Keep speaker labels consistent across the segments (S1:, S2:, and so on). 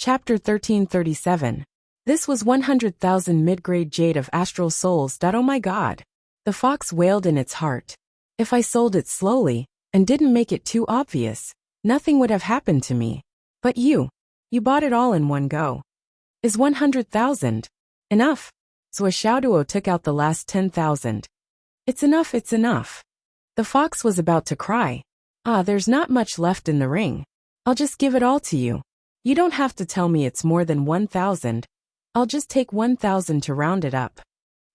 S1: Chapter 1337. This was 100,000 mid-grade jade of astral souls. Oh my god. The fox wailed in its heart. If I sold it slowly, and didn't make it too obvious, nothing would have happened to me. But you bought it all in one go. Is 100,000 enough? Swordsmanship took out the last 10,000. It's enough, it's enough. The fox was about to cry. There's not much left in the ring. I'll just give it all to you. You don't have to tell me it's more than 1,000. I'll just take 1,000 to round it up.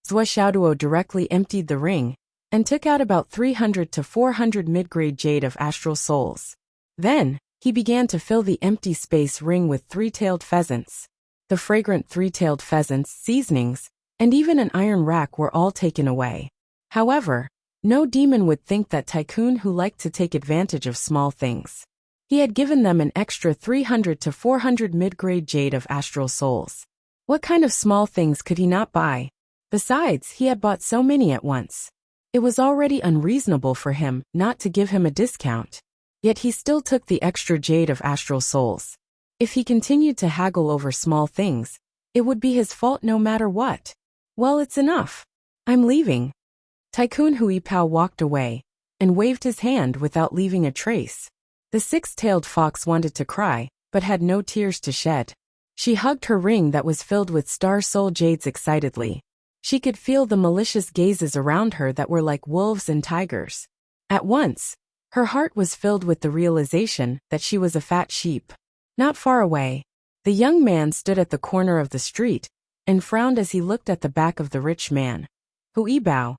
S1: Swordsmanship directly emptied the ring, and took out about 300 to 400 mid-grade jade of astral souls. Then, he began to fill the empty space ring with three-tailed pheasants. The fragrant three-tailed pheasants, seasonings, and even an iron rack were all taken away. However, no demon would think that tycoon who liked to take advantage of small things. He had given them an extra 300 to 400 mid-grade jade of astral souls. What kind of small things could he not buy? Besides, he had bought so many at once. It was already unreasonable for him not to give him a discount. Yet he still took the extra jade of astral souls. If he continued to haggle over small things, it would be his fault no matter what. Well, it's enough. I'm leaving. Tycoon Huipao walked away, and waved his hand without leaving a trace. The six-tailed fox wanted to cry, but had no tears to shed. She hugged her ring that was filled with star soul jades excitedly. She could feel the malicious gazes around her that were like wolves and tigers. At once, her heart was filled with the realization that she was a fat sheep. Not far away, the young man stood at the corner of the street, and frowned as he looked at the back of the rich man, Huipao,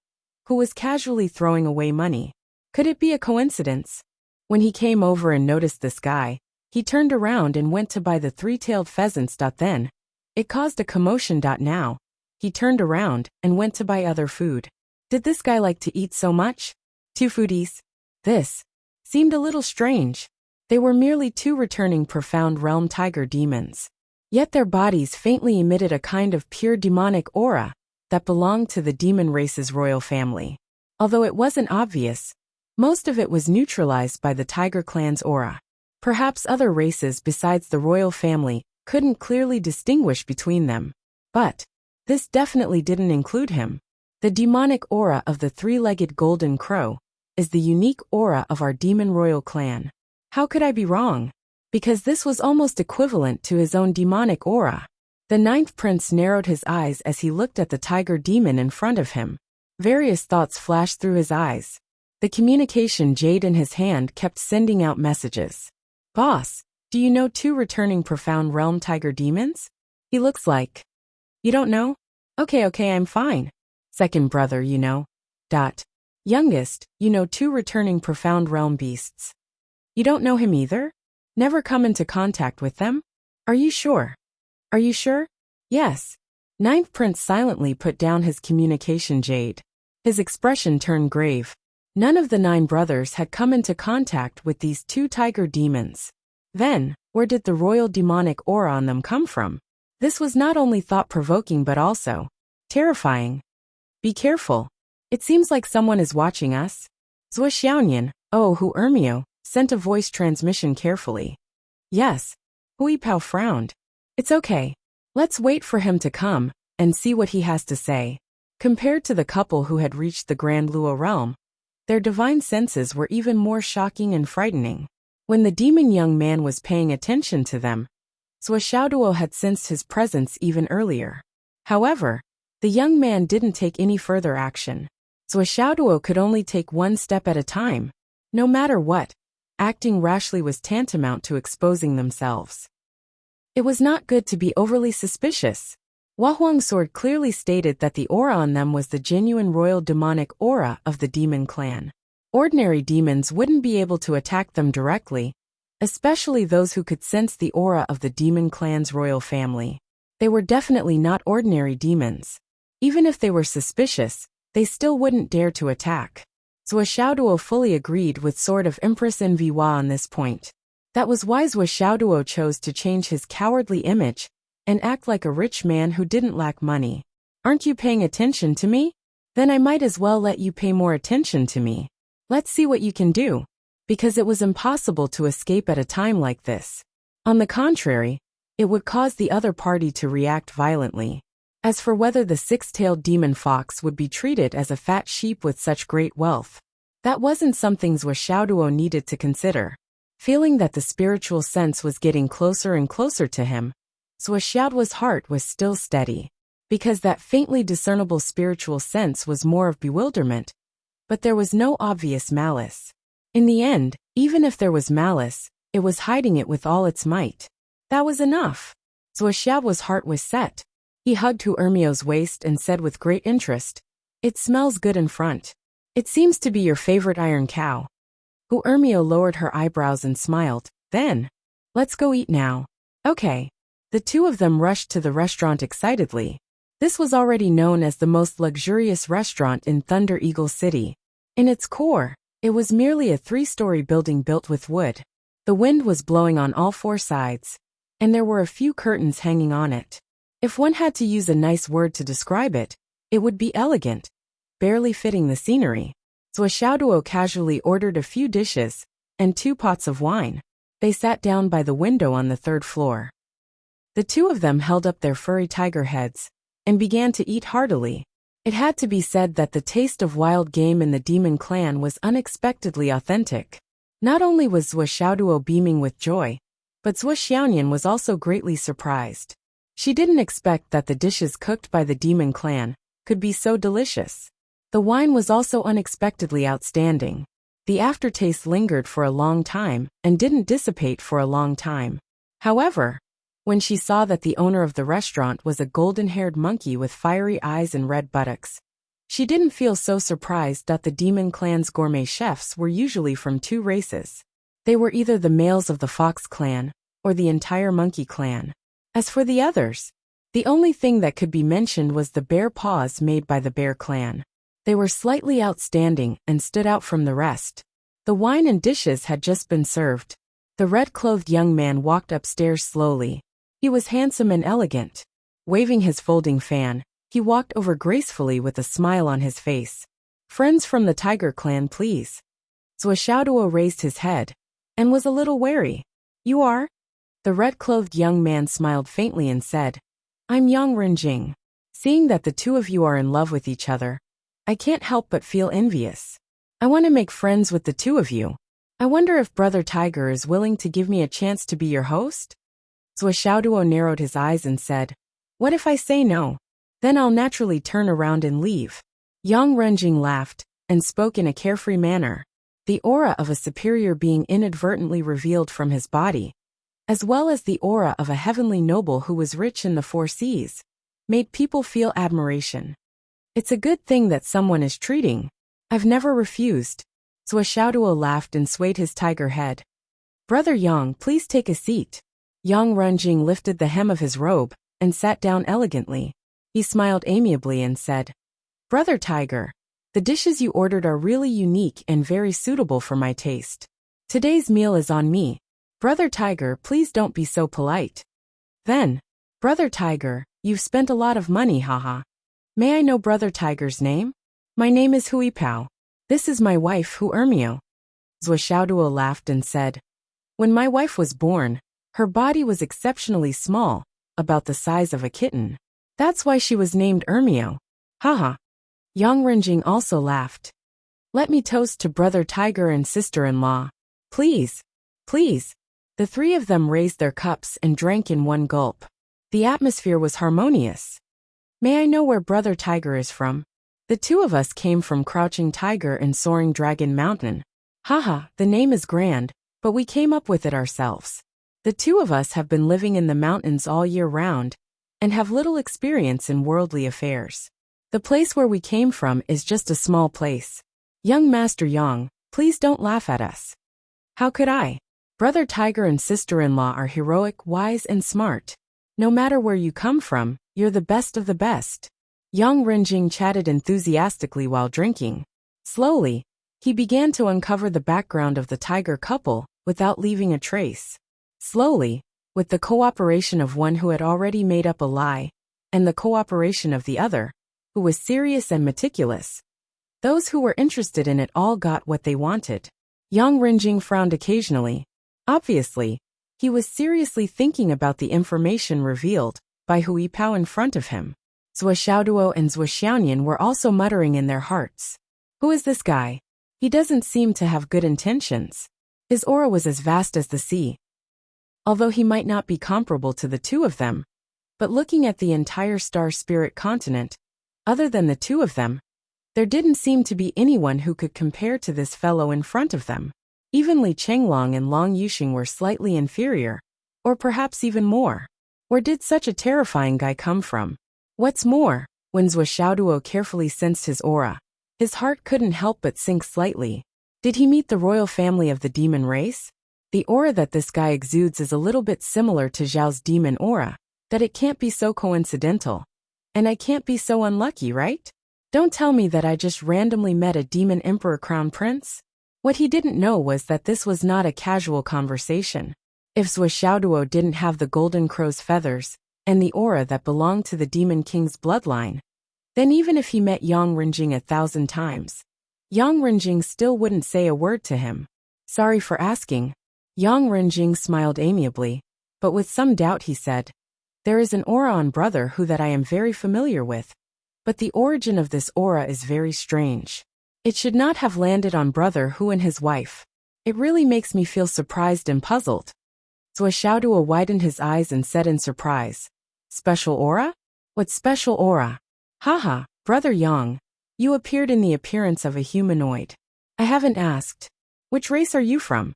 S1: who was casually throwing away money. Could it be a coincidence? When he came over and noticed this guy, he turned around and went to buy the three-tailed pheasants. Then, it caused a commotion. Now, he turned around and went to buy other food. Did this guy like to eat so much? Two foodies. This seemed a little strange. They were merely two returning profound realm tiger demons. Yet their bodies faintly emitted a kind of pure demonic aura that belonged to the demon race's royal family. Although it wasn't obvious, most of it was neutralized by the tiger clan's aura. Perhaps other races besides the royal family couldn't clearly distinguish between them. But this definitely didn't include him. The demonic aura of the three-legged golden crow is the unique aura of our demon royal clan. How could I be wrong? Because this was almost equivalent to his own demonic aura. The ninth prince narrowed his eyes as he looked at the tiger demon in front of him. Various thoughts flashed through his eyes. The communication jade in his hand kept sending out messages. Boss, do you know two returning profound realm tiger demons? He looks like. You don't know? Okay, I'm fine. Second brother, you know. Youngest, you know two returning profound realm beasts. You don't know him either? Never come into contact with them? Are you sure? Are you sure? Yes. Ninth prince silently put down his communication jade. His expression turned grave. None of the 9 brothers had come into contact with these two tiger demons. Then, where did the royal demonic aura on them come from? This was not only thought-provoking but also terrifying. Be careful. It seems like someone is watching us. Zhou Xiaonian, Hu Ermio, sent a voice transmission carefully. Yes. Huipao frowned. It's okay. Let's wait for him to come, and see what he has to say. Compared to the couple who had reached the Grand Luo realm, their divine senses were even more shocking and frightening. When the demon young man was paying attention to them, Swordsmanship had sensed his presence even earlier. However, the young man didn't take any further action. Swordsmanship could only take one step at a time. No matter what, acting rashly was tantamount to exposing themselves. It was not good to be overly suspicious. Huahuang's sword clearly stated that the aura on them was the genuine royal demonic aura of the demon clan. Ordinary demons wouldn't be able to attack them directly, especially those who could sense the aura of the demon clan's royal family. They were definitely not ordinary demons. Even if they were suspicious, they still wouldn't dare to attack. Swordsmanship fully agreed with Sword of Empress Envoi on this point. That was why Swordsmanship chose to change his cowardly image and act like a rich man who didn't lack money. Aren't you paying attention to me? Then I might as well let you pay more attention to me. Let's see what you can do. Because it was impossible to escape at a time like this. On the contrary, it would cause the other party to react violently. As for whether the six-tailed demon fox would be treated as a fat sheep with such great wealth, that wasn't something Xiaoduo needed to consider. Feeling that the spiritual sense was getting closer and closer to him, Xiaoduo's heart was still steady, because that faintly discernible spiritual sense was more of bewilderment, but there was no obvious malice. In the end, even if there was malice, it was hiding it with all its might. That was enough. Xiaoduo's heart was set. He hugged Hu Ermio's waist and said with great interest, "It smells good in front. It seems to be your favorite iron cow." Hu Ermio lowered her eyebrows and smiled. "Then, let's go eat now." "Okay." The two of them rushed to the restaurant excitedly. This was already known as the most luxurious restaurant in Thunder Eagle City. In its core, it was merely a 3-story building built with wood. The wind was blowing on all 4 sides, and there were a few curtains hanging on it. If one had to use a nice word to describe it, it would be elegant, barely fitting the scenery. Xiaoduo casually ordered a few dishes and 2 pots of wine. They sat down by the window on the 3rd floor. The two of them held up their furry tiger heads and began to eat heartily. It had to be said that the taste of wild game in the demon clan was unexpectedly authentic. Not only was Xiaoduo beaming with joy, but Xiaonian was also greatly surprised. She didn't expect that the dishes cooked by the demon clan could be so delicious. The wine was also unexpectedly outstanding. The aftertaste lingered for a long time and didn't dissipate for a long time. However, when she saw that the owner of the restaurant was a golden-haired monkey with fiery eyes and red buttocks, she didn't feel so surprised that the demon clan's gourmet chefs were usually from 2 races. They were either the males of the fox clan or the entire monkey clan. As for the others, the only thing that could be mentioned was the bear paws made by the bear clan. They were slightly outstanding and stood out from the rest. The wine and dishes had just been served. The red-clothed young man walked upstairs slowly. He was handsome and elegant. Waving his folding fan, he walked over gracefully with a smile on his face. "Friends from the Tiger Clan, please." Xiaoduo raised his head and was a little wary. "You are?" The red-clothed young man smiled faintly and said, "I'm Yang Renjing. Seeing that the two of you are in love with each other, I can't help but feel envious. I want to make friends with the two of you. I wonder if Brother Tiger is willing to give me a chance to be your host?" Xiaoduo narrowed his eyes and said, "What if I say no? Then I'll naturally turn around and leave." Yang Renjing laughed and spoke in a carefree manner. The aura of a superior being inadvertently revealed from his body, as well as the aura of a heavenly noble who was rich in the 4 seas, made people feel admiration. "It's a good thing that someone is treating. I've never refused." Xiaoduo laughed and swayed his tiger head. "Brother Yang, please take a seat." Yang Renjing lifted the hem of his robe and sat down elegantly. He smiled amiably and said, "Brother Tiger, the dishes you ordered are really unique and very suitable for my taste. Today's meal is on me. Brother Tiger, please don't be so polite." Then, "Brother Tiger, you've spent a lot of money, haha. May I know Brother Tiger's name?" "My name is Huipao. This is my wife, Hu Ermio." Xiaoduo laughed and said, "When my wife was born, her body was exceptionally small, about the size of a kitten. That's why she was named Ermio. Haha." Yang Renjing also laughed. "Let me toast to Brother Tiger and sister-in-law. Please, please." The 3 of them raised their cups and drank in one gulp. The atmosphere was harmonious. "May I know where Brother Tiger is from?" "The 2 of us came from Crouching Tiger and Soaring Dragon Mountain." "Haha, the name is grand, but we came up with it ourselves. The 2 of us have been living in the mountains all year round and have little experience in worldly affairs. The place where we came from is just a small place. Young Master Yang, please don't laugh at us." "How could I? Brother Tiger and sister-in-law are heroic, wise, and smart. No matter where you come from, you're the best of the best." Yang Renjing chatted enthusiastically while drinking. Slowly, he began to uncover the background of the tiger couple without leaving a trace. Slowly, with the cooperation of one who had already made up a lie, and the cooperation of the other, who was serious and meticulous, those who were interested in it all got what they wanted. Yang Renjing frowned occasionally. Obviously, He was seriously thinking about the information revealed by Hui Pao in front of him. Zhuo Xiaoduo and Zhuo Xiaonian were also muttering in their hearts. Who is this guy? He doesn't seem to have good intentions. His aura was as vast as the sea. Although he might not be comparable to the two of them, but looking at the entire Star Spirit continent, other than the two of them, there didn't seem to be anyone who could compare to this fellow in front of them. Even Li Chenglong and Long Yuxing were slightly inferior, or perhaps even more. Where did such a terrifying guy come from? What's more, when Zhuo Xiaoduo carefully sensed his aura, his heart couldn't help but sink slightly. Did he meet the royal family of the demon race? The aura that this guy exudes is a little bit similar to Zhao's demon aura, that it can't be so coincidental. And I can't be so unlucky, right? Don't tell me that I just randomly met a demon emperor crown prince. What he didn't know was that this was not a casual conversation. If Zhuo Xiaoduo didn't have the golden crow's feathers and the aura that belonged to the demon king's bloodline, then even if he met Yang Renjing 1,000 times, Yang Renjing still wouldn't say a word to him. Sorry for asking. Yang Renjing smiled amiably, but with some doubt he said, there is an aura on brother Hu that I am very familiar with, but the origin of this aura is very strange. It should not have landed on brother Hu and his wife. It really makes me feel surprised and puzzled. Zhuo Xiaoduo widened his eyes and said in surprise, special aura? What special aura? Haha, brother Yang, you appeared in the appearance of a humanoid. I haven't asked. Which race are you from?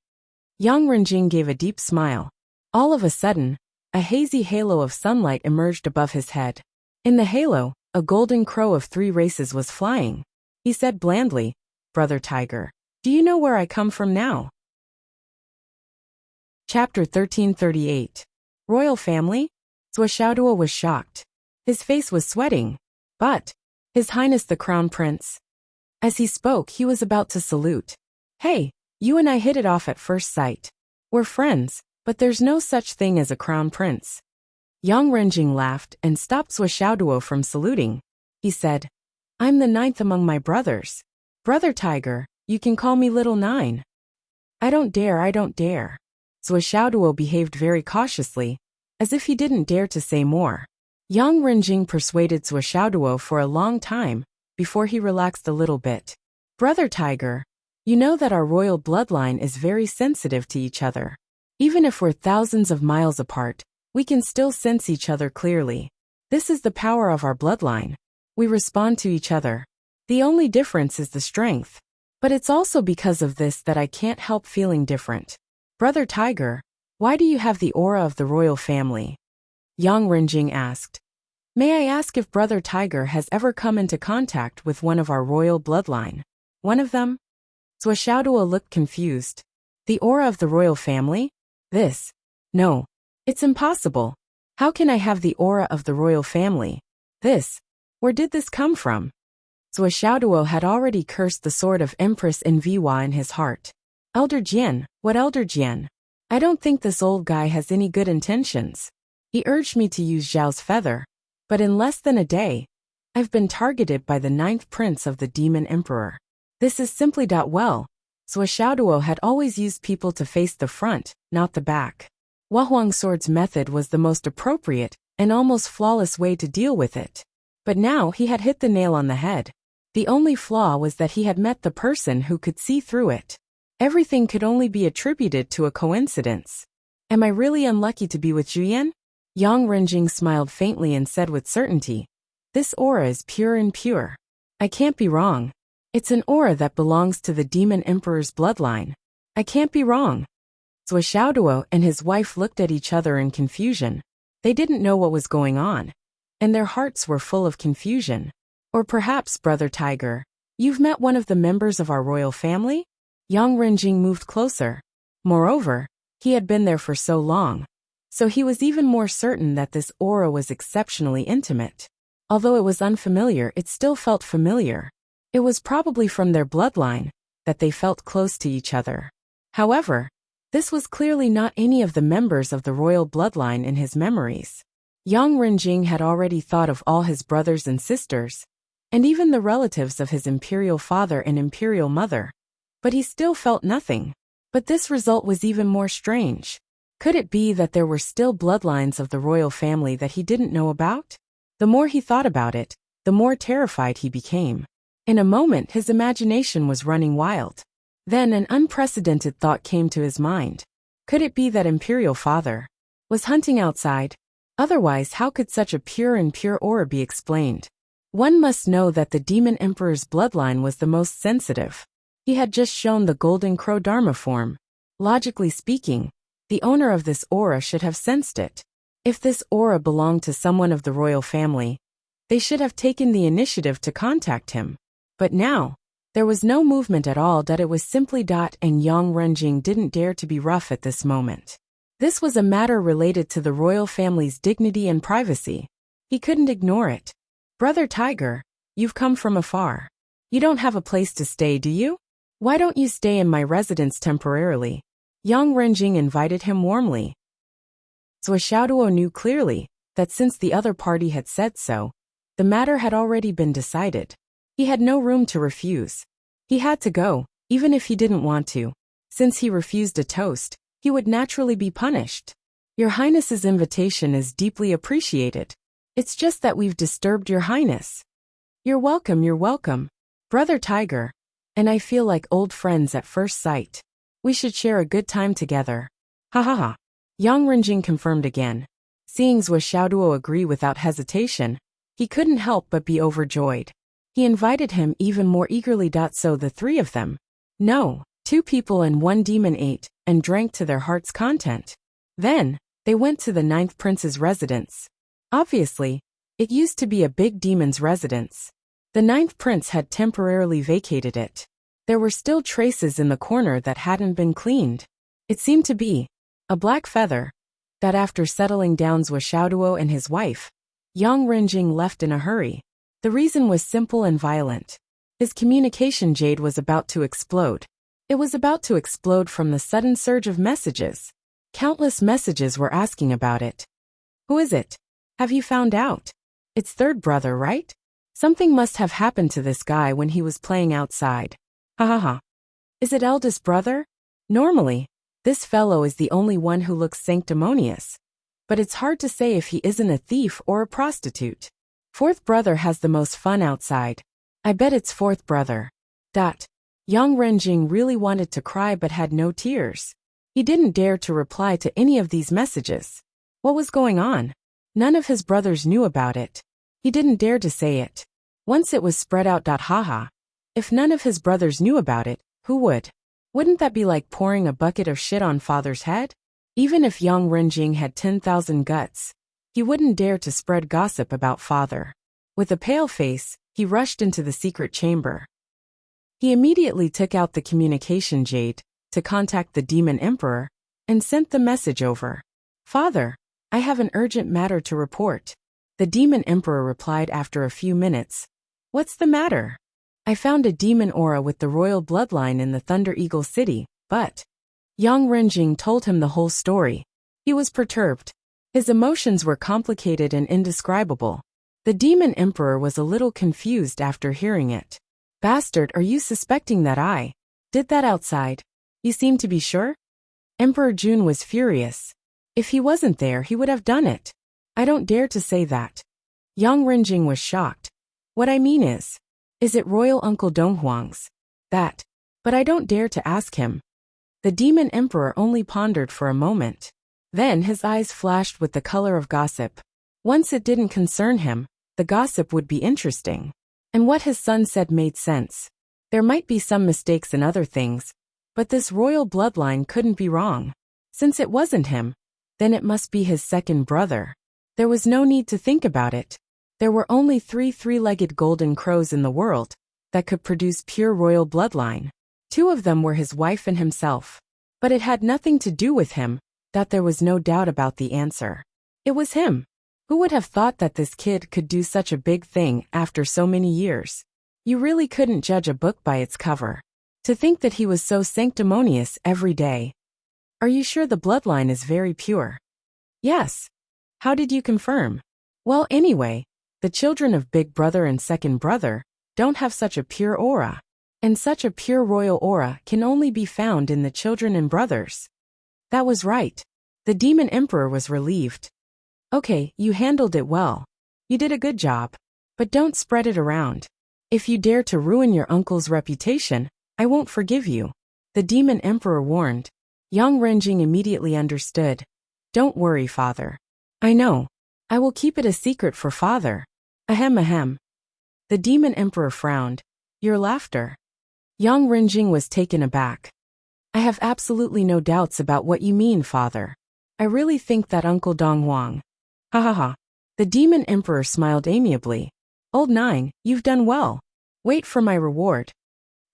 S1: Yang Renjing gave a deep smile. All of a sudden, a hazy halo of sunlight emerged above his head. In the halo, a golden crow of 3 races was flying. He said blandly, Brother Tiger, do you know where I come from now? Chapter 1338. Royal Family? Zhuo Xiaoduo was shocked. His face was sweating. But, His Highness the Crown Prince. As he spoke, he was about to salute. Hey, you and I hit it off at first sight. We're friends, but there's no such thing as a crown prince. Yang Renjing laughed and stopped Zhuo Xiaoduo from saluting. He said, I'm the 9th among my brothers. Brother Tiger, you can call me Little 9. I don't dare. Zhuo Xiaoduo behaved very cautiously, as if he didn't dare to say more. Yang Renjing persuaded Zhuo Xiaoduo for a long time, before he relaxed a little bit. Brother Tiger, you know that our royal bloodline is very sensitive to each other. Even if we're thousands of miles apart, we can still sense each other clearly. This is the power of our bloodline. We respond to each other. The only difference is the strength. But it's also because of this that I can't help feeling different. Brother Tiger, why do you have the aura of the royal family? Yang Renjing asked. May I ask if Brother Tiger has ever come into contact with one of our royal bloodline? One of them? Zhuo Xiaoduo looked confused. The aura of the royal family? This? No. It's impossible. How can I have the aura of the royal family? This? Where did this come from? Zhuo Xiaoduo had already cursed the sword of Empress Enviwa in his heart. Elder Jian, what Elder Jian? I don't think this old guy has any good intentions. He urged me to use Zhao's feather, but in less than a day, I've been targeted by the 9th prince of the Demon Emperor. This is simply well. Zhuo Xiaoduo had always used people to face the front, not the back. Huang Sword's method was the most appropriate and almost flawless way to deal with it. But now he had hit the nail on the head. The only flaw was that he had met the person who could see through it. Everything could only be attributed to a coincidence. Am I really unlucky to be with Juyan? Yang Renjing smiled faintly and said with certainty, this aura is pure and pure. I can't be wrong. It's an aura that belongs to the Demon Emperor's bloodline. I can't be wrong. Zhuo Xiaoduo and his wife looked at each other in confusion. They didn't know what was going on, and their hearts were full of confusion. Or perhaps, Brother Tiger, you've met one of the members of our royal family? Yang Renjing moved closer. Moreover, he had been there for so long, so he was even more certain that this aura was exceptionally intimate. Although it was unfamiliar, it still felt familiar. It was probably from their bloodline that they felt close to each other. However, this was clearly not any of the members of the royal bloodline in his memories. Yang Renjing had already thought of all his brothers and sisters, and even the relatives of his imperial father and imperial mother, but he still felt nothing. But this result was even more strange. Could it be that there were still bloodlines of the royal family that he didn't know about? The more he thought about it, the more terrified he became. In a moment his imagination was running wild. Then an unprecedented thought came to his mind. Could it be that Imperial Father was hunting outside? Otherwise, how could such a pure aura be explained? One must know that the Demon Emperor's bloodline was the most sensitive. He had just shown the Golden Crow Dharma form. Logically speaking, the owner of this aura should have sensed it. If this aura belonged to someone of the royal family, they should have taken the initiative to contact him. But now, there was no movement at all. It was simply and Yang Renjing didn't dare to be rough at this moment. This was a matter related to the royal family's dignity and privacy. He couldn't ignore it. Brother Tiger, you've come from afar. You don't have a place to stay, do you? Why don't you stay in my residence temporarily? Yang Renjing invited him warmly. Swishaoduo knew clearly that since the other party had said so, the matter had already been decided. He had no room to refuse. He had to go, even if he didn't want to. Since he refused a toast, he would naturally be punished. Your Highness's invitation is deeply appreciated. It's just that we've disturbed your Highness. You're welcome, Brother Tiger. And I feel like old friends at first sight. We should share a good time together. Ha ha ha. Yang Renjing confirmed again. Seeing Swishaoduo agree without hesitation, he couldn't help but be overjoyed. He invited him even more eagerly. So the three of them, no, 2 people and 1 demon ate and drank to their heart's content. Then, they went to the 9th prince's residence. Obviously, it used to be a big demon's residence. The 9th prince had temporarily vacated it. There were still traces in the corner that hadn't been cleaned. It seemed to be a black feather. That after settling down Swishaoduo and his wife, Yang Renjing left in a hurry. The reason was simple and violent. His communication jade was about to explode. It was about to explode from the sudden surge of messages. Countless messages were asking about it. Who is it? Have you found out? It's third brother, right? Something must have happened to this guy when he was playing outside. Ha ha ha. Is it eldest brother? Normally, this fellow is the only one who looks sanctimonious. But it's hard to say if he isn't a thief or a prostitute. Fourth brother has the most fun outside. I bet it's fourth brother. Yang Renjing really wanted to cry but had no tears. He didn't dare to reply to any of these messages. What was going on? None of his brothers knew about it. He didn't dare to say it. Once it was spread out. Haha. If none of his brothers knew about it, who would? Wouldn't that be like pouring a bucket of shit on father's head? Even if Yang Renjing had 10,000 guts, he wouldn't dare to spread gossip about father. With a pale face, he rushed into the secret chamber. He immediately took out the communication jade to contact the Demon Emperor and sent the message over. Father, I have an urgent matter to report. The Demon Emperor replied after a few minutes. What's the matter? I found a demon aura with the royal bloodline in the Thunder Eagle City, but Yang Renjing told him the whole story. He was perturbed. His emotions were complicated and indescribable. The Demon Emperor was a little confused after hearing it. Bastard, are you suspecting that I did that outside? You seem to be sure? Emperor Jun was furious. If he wasn't there, he would have done it. I don't dare to say that. Yang Renjing was shocked. What I mean is it royal Uncle Donghuang's? That. But I don't dare to ask him. The Demon Emperor only pondered for a moment. Then his eyes flashed with the color of gossip. Once it didn't concern him, the gossip would be interesting. And what his son said made sense. There might be some mistakes in other things, but this royal bloodline couldn't be wrong. Since it wasn't him, then it must be his second brother. There was no need to think about it. There were only 3 three-legged golden crows in the world that could produce pure royal bloodline. 2 of them were his wife and himself. But it had nothing to do with him, that there was no doubt about the answer. It was him. Who would have thought that this kid could do such a big thing after so many years? You really couldn't judge a book by its cover. To think that he was so sanctimonious every day. Are you sure the bloodline is very pure? Yes. How did you confirm? Well, anyway, the children of big brother and second brother don't have such a pure aura. And such a pure royal aura can only be found in the children and brothers. That was right. The demon emperor was relieved. Okay, you handled it well. You did a good job. But don't spread it around. If you dare to ruin your uncle's reputation, I won't forgive you. The demon emperor warned. Yang Renjing immediately understood. Don't worry, father. I know. I will keep it a secret for father. Ahem ahem. The demon emperor frowned. Your laughter. Yang Renjing was taken aback. I have absolutely no doubts about what you mean, father. I really think that Uncle Dong Huang. Ha ha ha. The demon emperor smiled amiably. Old Nine, you've done well. Wait for my reward.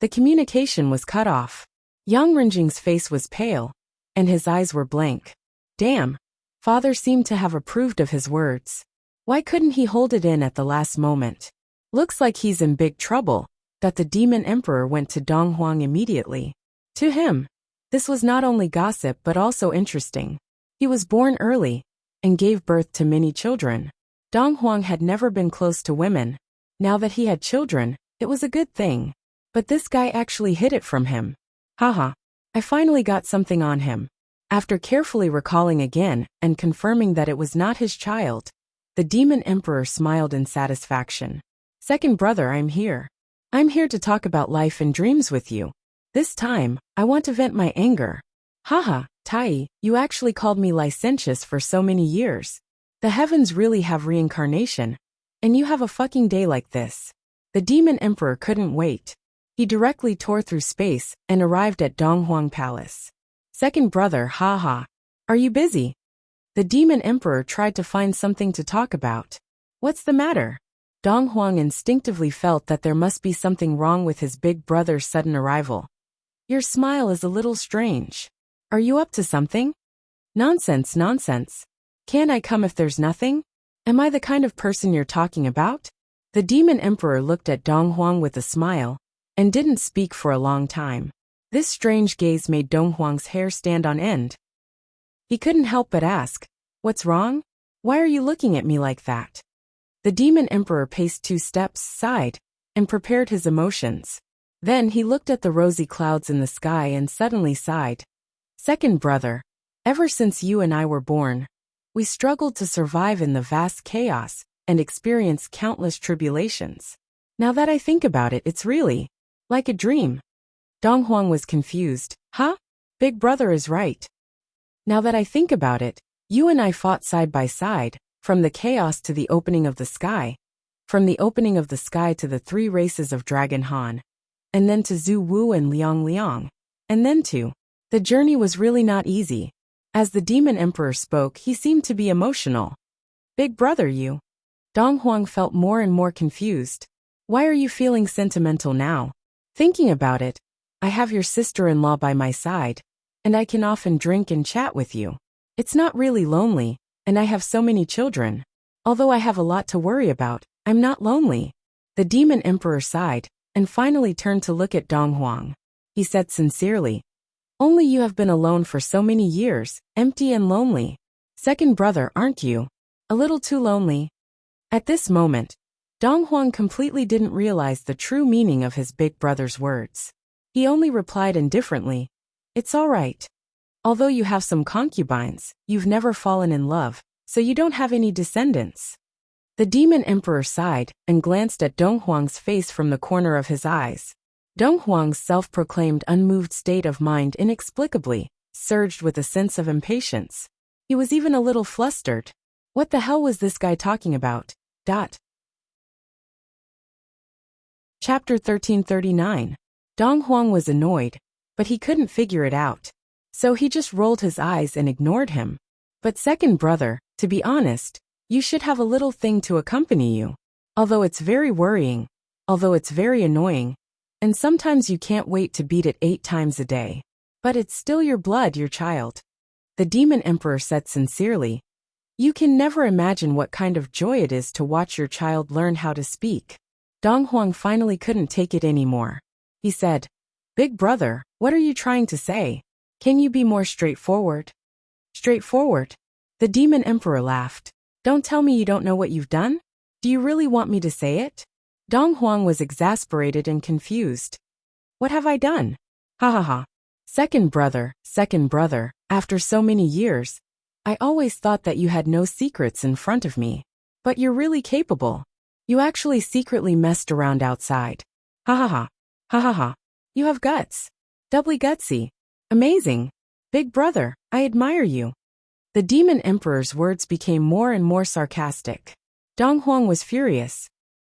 S1: The communication was cut off. Yang Renjing's face was pale, and his eyes were blank. Damn. Father seemed to have approved of his words. Why couldn't he hold it in at the last moment? Looks like he's in big trouble. That the demon emperor went to Dong Huang immediately. To him, this was not only gossip but also interesting. He was born early and gave birth to many children. Dong Huang had never been close to women. Now that he had children, it was a good thing. But this guy actually hid it from him. Haha. I finally got something on him. After carefully recalling again and confirming that it was not his child, the demon emperor smiled in satisfaction. Second brother, I'm here. I'm here to talk about life and dreams with you. This time, I want to vent my anger. Haha, Tai, you actually called me licentious for so many years. The heavens really have reincarnation. And you have a fucking day like this. The demon emperor couldn't wait. He directly tore through space and arrived at Dong Huang Palace. Second brother, haha. Are you busy? The demon emperor tried to find something to talk about. What's the matter? Dong Huang instinctively felt that there must be something wrong with his big brother's sudden arrival. Your smile is a little strange. Are you up to something? Nonsense, nonsense. Can't I come if there's nothing? Am I the kind of person you're talking about? The demon emperor looked at Dong Huang with a smile and didn't speak for a long time. This strange gaze made Dong Huang's hair stand on end. He couldn't help but ask, what's wrong? Why are you looking at me like that? The demon emperor paced 2 steps aside and prepared his emotions. Then he looked at the rosy clouds in the sky and suddenly sighed. Second brother, ever since you and I were born, we struggled to survive in the vast chaos and experienced countless tribulations. Now that I think about it, it's really like a dream. Dong Huang was confused. Huh? Big brother is right. Now that I think about it, you and I fought side by side, from the chaos to the opening of the sky, from the opening of the sky to the 3 races of Dragon Han, and then to Zhu Wu and Liang Liang, and then to... The journey was really not easy. As the demon emperor spoke, he seemed to be emotional. Big brother, you. Dong Huang felt more and more confused. Why are you feeling sentimental now? Thinking about it, I have your sister-in-law by my side, and I can often drink and chat with you. It's not really lonely, and I have so many children. Although I have a lot to worry about, I'm not lonely. The demon emperor sighed, and finally turned to look at Dong Huang. He said sincerely, only you have been alone for so many years, empty and lonely. Second brother, aren't you? A little too lonely. At this moment, Dong Huang completely didn't realize the true meaning of his big brother's words. He only replied indifferently, it's all right. Although you have some concubines, you've never fallen in love, so you don't have any descendants. The demon emperor sighed and glanced at Dong Huang's face from the corner of his eyes. Dong Huang's self-proclaimed unmoved state of mind inexplicably surged with a sense of impatience. He was even a little flustered. What the hell was this guy talking about? Chapter 1339. Dong Huang was annoyed, but he couldn't figure it out. So he just rolled his eyes and ignored him. But second brother, to be honest, you should have a little thing to accompany you. Although it's very worrying, although it's very annoying, and sometimes you can't wait to beat it 8 times a day. But it's still your blood, your child. The demon emperor said sincerely. You can never imagine what kind of joy it is to watch your child learn how to speak. Dong Huang finally couldn't take it anymore. He said, Big brother, what are you trying to say? Can you be more straightforward? Straightforward? The demon emperor laughed. Don't tell me you don't know what you've done? Do you really want me to say it? Dong Huang was exasperated and confused. What have I done? Ha ha ha. Second brother, after so many years, I always thought that you had no secrets in front of me. But you're really capable. You actually secretly messed around outside. Ha ha ha. Ha ha ha. You have guts. Doubly gutsy. Amazing. Big brother, I admire you. The demon emperor's words became more and more sarcastic. Dong Huang was furious.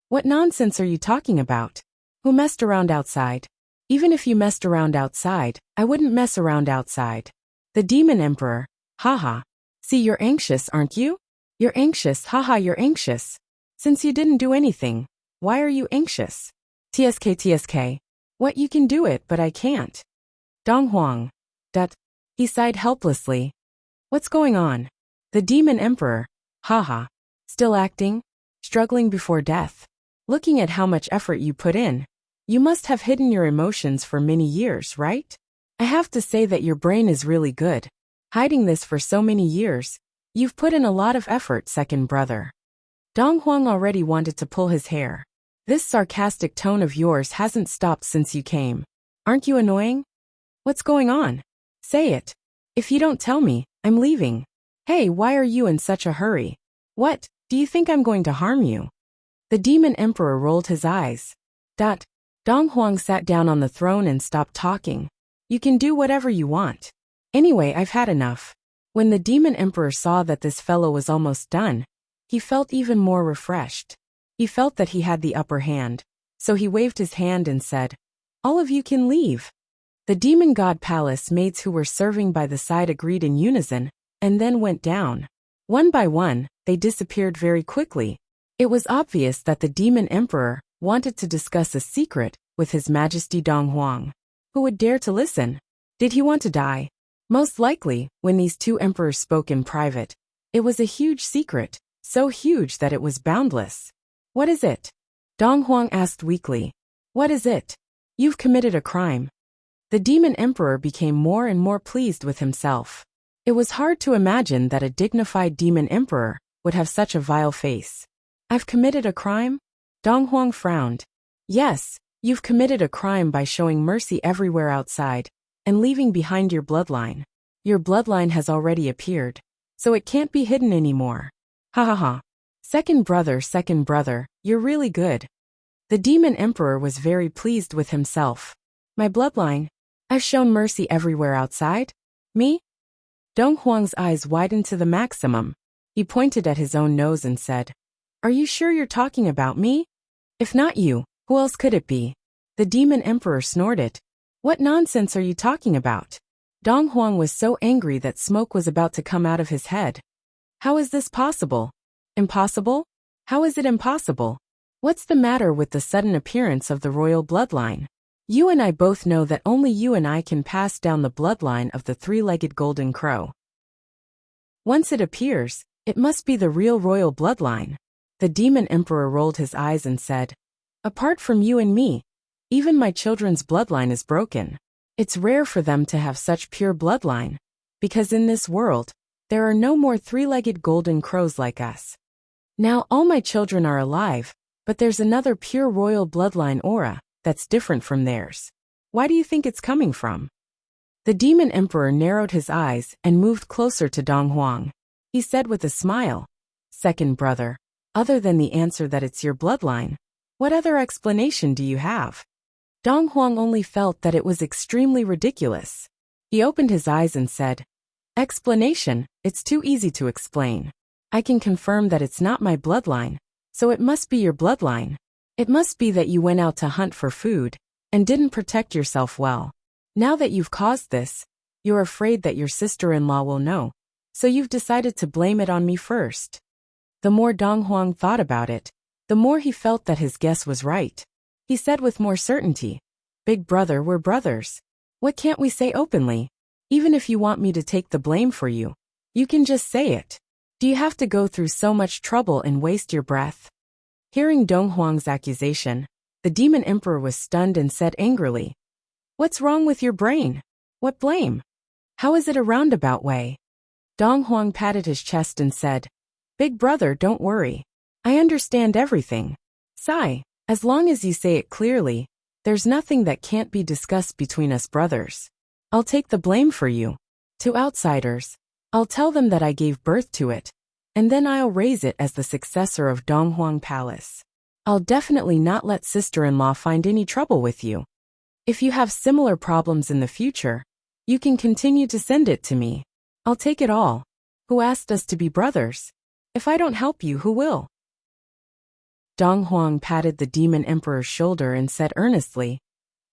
S1: What nonsense are you talking about? Who messed around outside? Even if you messed around outside, I wouldn't mess around outside. The demon emperor. Haha. See, you're anxious, aren't you? You're anxious, haha, you're anxious. Since you didn't do anything, why are you anxious? TSK. What, you can do it, but I can't. Dong Huang. He sighed helplessly. What's going on? The demon emperor. Haha. Still acting? Struggling before death? Looking at how much effort you put in. You must have hidden your emotions for many years, right? I have to say that your brain is really good. Hiding this for so many years. You've put in a lot of effort, second brother. Dong Huang already wanted to pull his hair. This sarcastic tone of yours hasn't stopped since you came. Aren't you annoying? What's going on? Say it. If you don't tell me, I'm leaving. Hey, why are you in such a hurry? What, do you think I'm going to harm you? The demon emperor rolled his eyes. Dong Huang sat down on the throne and stopped talking. You can do whatever you want. Anyway, I've had enough. When the demon emperor saw that this fellow was almost done, he felt even more refreshed. He felt that he had the upper hand, so he waved his hand and said, all of you can leave. The demon god palace maids who were serving by the side agreed in unison, and then went down. One by one, they disappeared very quickly. It was obvious that the demon emperor wanted to discuss a secret with His Majesty Dong Huang. Who would dare to listen? Did he want to die? Most likely, when these two emperors spoke in private, it was a huge secret, so huge that it was boundless. What is it? Dong Huang asked weakly. What is it? You've committed a crime. The demon emperor became more and more pleased with himself. It was hard to imagine that a dignified demon emperor would have such a vile face. I've committed a crime? Dong Huang frowned. Yes, you've committed a crime by showing mercy everywhere outside and leaving behind your bloodline. Your bloodline has already appeared, so it can't be hidden anymore. Ha ha ha. Second brother, you're really good. The demon emperor was very pleased with himself. My bloodline? I've shown mercy everywhere outside? Me? Dong Huang's eyes widened to the maximum. He pointed at his own nose and said, Are you sure you're talking about me? If not you, who else could it be? The demon emperor snorted. What nonsense are you talking about? Dong Huang was so angry that smoke was about to come out of his head. How is this possible? Impossible? How is it impossible? What's the matter with the sudden appearance of the royal bloodline? You and I both know that only you and I can pass down the bloodline of the three-legged golden crow. Once it appears, it must be the real royal bloodline. The demon emperor rolled his eyes and said, Apart from you and me, even my children's bloodline is broken. It's rare for them to have such pure bloodline, because in this world, there are no more three-legged golden crows like us. Now all my children are alive, but there's another pure royal bloodline aura that's different from theirs. Why do you think it's coming from? The demon emperor narrowed his eyes and moved closer to Dong Huang. He said with a smile, Second brother, other than the answer that it's your bloodline, what other explanation do you have? Dong Huang only felt that it was extremely ridiculous. He opened his eyes and said, Explanation, it's too easy to explain. I can confirm that it's not my bloodline, so it must be your bloodline. It must be that you went out to hunt for food and didn't protect yourself well. Now that you've caused this, you're afraid that your sister-in-law will know, so you've decided to blame it on me first. The more Dong Huang thought about it, the more he felt that his guess was right. He said with more certainty, Big brother, we're brothers. What can't we say openly? Even if you want me to take the blame for you, you can just say it. Do you have to go through so much trouble and waste your breath? Hearing Dong Huang's accusation, the demon emperor was stunned and said angrily, What's wrong with your brain? What blame? How is it a roundabout way? Dong Huang patted his chest and said, Big brother, don't worry. I understand everything. Sigh. As long as you say it clearly, there's nothing that can't be discussed between us brothers. I'll take the blame for you. To outsiders, I'll tell them that I gave birth to it, and then I'll raise it as the successor of Donghuang Palace. I'll definitely not let sister-in-law find any trouble with you. If you have similar problems in the future, you can continue to send it to me. I'll take it all. Who asked us to be brothers? If I don't help you, who will? Donghuang patted the demon emperor's shoulder and said earnestly,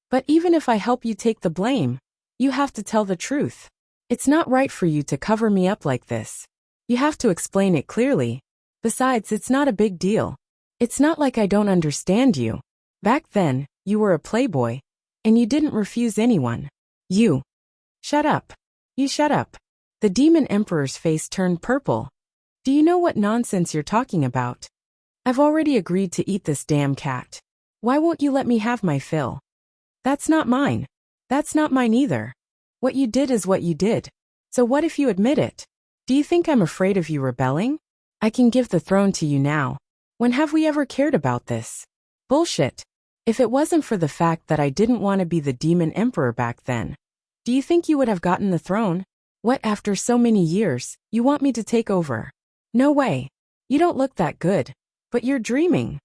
S1: but even if I help you take the blame, you have to tell the truth. It's not right for you to cover me up like this. You have to explain it clearly. Besides, it's not a big deal. It's not like I don't understand you. Back then, you were a playboy, and you didn't refuse anyone. You. Shut up. You shut up. The demon emperor's face turned purple. Do you know what nonsense you're talking about? I've already agreed to eat this damn cat. Why won't you let me have my fill? That's not mine. That's not mine either. What you did is what you did. So what if you admit it? Do you think I'm afraid of you rebelling? I can give the throne to you now. When have we ever cared about this? Bullshit. If it wasn't for the fact that I didn't want to be the demon emperor back then, do you think you would have gotten the throne? What, after so many years, you want me to take over? No way. You don't look that good. But you're dreaming.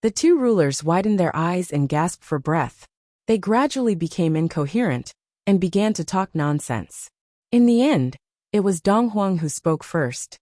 S1: The two rulers widened their eyes and gasped for breath. They gradually became incoherent and began to talk nonsense. In the end, it was Donghuang who spoke first.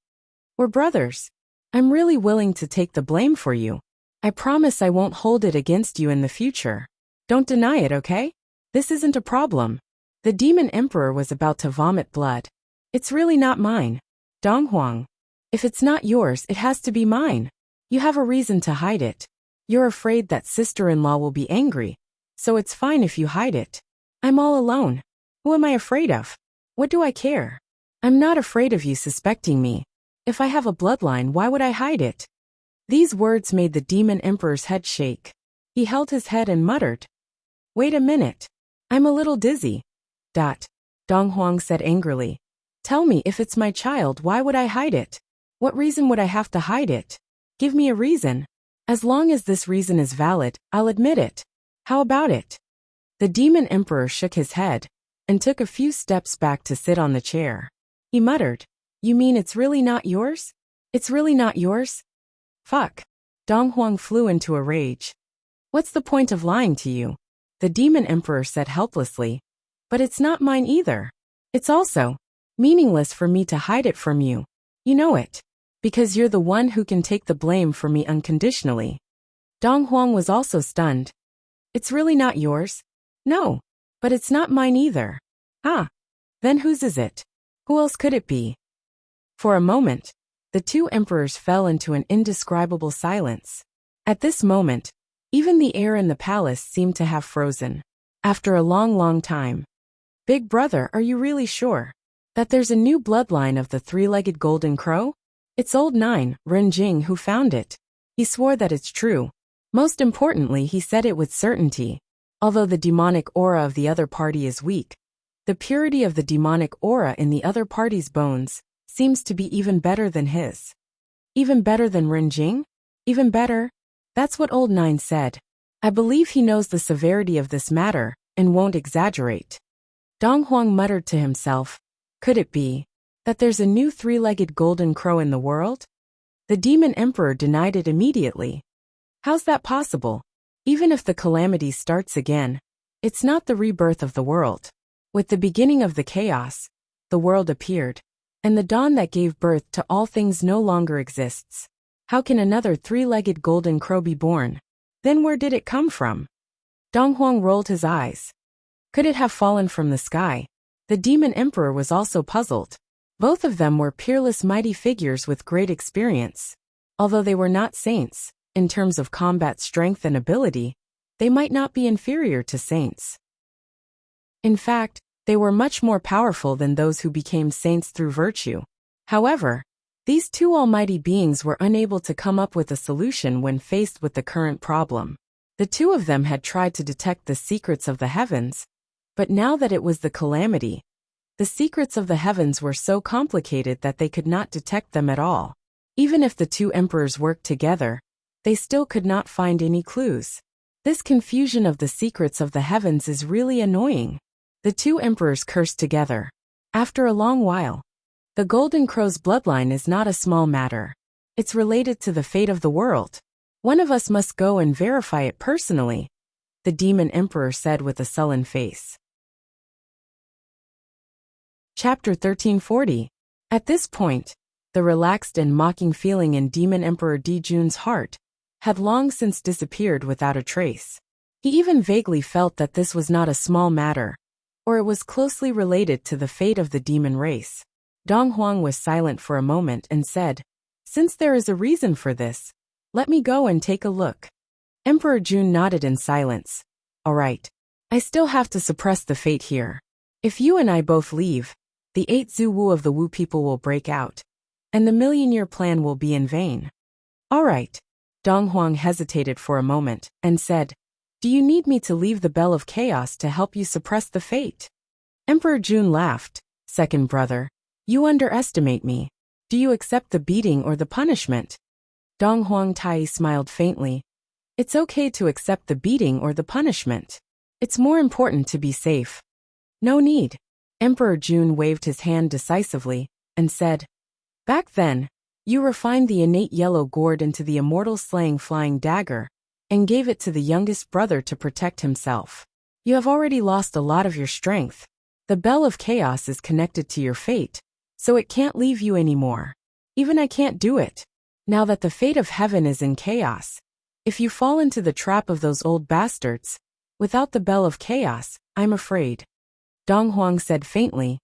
S1: We're brothers. I'm really willing to take the blame for you. I promise I won't hold it against you in the future. Don't deny it, okay? This isn't a problem. The demon emperor was about to vomit blood. It's really not mine. Donghuang. If it's not yours, it has to be mine. You have a reason to hide it. You're afraid that sister-in-law will be angry, so it's fine if you hide it. I'm all alone. Who am I afraid of? What do I care? I'm not afraid of you suspecting me. If I have a bloodline, why would I hide it? These words made the demon emperor's head shake. He held his head and muttered, wait a minute. I'm a little dizzy. Donghuang said angrily. Tell me, if it's my child, why would I hide it? What reason would I have to hide it? Give me a reason. As long as this reason is valid, I'll admit it. How about it? The demon emperor shook his head and took a few steps back to sit on the chair. He muttered, you mean it's really not yours? It's really not yours? Fuck. Donghuang flew into a rage. What's the point of lying to you? The demon emperor said helplessly. But it's not mine either. It's also meaningless for me to hide it from you. You know it. Because you're the one who can take the blame for me unconditionally. Donghuang was also stunned. It's really not yours? No. But it's not mine either. Huh. Then whose is it? Who else could it be? For a moment, the two emperors fell into an indescribable silence. At this moment, even the air in the palace seemed to have frozen. After a long time. Big brother, are you really sure that there's a new bloodline of the three-legged golden crow? It's old Nine, Renjing, who found it. He swore that it's true. Most importantly, he said it with certainty. Although the demonic aura of the other party is weak, the purity of the demonic aura in the other party's bones seems to be even better than his. Even better than Renjing? Even better? That's what old Nine said. I believe he knows the severity of this matter and won't exaggerate. Donghuang muttered to himself, could it be that there's a new three-legged golden crow in the world? The demon emperor denied it immediately. How's that possible? Even if the calamity starts again, it's not the rebirth of the world. With the beginning of the chaos, the world appeared, and the dawn that gave birth to all things no longer exists. How can another three-legged golden crow be born? Then where did it come from? Donghuang rolled his eyes. Could it have fallen from the sky? The demon emperor was also puzzled. Both of them were peerless mighty figures with great experience. Although they were not saints, in terms of combat strength and ability, they might not be inferior to saints. In fact, they were much more powerful than those who became saints through virtue. However, these two almighty beings were unable to come up with a solution when faced with the current problem. The two of them had tried to detect the secrets of the heavens, but now that it was the calamity, the secrets of the heavens were so complicated that they could not detect them at all. Even if the two emperors worked together, they still could not find any clues. This confusion of the secrets of the heavens is really annoying. The two emperors cursed together. After a long while, The Golden Crow's bloodline is not a small matter. It's related to the fate of the world. One of us must go and verify it personally, the demon emperor said with a sullen face. Chapter 1340. At this point, the relaxed and mocking feeling in Demon Emperor Dijun's heart had long since disappeared without a trace. He even vaguely felt that this was not a small matter, or it was closely related to the fate of the demon race. Dong Huang was silent for a moment and said, "Since there is a reason for this, let me go and take a look." Emperor Jun nodded in silence. "All right. I still have to suppress the fate here. If you and I both leave, the 8 Zuwu of the Wu people will break out, and the million-year plan will be in vain." "All right." Dong Huang hesitated for a moment and said, "Do you need me to leave the Bell of Chaos to help you suppress the fate?" Emperor Jun laughed. "Second brother, you underestimate me. Do you accept the beating or the punishment?" Dong Huang Tai smiled faintly. "It's okay to accept the beating or the punishment. It's more important to be safe." "No need." Emperor Jun waved his hand decisively and said, "Back then, you refined the innate yellow gourd into the immortal slaying flying dagger and gave it to the youngest brother to protect himself. You have already lost a lot of your strength. The Bell of Chaos is connected to your fate, so it can't leave you anymore. Even I can't do it. Now that the fate of heaven is in chaos, if you fall into the trap of those old bastards, without the Bell of Chaos, I'm afraid." Dong Huang said faintly,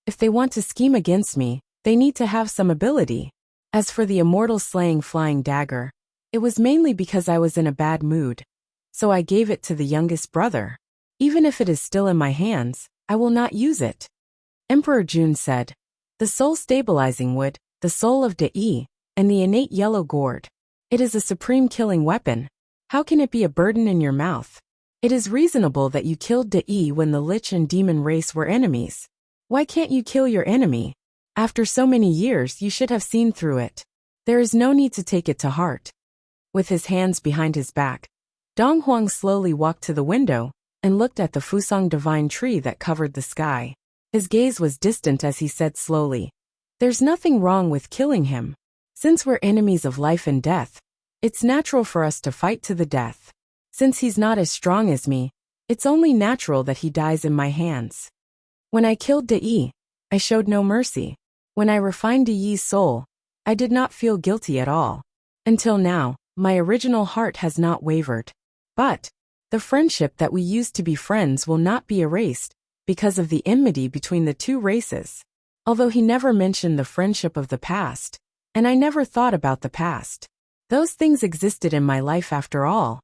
S1: "If they want to scheme against me, they need to have some ability. As for the immortal slaying flying dagger, it was mainly because I was in a bad mood, so I gave it to the youngest brother. Even if it is still in my hands, I will not use it." Emperor Jun said, "The soul stabilizing wood, the soul of Dai, and the innate yellow gourd. It is a supreme killing weapon. How can it be a burden in your mouth? It is reasonable that you killed Dai when the Lich and Demon race were enemies. Why can't you kill your enemy? After so many years, you should have seen through it. There is no need to take it to heart." With his hands behind his back, Dong Huang slowly walked to the window and looked at the Fusang divine tree that covered the sky. His gaze was distant as he said slowly, "There's nothing wrong with killing him. Since we're enemies of life and death, it's natural for us to fight to the death. Since he's not as strong as me, it's only natural that he dies in my hands. When I killed Dai, I showed no mercy. When I refined Dai's soul, I did not feel guilty at all. Until now, my original heart has not wavered. But the friendship that we used to be friends will not be erased because of the enmity between the two races." Although he never mentioned the friendship of the past, and I never thought about the past. Those things existed in my life after all.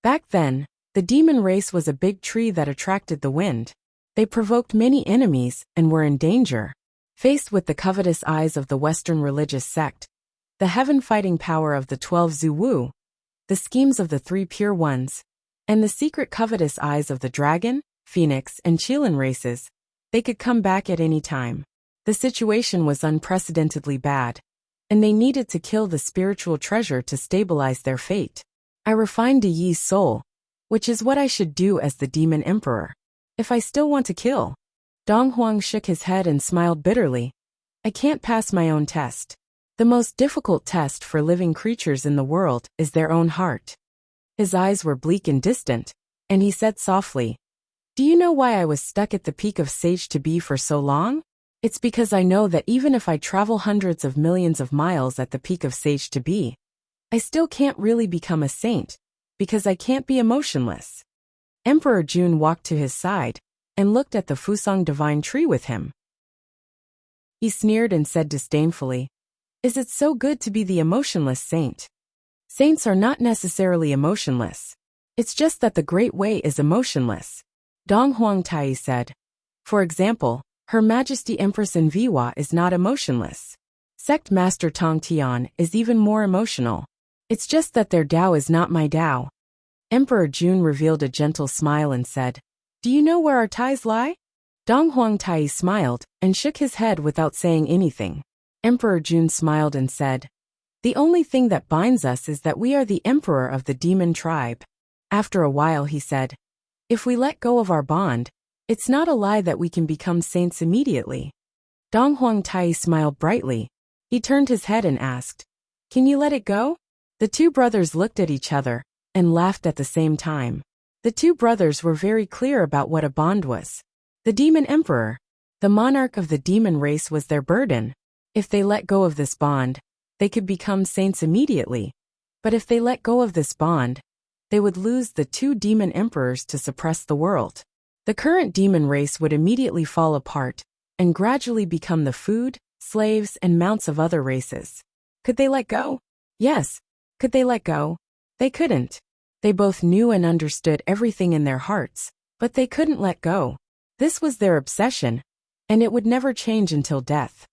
S1: Back then, the demon race was a big tree that attracted the wind. They provoked many enemies and were in danger. Faced with the covetous eyes of the Western religious sect, the heaven-fighting power of the 12 Zuwu, the schemes of the 3 Pure Ones, and the secret covetous eyes of the Dragon, Phoenix, and Qilin races, they could come back at any time. The situation was unprecedentedly bad, and they needed to kill the spiritual treasure to stabilize their fate. I refined Dai's soul, which is what I should do as the Demon Emperor. If I still want to kill. Dong Huang shook his head and smiled bitterly. "I can't pass my own test. The most difficult test for living creatures in the world is their own heart." His eyes were bleak and distant, and he said softly, "Do you know why I was stuck at the peak of Sage to be for so long? It's because I know that even if I travel hundreds of millions of miles at the peak of Sage to be, I still can't really become a saint, because I can't be emotionless." Emperor Jun walked to his side and looked at the Fusang divine tree with him. He sneered and said disdainfully, "Is it so good to be the emotionless saint? Saints are not necessarily emotionless. It's just that the Great Way is emotionless." Dong Huang Tai said, "For example, Her Majesty Empress Enviwa is not emotionless. Sect Master Tong Tian is even more emotional. It's just that their Tao is not my Tao." Emperor Jun revealed a gentle smile and said, "Do you know where our ties lie?" Dong Huang Tai smiled and shook his head without saying anything. Emperor Jun smiled and said, "The only thing that binds us is that we are the emperor of the demon tribe." After a while he said, "If we let go of our bond, it's not a lie that we can become saints immediately. Dong Huangtai smiled brightly. He turned his head and asked, "Can you let it go?" The two brothers looked at each other and laughed at the same time. The two brothers were very clear about what a bond was. The demon emperor, the monarch of the demon race, was their burden. If they let go of this bond, they could become saints immediately. But if they let go of this bond, they would lose the two demon emperors to suppress the world. The current demon race would immediately fall apart and gradually become the food, slaves, and mounts of other races. Could they let go? Yes. Could they let go? They couldn't. They both knew and understood everything in their hearts, but they couldn't let go. This was their obsession, and it would never change until death.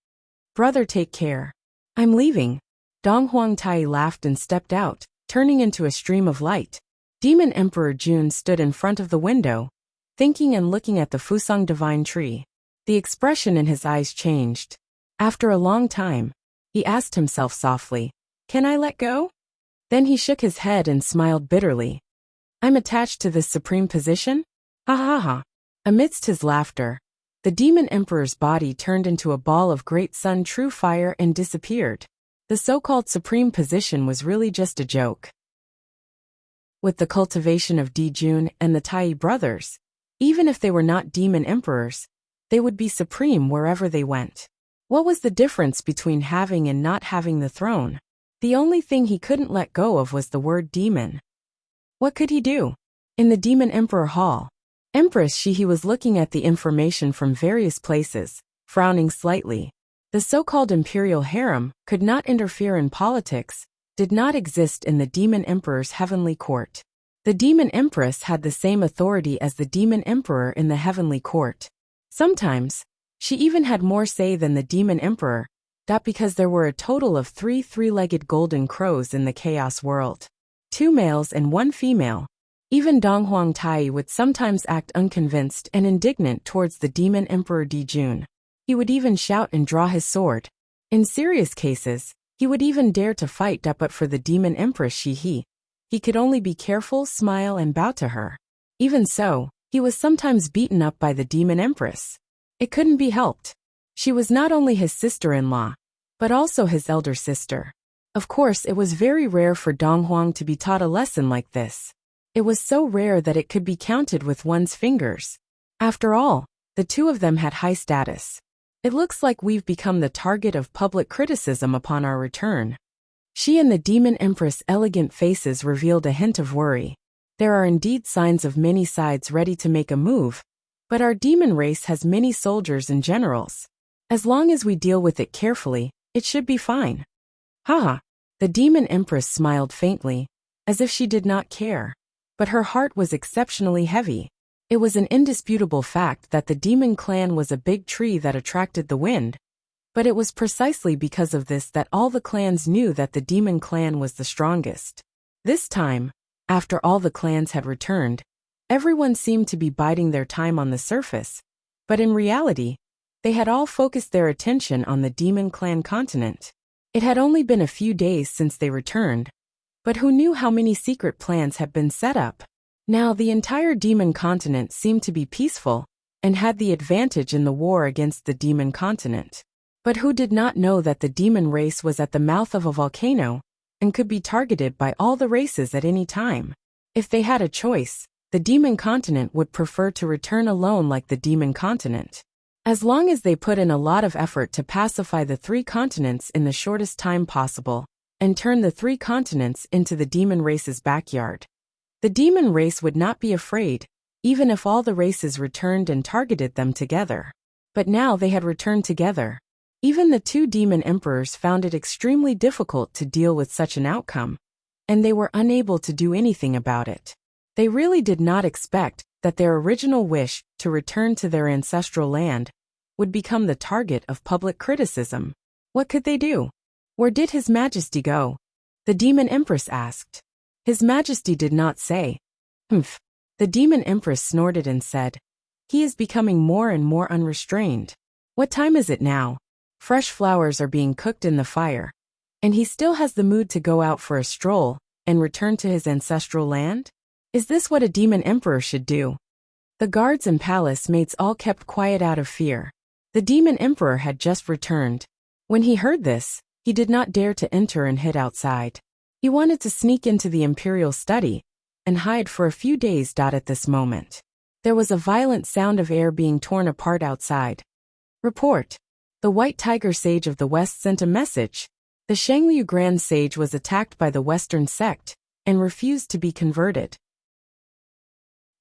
S1: Brother, take care. I'm leaving. Dong Huangtai laughed and stepped out, turning into a stream of light. Demon Emperor Jun stood in front of the window, thinking and looking at the Fusang divine tree. The expression in his eyes changed. After a long time, he asked himself softly, "Can I let go?" Then he shook his head and smiled bitterly. "I'm attached to this supreme position? Ha ha ha." Amidst his laughter, the demon emperor's body turned into a ball of great sun true fire and disappeared. The so-called supreme position was really just a joke. With the cultivation of Dijun and the Tai brothers, even if they were not demon emperors, they would be supreme wherever they went. What was the difference between having and not having the throne? The only thing he couldn't let go of was the word demon. What could he do? In the Demon Emperor Hall, Empress Shi was looking at the information from various places, frowning slightly. The so-called imperial harem could not interfere in politics, did not exist in the Demon Emperor's heavenly court. The Demon Empress had the same authority as the Demon Emperor in the heavenly court. Sometimes, she even had more say than the Demon Emperor, because there were a total of 3 three-legged golden crows in the chaos world. 2 males and 1 female. Even Dong Huangtai would sometimes act unconvinced and indignant towards the Demon Emperor Dijun. He would even shout and draw his sword. In serious cases, he would even dare to fight, but for the Demon Empress Shi, he could only be careful, smile, and bow to her. Even so, he was sometimes beaten up by the Demon Empress. It couldn't be helped. She was not only his sister-in-law, but also his elder sister. Of course, it was very rare for Dong Huang to be taught a lesson like this. It was so rare that it could be counted with one's fingers. After all, the two of them had high status. It looks like we've become the target of public criticism upon our return. She and the Demon Empress' elegant faces revealed a hint of worry. There are indeed signs of many sides ready to make a move, but our demon race has many soldiers and generals. As long as we deal with it carefully, it should be fine. Haha. The Demon Empress smiled faintly, as if she did not care. But her heart was exceptionally heavy. It was an indisputable fact that the demon clan was a big tree that attracted the wind. But it was precisely because of this that all the clans knew that the demon clan was the strongest. This time, after all the clans had returned, everyone seemed to be biding their time on the surface. But in reality, they had all focused their attention on the demon clan continent. It had only been a few days since they returned, but who knew how many secret plans had been set up? Now the entire demon continent seemed to be peaceful, and had the advantage in the war against the demon continent. But who did not know that the demon race was at the mouth of a volcano, and could be targeted by all the races at any time? If they had a choice, the demon continent would prefer to return alone like the demon continent. As long as they put in a lot of effort to pacify the 3 continents in the shortest time possible, and turn the 3 continents into the demon race's backyard. The demon race would not be afraid, even if all the races returned and targeted them together. But now they had returned together. Even the 2 demon emperors found it extremely difficult to deal with such an outcome, and they were unable to do anything about it. They really did not expect that their original wish to return to their ancestral land would become the target of public criticism. What could they do? Where did His Majesty go? The Demon Empress asked. His Majesty did not say. Humph. The Demon Empress snorted and said, "He is becoming more and more unrestrained. What time is it now? Fresh flowers are being cooked in the fire. And he still has the mood to go out for a stroll and return to his ancestral land? Is this what a demon emperor should do?" The guards and palace mates all kept quiet out of fear. The demon emperor had just returned. When he heard this, he did not dare to enter and hid outside. He wanted to sneak into the imperial study and hide for a few days. At this moment, there was a violent sound of air being torn apart outside. Report. The White Tiger Sage of the West sent a message. The Shangliu Grand Sage was attacked by the Western sect and refused to be converted.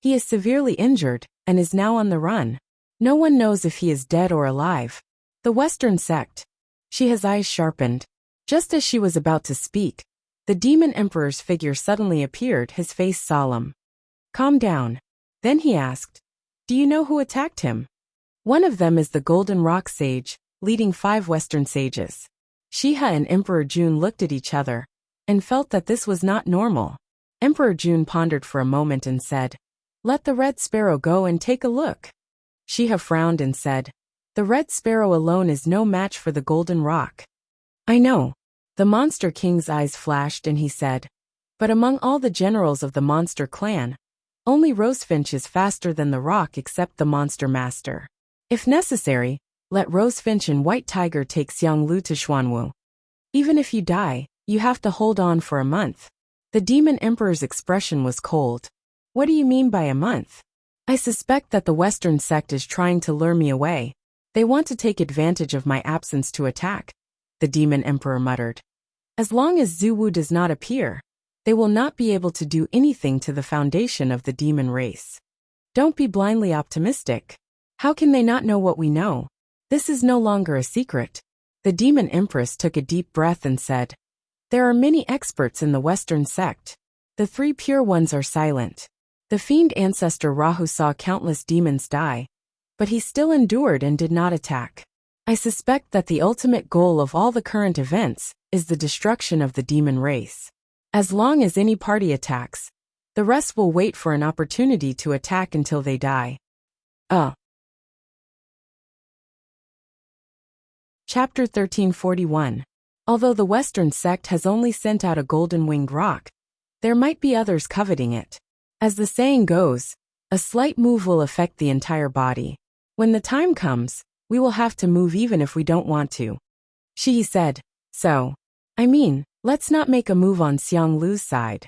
S1: He is severely injured and is now on the run. No one knows if he is dead or alive. The Western sect. She has eyes sharpened. Just as she was about to speak, the demon emperor's figure suddenly appeared, his face solemn. Calm down. Then he asked, do you know who attacked him? One of them is the Golden Rock Sage, leading 5 Western sages. Shiha and Emperor Jun looked at each other and felt that this was not normal. Emperor Jun pondered for a moment and said, let the Red Sparrow go and take a look. Shiha frowned and said, the Red Sparrow alone is no match for the Golden Rock. I know. The Monster King's eyes flashed and he said, but among all the generals of the Monster Clan, only Rosefinch is faster than the Rock except the Monster Master. If necessary, let Rosefinch and White Tiger take Xianglu to Xuanwu. Even if you die, you have to hold on for a month. The Demon Emperor's expression was cold. What do you mean by a month? I suspect that the Western sect is trying to lure me away. They want to take advantage of my absence to attack, the Demon Emperor muttered. As long as Zuwu does not appear, they will not be able to do anything to the foundation of the demon race. Don't be blindly optimistic. How can they not know what we know? This is no longer a secret. The Demon Empress took a deep breath and said, there are many experts in the Western sect. The 3 pure ones are silent. The fiend ancestor Rahu saw countless demons die, but he still endured and did not attack. I suspect that the ultimate goal of all the current events is the destruction of the demon race. As long as any party attacks, the rest will wait for an opportunity to attack until they die. Chapter 1341. Although the Western sect has only sent out a golden-winged rock, there might be others coveting it. As the saying goes, a slight move will affect the entire body. When the time comes, we will have to move even if we don't want to. Shi said, so, let's not make a move on Xianglu's side.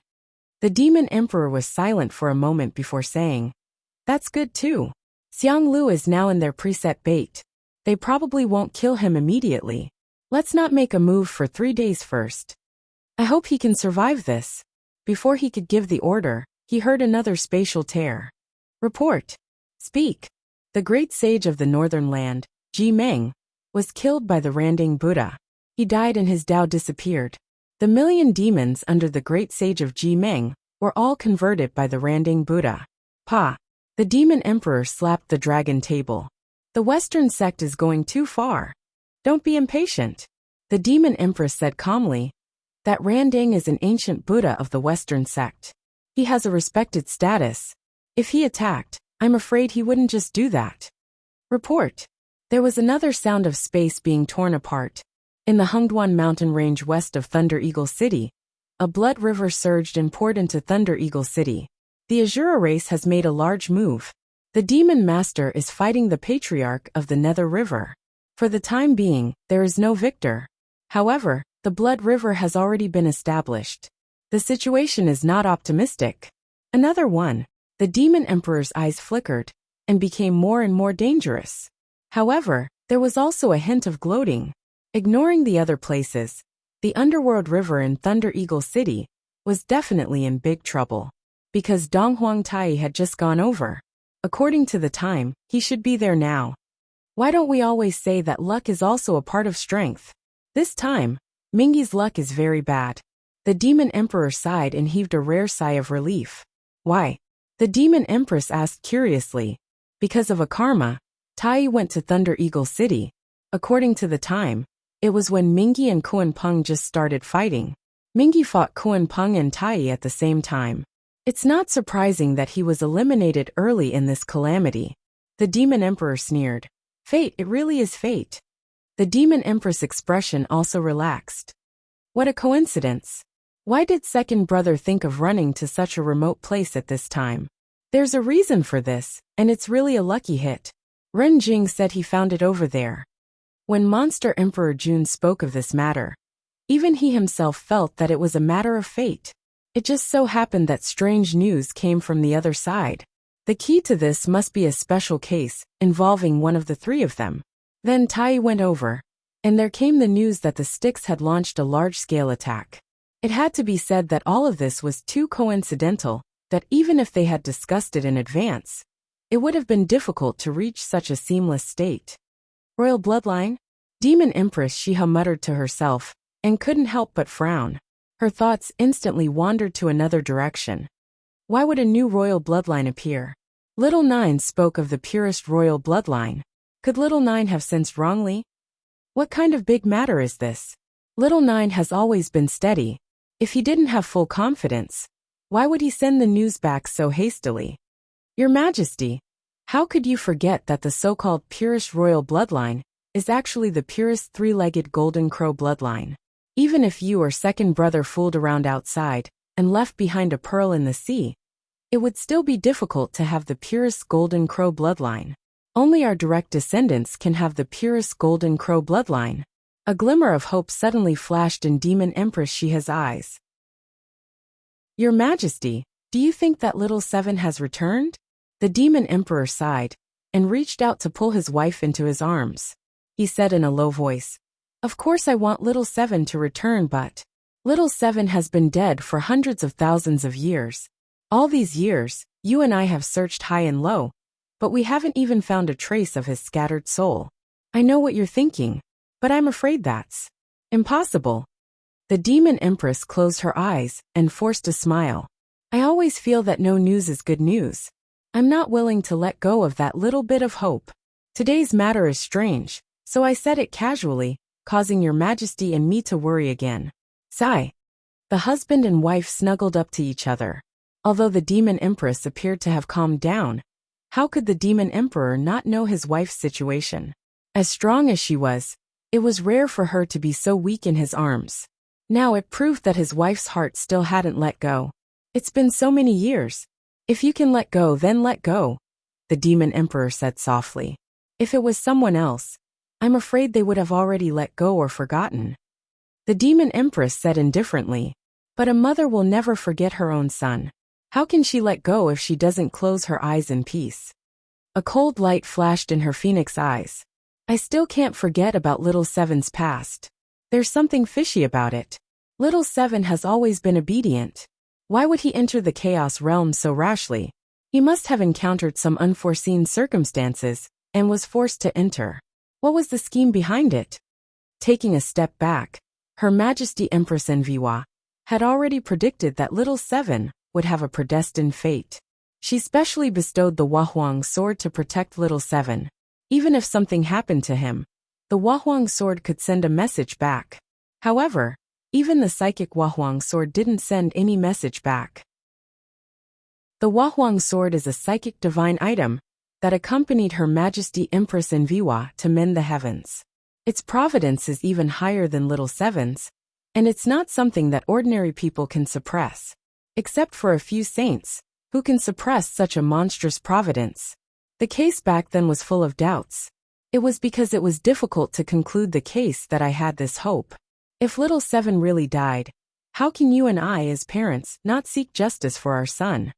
S1: The Demon Emperor was silent for a moment before saying, that's good too. Xianglu is now in their preset bait. They probably won't kill him immediately. Let's not make a move for 3 days first. I hope he can survive this. Before he could give the order, he heard another spatial tear. Report. Speak. The great sage of the northern land, Ji Meng, was killed by the Randing Buddha. He died and his Tao disappeared. The million demons under the great sage of Ji Meng were all converted by the Randing Buddha. Pa. The Demon Emperor slapped the dragon table. The Western sect is going too far. Don't be impatient. The Demon Empress said calmly, that Randing is an ancient Buddha of the Western sect. He has a respected status. If he attacked, I'm afraid he wouldn't just do that. Report. There was another sound of space being torn apart. In the Hengduan mountain range west of Thunder Eagle City, a blood river surged and poured into Thunder Eagle City. The Azura race has made a large move. The Demon Master is fighting the Patriarch of the Nether River. For the time being, there is no victor. However, the Blood River has already been established. The situation is not optimistic. Another one. The Demon Emperor's eyes flickered and became more and more dangerous. However, there was also a hint of gloating. Ignoring the other places, the Underworld River in Thunder Eagle City was definitely in big trouble. Because Donghuang Tai had just gone over. According to the time, he should be there now. Why don't we always say that luck is also a part of strength? This time, Mingi's luck is very bad. The Demon Emperor sighed and heaved a rare sigh of relief. Why? The Demon Empress asked curiously. Because of a karma, Tai went to Thunder Eagle City. According to the time, it was when Mingi and Kuan Peng just started fighting. Mingi fought Kuan Peng and Tai at the same time. It's not surprising that he was eliminated early in this calamity. The Demon Emperor sneered. Fate, it really is fate. The Demon Empress' expression also relaxed. What a coincidence. Why did second brother think of running to such a remote place at this time? There's a reason for this, and it's really a lucky hit. Ren Jing said he found it over there. When Monster Emperor Jun spoke of this matter, even he himself felt that it was a matter of fate. It just so happened that strange news came from the other side. The key to this must be a special case, involving one of the three of them. Then Tai went over, and there came the news that the Sticks had launched a large-scale attack. It had to be said that all of this was too coincidental, that even if they had discussed it in advance, it would have been difficult to reach such a seamless state. Royal bloodline? Demon Empress Shiha muttered to herself, and couldn't help but frown. Her thoughts instantly wandered to another direction. Why would a new royal bloodline appear? Little Nine spoke of the purest royal bloodline. Could Little Nine have sensed wrongly? What kind of big matter is this? Little Nine has always been steady. If he didn't have full confidence, why would he send the news back so hastily? Your Majesty, how could you forget that the so-called purest royal bloodline is actually the purest three-legged golden crow bloodline? Even if you or second brother fooled around outside and left behind a pearl in the sea, it would still be difficult to have the purest golden crow bloodline. Only our direct descendants can have the purest golden crow bloodline. A glimmer of hope suddenly flashed in Demon Empress Shiha's eyes. Your Majesty, do you think that Little Seven has returned? The Demon Emperor sighed and reached out to pull his wife into his arms. He said in a low voice, "Of course I want Little Seven to return, but Little Seven has been dead for hundreds of thousands of years. All these years, you and I have searched high and low, but we haven't even found a trace of his scattered soul. I know what you're thinking, but I'm afraid that's impossible." The Demon Empress closed her eyes and forced a smile. I always feel that no news is good news. I'm not willing to let go of that little bit of hope. Today's matter is strange, so I said it casually, causing your Majesty and me to worry again. Sigh. The husband and wife snuggled up to each other. Although the Demon Empress appeared to have calmed down, how could the Demon Emperor not know his wife's situation? As strong as she was, it was rare for her to be so weak in his arms. Now it proved that his wife's heart still hadn't let go. It's been so many years. If you can let go, then let go, the Demon Emperor said softly. If it was someone else, I'm afraid they would have already let go or forgotten. The Demon Empress said indifferently, but a mother will never forget her own son. How can she let go if she doesn't close her eyes in peace? A cold light flashed in her phoenix eyes. I still can't forget about Little Seven's past. There's something fishy about it. Little Seven has always been obedient. Why would he enter the Chaos Realm so rashly? He must have encountered some unforeseen circumstances and was forced to enter. What was the scheme behind it? Taking a step back, Her Majesty Empress Enviwa had already predicted that Little Seven would have a predestined fate. She specially bestowed the Wahuang sword to protect Little Seven. Even if something happened to him, the Wahuang sword could send a message back. However, even the psychic Wahuang sword didn't send any message back. The Wahuang sword is a psychic divine item that accompanied Her Majesty Empress Enviwa to mend the heavens. Its providence is even higher than Little Seven's, and it's not something that ordinary people can suppress. Except for a few saints, who can suppress such a monstrous providence. The case back then was full of doubts. It was because it was difficult to conclude the case that I had this hope. If Little Seven really died, how can you and I as parents not seek justice for our son?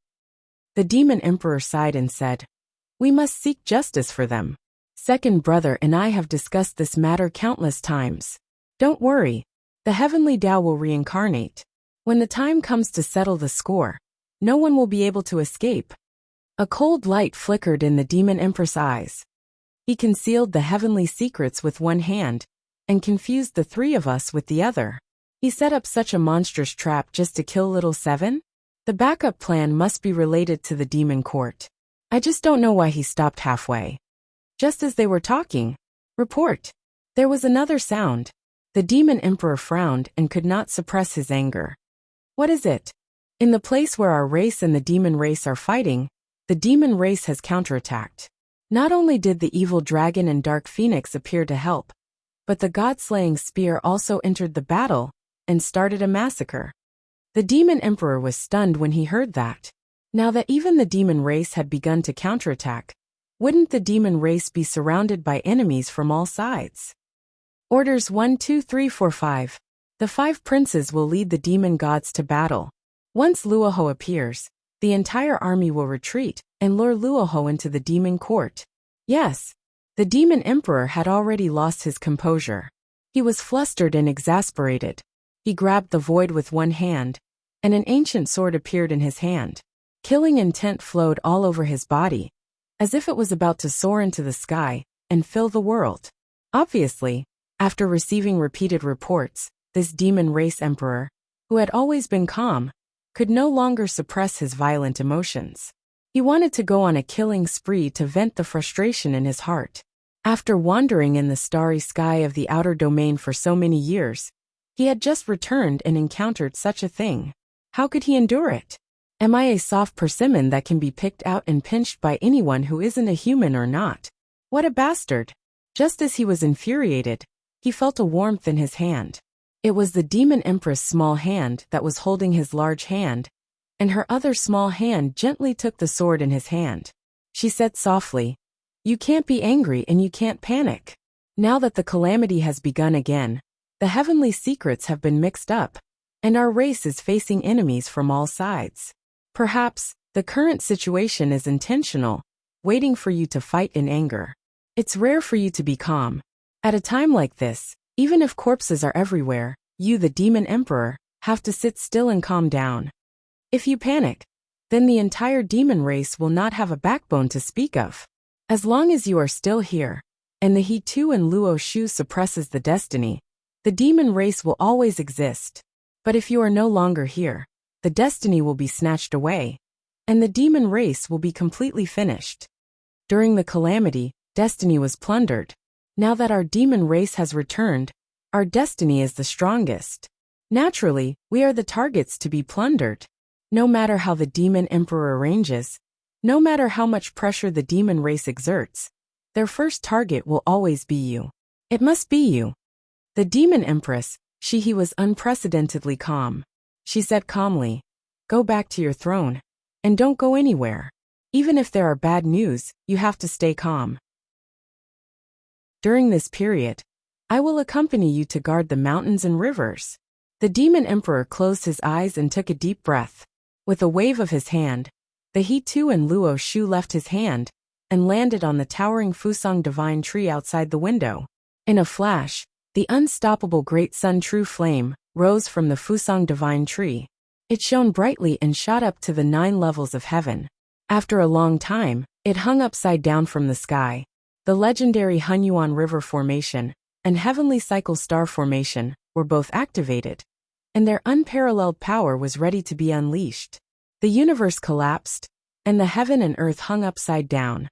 S1: The Demon Emperor sighed and said, "We must seek justice for them. Second brother and I have discussed this matter countless times. Don't worry, the heavenly Tao will reincarnate. When the time comes to settle the score, no one will be able to escape." A cold light flickered in the Demon Empress' eyes. He concealed the heavenly secrets with one hand, and confused the three of us with the other. He set up such a monstrous trap just to kill Little Seven? The backup plan must be related to the demon court. I just don't know why he stopped halfway. Just as they were talking, report. There was another sound. The Demon Emperor frowned and could not suppress his anger. What is it? In the place where our race and the demon race are fighting, the demon race has counterattacked. Not only did the evil dragon and dark phoenix appear to help, but the god-slaying spear also entered the battle and started a massacre. The Demon Emperor was stunned when he heard that. Now that even the demon race had begun to counterattack, Wouldn't the demon race be surrounded by enemies from all sides? Orders 1, 2, 3, 4, 5. The 5 princes will lead the demon gods to battle. Once Luoho appears, the entire army will retreat and lure Luoho into the demon court. Yes, the demon emperor had already lost his composure. He was flustered and exasperated. He grabbed the void with one hand, and an ancient sword appeared in his hand. Killing intent flowed all over his body, as if it was about to soar into the sky and fill the world. Obviously, after receiving repeated reports, this demon race emperor, who had always been calm, could no longer suppress his violent emotions. He wanted to go on a killing spree to vent the frustration in his heart. After wandering in the starry sky of the outer domain for so many years, he had just returned and encountered such a thing. How could he endure it? Am I a soft persimmon that can be picked out and pinched by anyone who isn't a human or not? What a bastard! Just as he was infuriated, he felt a warmth in his hand. It was the demon empress' small hand that was holding his large hand, and her other small hand gently took the sword in his hand. She said softly, "You can't be angry and you can't panic. Now that the calamity has begun again, the heavenly secrets have been mixed up, and our race is facing enemies from all sides. Perhaps the current situation is intentional, waiting for you to fight in anger. It's rare for you to be calm. At a time like this, even if corpses are everywhere, you, the demon emperor, have to sit still and calm down. If you panic, then the entire demon race will not have a backbone to speak of. As long as you are still here, and the He Tu and Luo Shu suppresses the destiny, the demon race will always exist. But if you are no longer here, the destiny will be snatched away, and the demon race will be completely finished. During the calamity, destiny was plundered. Now that our demon race has returned, our destiny is the strongest. Naturally, we are the targets to be plundered. No matter how the demon emperor arranges, no matter how much pressure the demon race exerts, their first target will always be you. It must be you." The demon empress, he was unprecedentedly calm. She said calmly, "Go back to your throne, and don't go anywhere. Even if there are bad news, you have to stay calm. During this period, I will accompany you to guard the mountains and rivers." The demon emperor closed his eyes and took a deep breath. With a wave of his hand, the He Tu and Luo Shu left his hand and landed on the towering Fusang divine tree outside the window. In a flash, the unstoppable great sun true flame rose from the Fusang divine tree. It shone brightly and shot up to the 9 levels of heaven. After a long time, it hung upside down from the sky. The legendary Hunyuan River Formation and Heavenly Cycle Star Formation were both activated, and their unparalleled power was ready to be unleashed. The universe collapsed, and the heaven and earth hung upside down.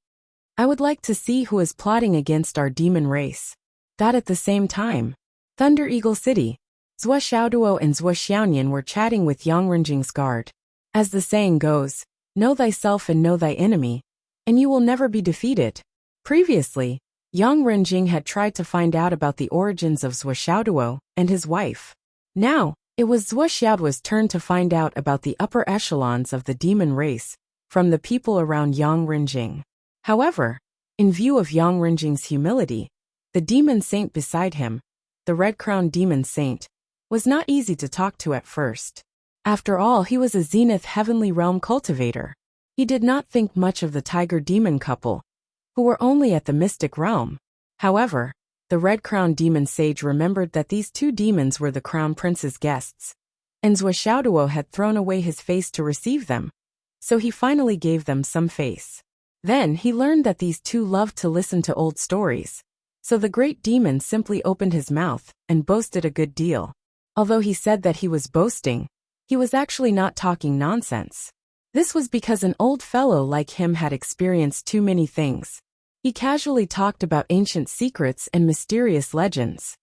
S1: I would like to see who is plotting against our demon race. At the same time, Thunder Eagle City, Zhua Xiaoduo and Zhua Xiaonian were chatting with Yang Renjing's guard. As the saying goes, know thyself and know thy enemy, and you will never be defeated. Previously, Yang Renjing had tried to find out about the origins of Zhua Xiaoduo and his wife. Now, it was Zhua Xiaoduo's turn to find out about the upper echelons of the demon race from the people around Yang Renjing. However, in view of Yang Renjing's humility, the demon saint beside him, the red-crowned demon saint, was not easy to talk to at first. After all, he was a Zenith Heavenly Realm cultivator. He did not think much of the tiger-demon couple, who were only at the mystic realm. However, the red-crowned demon sage remembered that these 2 demons were the crown prince's guests, and Zhua Xiaoduo had thrown away his face to receive them, so he finally gave them some face. Then he learned that these 2 loved to listen to old stories, so the great demon simply opened his mouth and boasted a good deal. Although he said that he was boasting, he was actually not talking nonsense. This was because an old fellow like him had experienced too many things. He casually talked about ancient secrets and mysterious legends.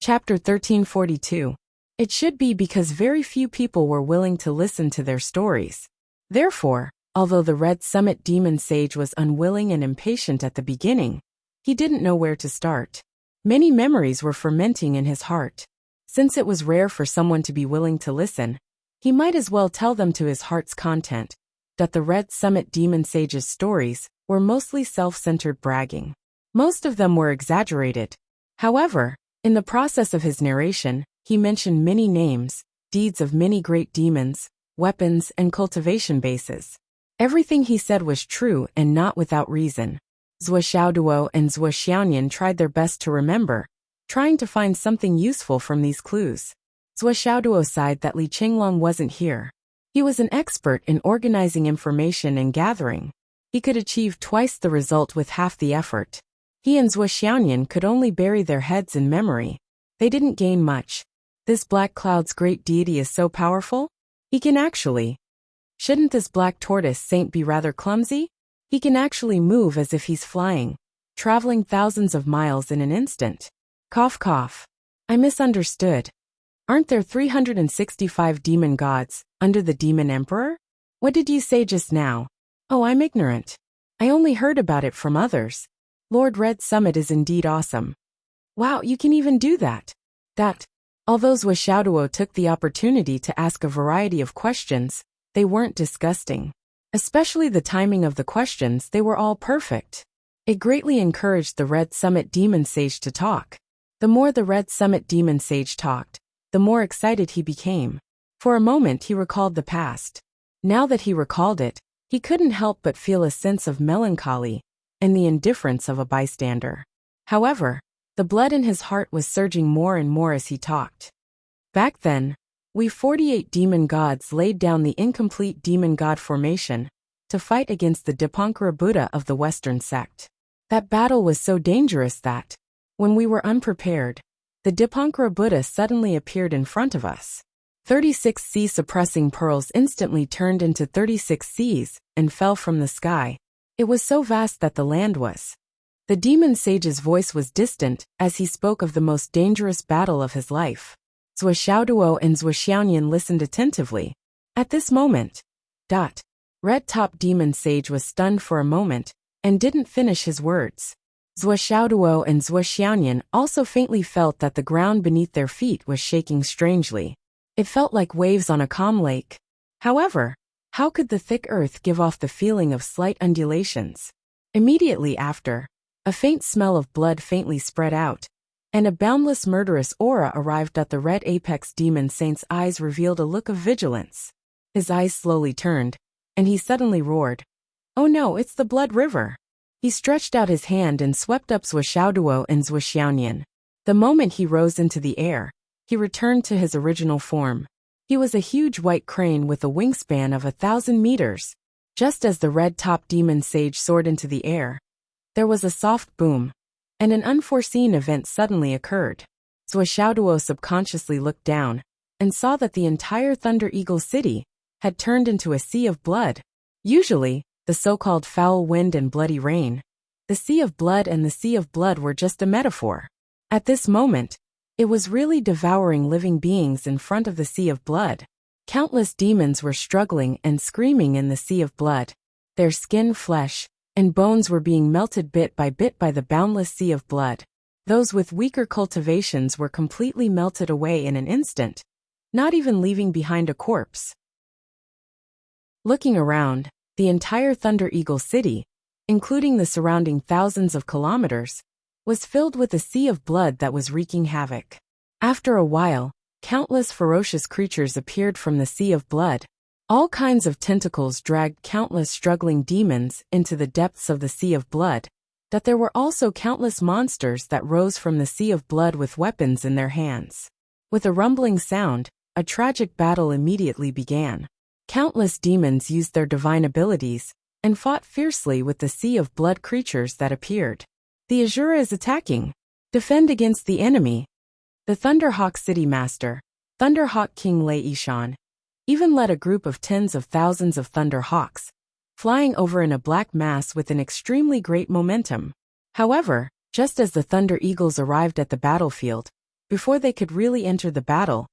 S1: Chapter 1342. It should be because very few people were willing to listen to their stories. Therefore, although the Red Summit Demon Sage was unwilling and impatient at the beginning, he didn't know where to start. Many memories were fermenting in his heart. Since it was rare for someone to be willing to listen, he might as well tell them to his heart's content, that the Red Summit Demon Sage's stories were mostly self-centered bragging. Most of them were exaggerated. However, in the process of his narration, he mentioned many names, deeds of many great demons, weapons, and cultivation bases. Everything he said was true and not without reason. Zhuo Xiaoduo and Zhuo Xiaoyan tried their best to remember, trying to find something useful from these clues. Zhuo Xiaoduo sighed that Li Qinglong wasn't here. He was an expert in organizing information and gathering. He could achieve twice the result with half the effort. He and Zhuo Xiaoyan could only bury their heads in memory. They didn't gain much. This Black Cloud's great deity is so powerful? He can actually. Shouldn't this black tortoise saint be rather clumsy? He can actually move as if he's flying, traveling thousands of miles in an instant. Cough cough. I misunderstood. Aren't there 365 demon gods under the demon emperor? What did you say just now? Oh, I'm ignorant. I only heard about it from others. Lord Red Summit is indeed awesome. Wow, you can even do that. Although Zhuo Xiaoduo took the opportunity to ask a variety of questions, they weren't disgusting. Especially the timing of the questions, they were all perfect. It greatly encouraged the Red Summit Demon Sage to talk. The more the Red Summit Demon Sage talked, the more excited he became. For a moment he recalled the past. Now that he recalled it, he couldn't help but feel a sense of melancholy and the indifference of a bystander. However, the blood in his heart was surging more and more as he talked. Back then, we 48 demon gods laid down the incomplete demon god formation to fight against the Dipankara Buddha of the Western sect. That battle was so dangerous that, when we were unprepared, the Dipankara Buddha suddenly appeared in front of us. 36 sea-suppressing pearls instantly turned into 36 seas and fell from the sky. It was so vast that the land was. The demon sage's voice was distant as he spoke of the most dangerous battle of his life. Zhuo Xiaoduo and Zhuo Xiaoyan listened attentively. At this moment, Red Top Demon Sage was stunned for a moment and didn't finish his words. Zhuo Xiaoduo and Zhuo Xiaoyan also faintly felt that the ground beneath their feet was shaking strangely. It felt like waves on a calm lake. However, how could the thick earth give off the feeling of slight undulations? Immediately after, a faint smell of blood faintly spread out, and a boundless murderous aura arrived at the Red Apex Demon Saint's eyes revealed a look of vigilance. His eyes slowly turned, and he suddenly roared. Oh no, it's the Blood River! He stretched out his hand and swept up Zhuo Xiaoduo and Zhuo Xiaoyan. The moment he rose into the air, he returned to his original form. He was a huge white crane with a wingspan of 1,000 meters. Just as the Red Top Demon Sage soared into the air, there was a soft boom, and an unforeseen event suddenly occurred. Zhuo Xiaoduo subconsciously looked down and saw that the entire Thunder Eagle City had turned into a sea of blood. Usually, the so-called foul wind and bloody rain, the sea of blood and the sea of blood were just a metaphor. At this moment, it was really devouring living beings in front of the sea of blood. Countless demons were struggling and screaming in the sea of blood. Their skin, flesh, and bones were being melted bit by the boundless sea of blood. Those with weaker cultivations were completely melted away in an instant, not even leaving behind a corpse. Looking around, the entire Thunder Eagle City, including the surrounding thousands of kilometers, was filled with a sea of blood that was wreaking havoc. After a while, countless ferocious creatures appeared from the sea of blood. All kinds of tentacles dragged countless struggling demons into the depths of the sea of blood. That there were also countless monsters that rose from the sea of blood with weapons in their hands. With a rumbling sound, a tragic battle immediately began. Countless demons used their divine abilities and fought fiercely with the sea of blood creatures that appeared. The Azura is attacking. Defend against the enemy. The Thunderhawk City Master, Thunderhawk King Lei Yishan, even led a group of tens of thousands of Thunderhawks, flying over in a black mass with an extremely great momentum. However, just as the Thunder Eagles arrived at the battlefield, before they could really enter the battle,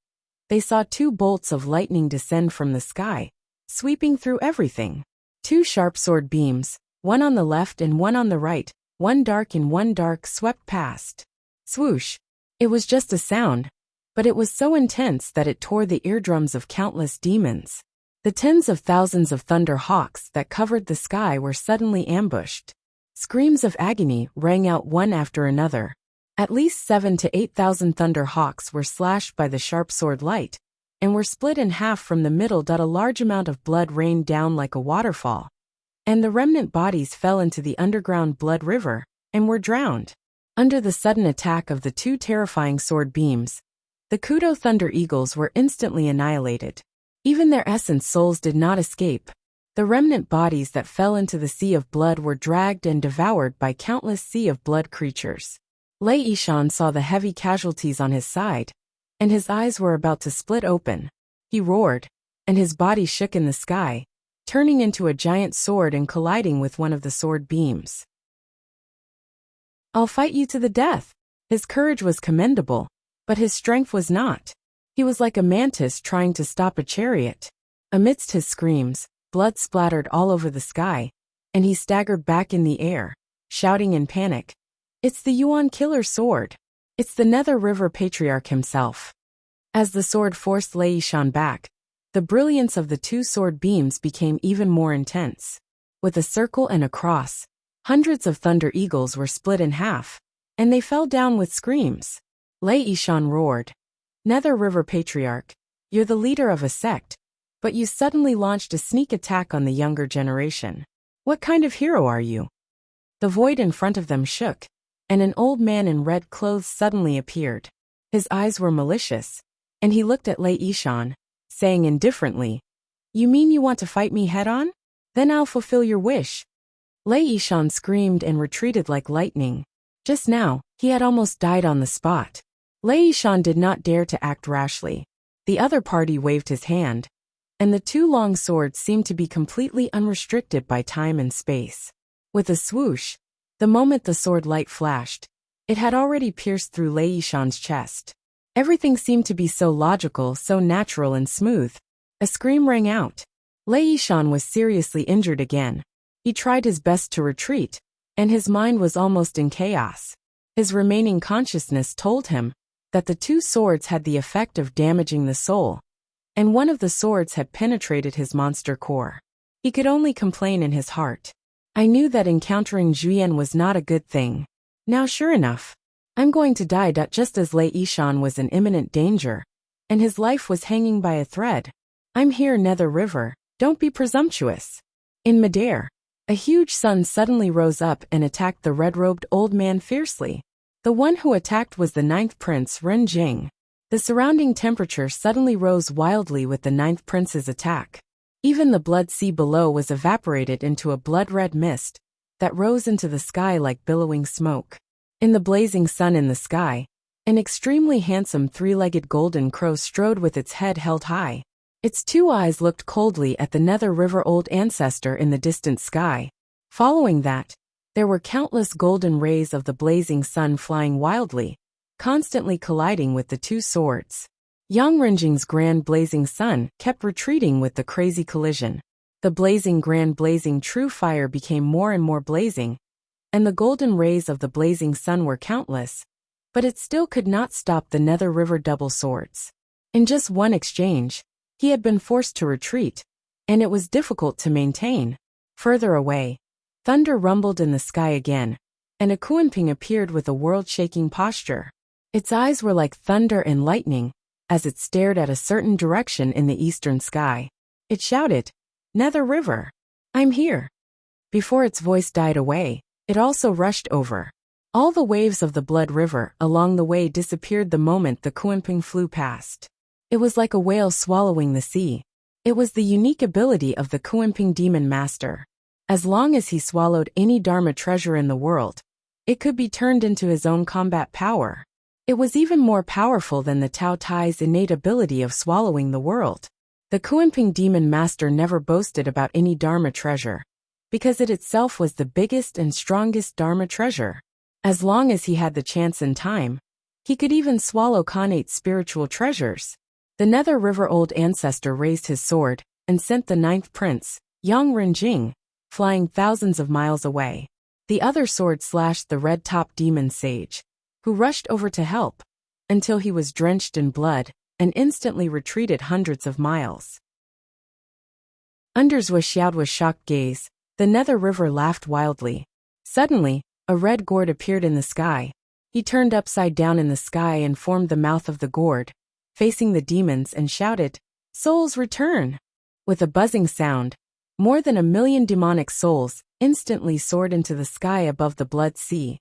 S1: they saw two bolts of lightning descend from the sky, sweeping through everything. Two sharp sword beams, one on the left and one on the right, one dark and one dark, swept past. Swoosh! It was just a sound, but it was so intense that it tore the eardrums of countless demons. The tens of thousands of thunder hawks that covered the sky were suddenly ambushed. Screams of agony rang out one after another. At least 7,000 to 8,000 thunder hawks were slashed by the sharp sword light, and were split in half from the middle. A large amount of blood rained down like a waterfall, and the remnant bodies fell into the underground blood river, and were drowned. Under the sudden attack of the two terrifying sword beams, the Kudo Thunder Eagles were instantly annihilated. Even their essence souls did not escape. The remnant bodies that fell into the sea of blood were dragged and devoured by countless sea of blood creatures. Lei Yishan saw the heavy casualties on his side, and his eyes were about to split open. He roared, and his body shook in the sky, turning into a giant sword and colliding with one of the sword beams. "I'll fight you to the death." His courage was commendable, but his strength was not. He was like a mantis trying to stop a chariot. Amidst his screams, blood splattered all over the sky, and he staggered back in the air, shouting in panic, "It's the Yuan killer sword! It's the Nether River Patriarch himself." As the sword forced Lei Yishan back, the brilliance of the two sword beams became even more intense. With a circle and a cross, hundreds of thunder eagles were split in half, and they fell down with screams. Lei Yishan roared, "Nether River Patriarch, you're the leader of a sect, but you suddenly launched a sneak attack on the younger generation. What kind of hero are you?" The void in front of them shook, and an old man in red clothes suddenly appeared. His eyes were malicious, and he looked at Lei Yishan, saying indifferently, "You mean you want to fight me head-on? Then I'll fulfill your wish." Lei Yishan screamed and retreated like lightning. Just now, he had almost died on the spot. Lei Yishan did not dare to act rashly. The other party waved his hand, and the two long swords seemed to be completely unrestricted by time and space. With a swoosh, the moment the sword light flashed, it had already pierced through Lei Yishan's chest. Everything seemed to be so logical, so natural and smooth. A scream rang out. Lei Yishan was seriously injured again. He tried his best to retreat, and his mind was almost in chaos. His remaining consciousness told him that the two swords had the effect of damaging the soul, and one of the swords had penetrated his monster core. He could only complain in his heart. "I knew that encountering Juyan was not a good thing. Now sure enough, I'm going to die." Just as Lei Yishan was in imminent danger, and his life was hanging by a thread. "I'm here, Nether River, don't be presumptuous." In midair, a huge sun suddenly rose up and attacked the red-robed old man fiercely. The one who attacked was the ninth prince, Ren Jing. The surrounding temperature suddenly rose wildly with the ninth prince's attack. Even the blood sea below was evaporated into a blood-red mist that rose into the sky like billowing smoke. In the blazing sun in the sky, an extremely handsome three-legged golden crow strode with its head held high. Its two eyes looked coldly at the Nether River old ancestor in the distant sky. Following that, there were countless golden rays of the blazing sun flying wildly, constantly colliding with the two swords. Yang Renjing's grand blazing sun kept retreating with the crazy collision. The blazing grand blazing true fire became more and more blazing, and the golden rays of the blazing sun were countless, but it still could not stop the Nether River double swords. In just one exchange, he had been forced to retreat, and it was difficult to maintain. Further away, thunder rumbled in the sky again, and a Kuanping appeared with a world-shaking posture. Its eyes were like thunder and lightning, as it stared at a certain direction in the eastern sky. It shouted, "Nether River, I'm here." Before its voice died away, it also rushed over. All the waves of the blood river along the way disappeared the moment the Kuanping flew past. It was like a whale swallowing the sea. It was the unique ability of the Kuanping demon master. As long as he swallowed any Dharma treasure in the world, it could be turned into his own combat power. It was even more powerful than the Tao Tai's innate ability of swallowing the world. The Kuanping demon master never boasted about any Dharma treasure, because it itself was the biggest and strongest Dharma treasure. As long as he had the chance and time, he could even swallow Khanate spiritual treasures. The Nether River old ancestor raised his sword and sent the ninth prince, Yang Renjing, flying thousands of miles away. The other sword slashed the red-topped demon sage, who rushed over to help, until he was drenched in blood and instantly retreated hundreds of miles. Under Wuxia's shocked gaze, the nether river laughed wildly. Suddenly, a red gourd appeared in the sky. He turned upside down in the sky and formed the mouth of the gourd, facing the demons, and shouted, "Souls, return!" With a buzzing sound, more than 1,000,000 demonic souls instantly soared into the sky above the blood sea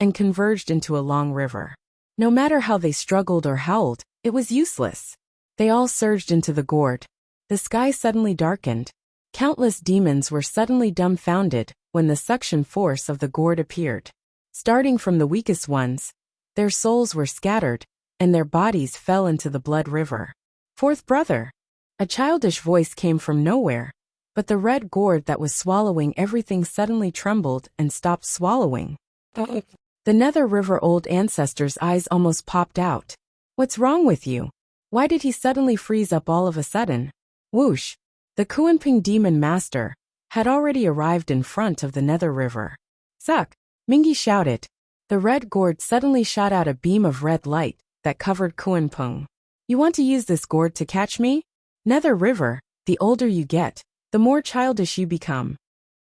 S1: and converged into a long river. No matter how they struggled or howled, it was useless. They all surged into the gourd. The sky suddenly darkened. Countless demons were suddenly dumbfounded when the suction force of the gourd appeared. Starting from the weakest ones, their souls were scattered, and their bodies fell into the blood river. "Fourth brother!" A childish voice came from nowhere, but the red gourd that was swallowing everything suddenly trembled and stopped swallowing. The nether river old ancestor's eyes almost popped out. "What's wrong with you? Why did he suddenly freeze up all of a sudden?" Whoosh! The Kunping demon master had already arrived in front of the nether river. "Suck!" Mingi shouted. The red gourd suddenly shot out a beam of red light that covered Kunpeng. "You want to use this gourd to catch me? Nether river, the older you get, the more childish you become."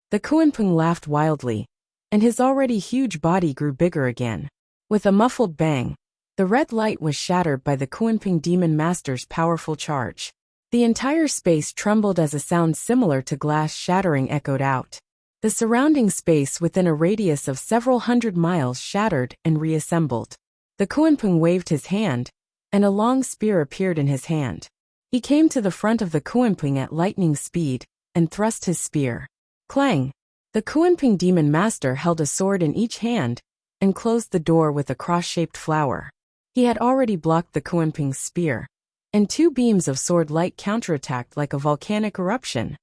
S1: The Kunpeng laughed wildly, and his already huge body grew bigger again. With a muffled bang, the red light was shattered by the Kunping demon master's powerful charge. The entire space trembled as a sound similar to glass shattering echoed out. The surrounding space within a radius of several hundred miles shattered and reassembled. The Kunpeng waved his hand, and a long spear appeared in his hand. He came to the front of the Kunpeng at lightning speed and thrust his spear. Clang! The Kunping demon master held a sword in each hand and closed the door with a cross-shaped flower. He had already blocked the Kunping's spear, and two beams of sword light counterattacked like a volcanic eruption,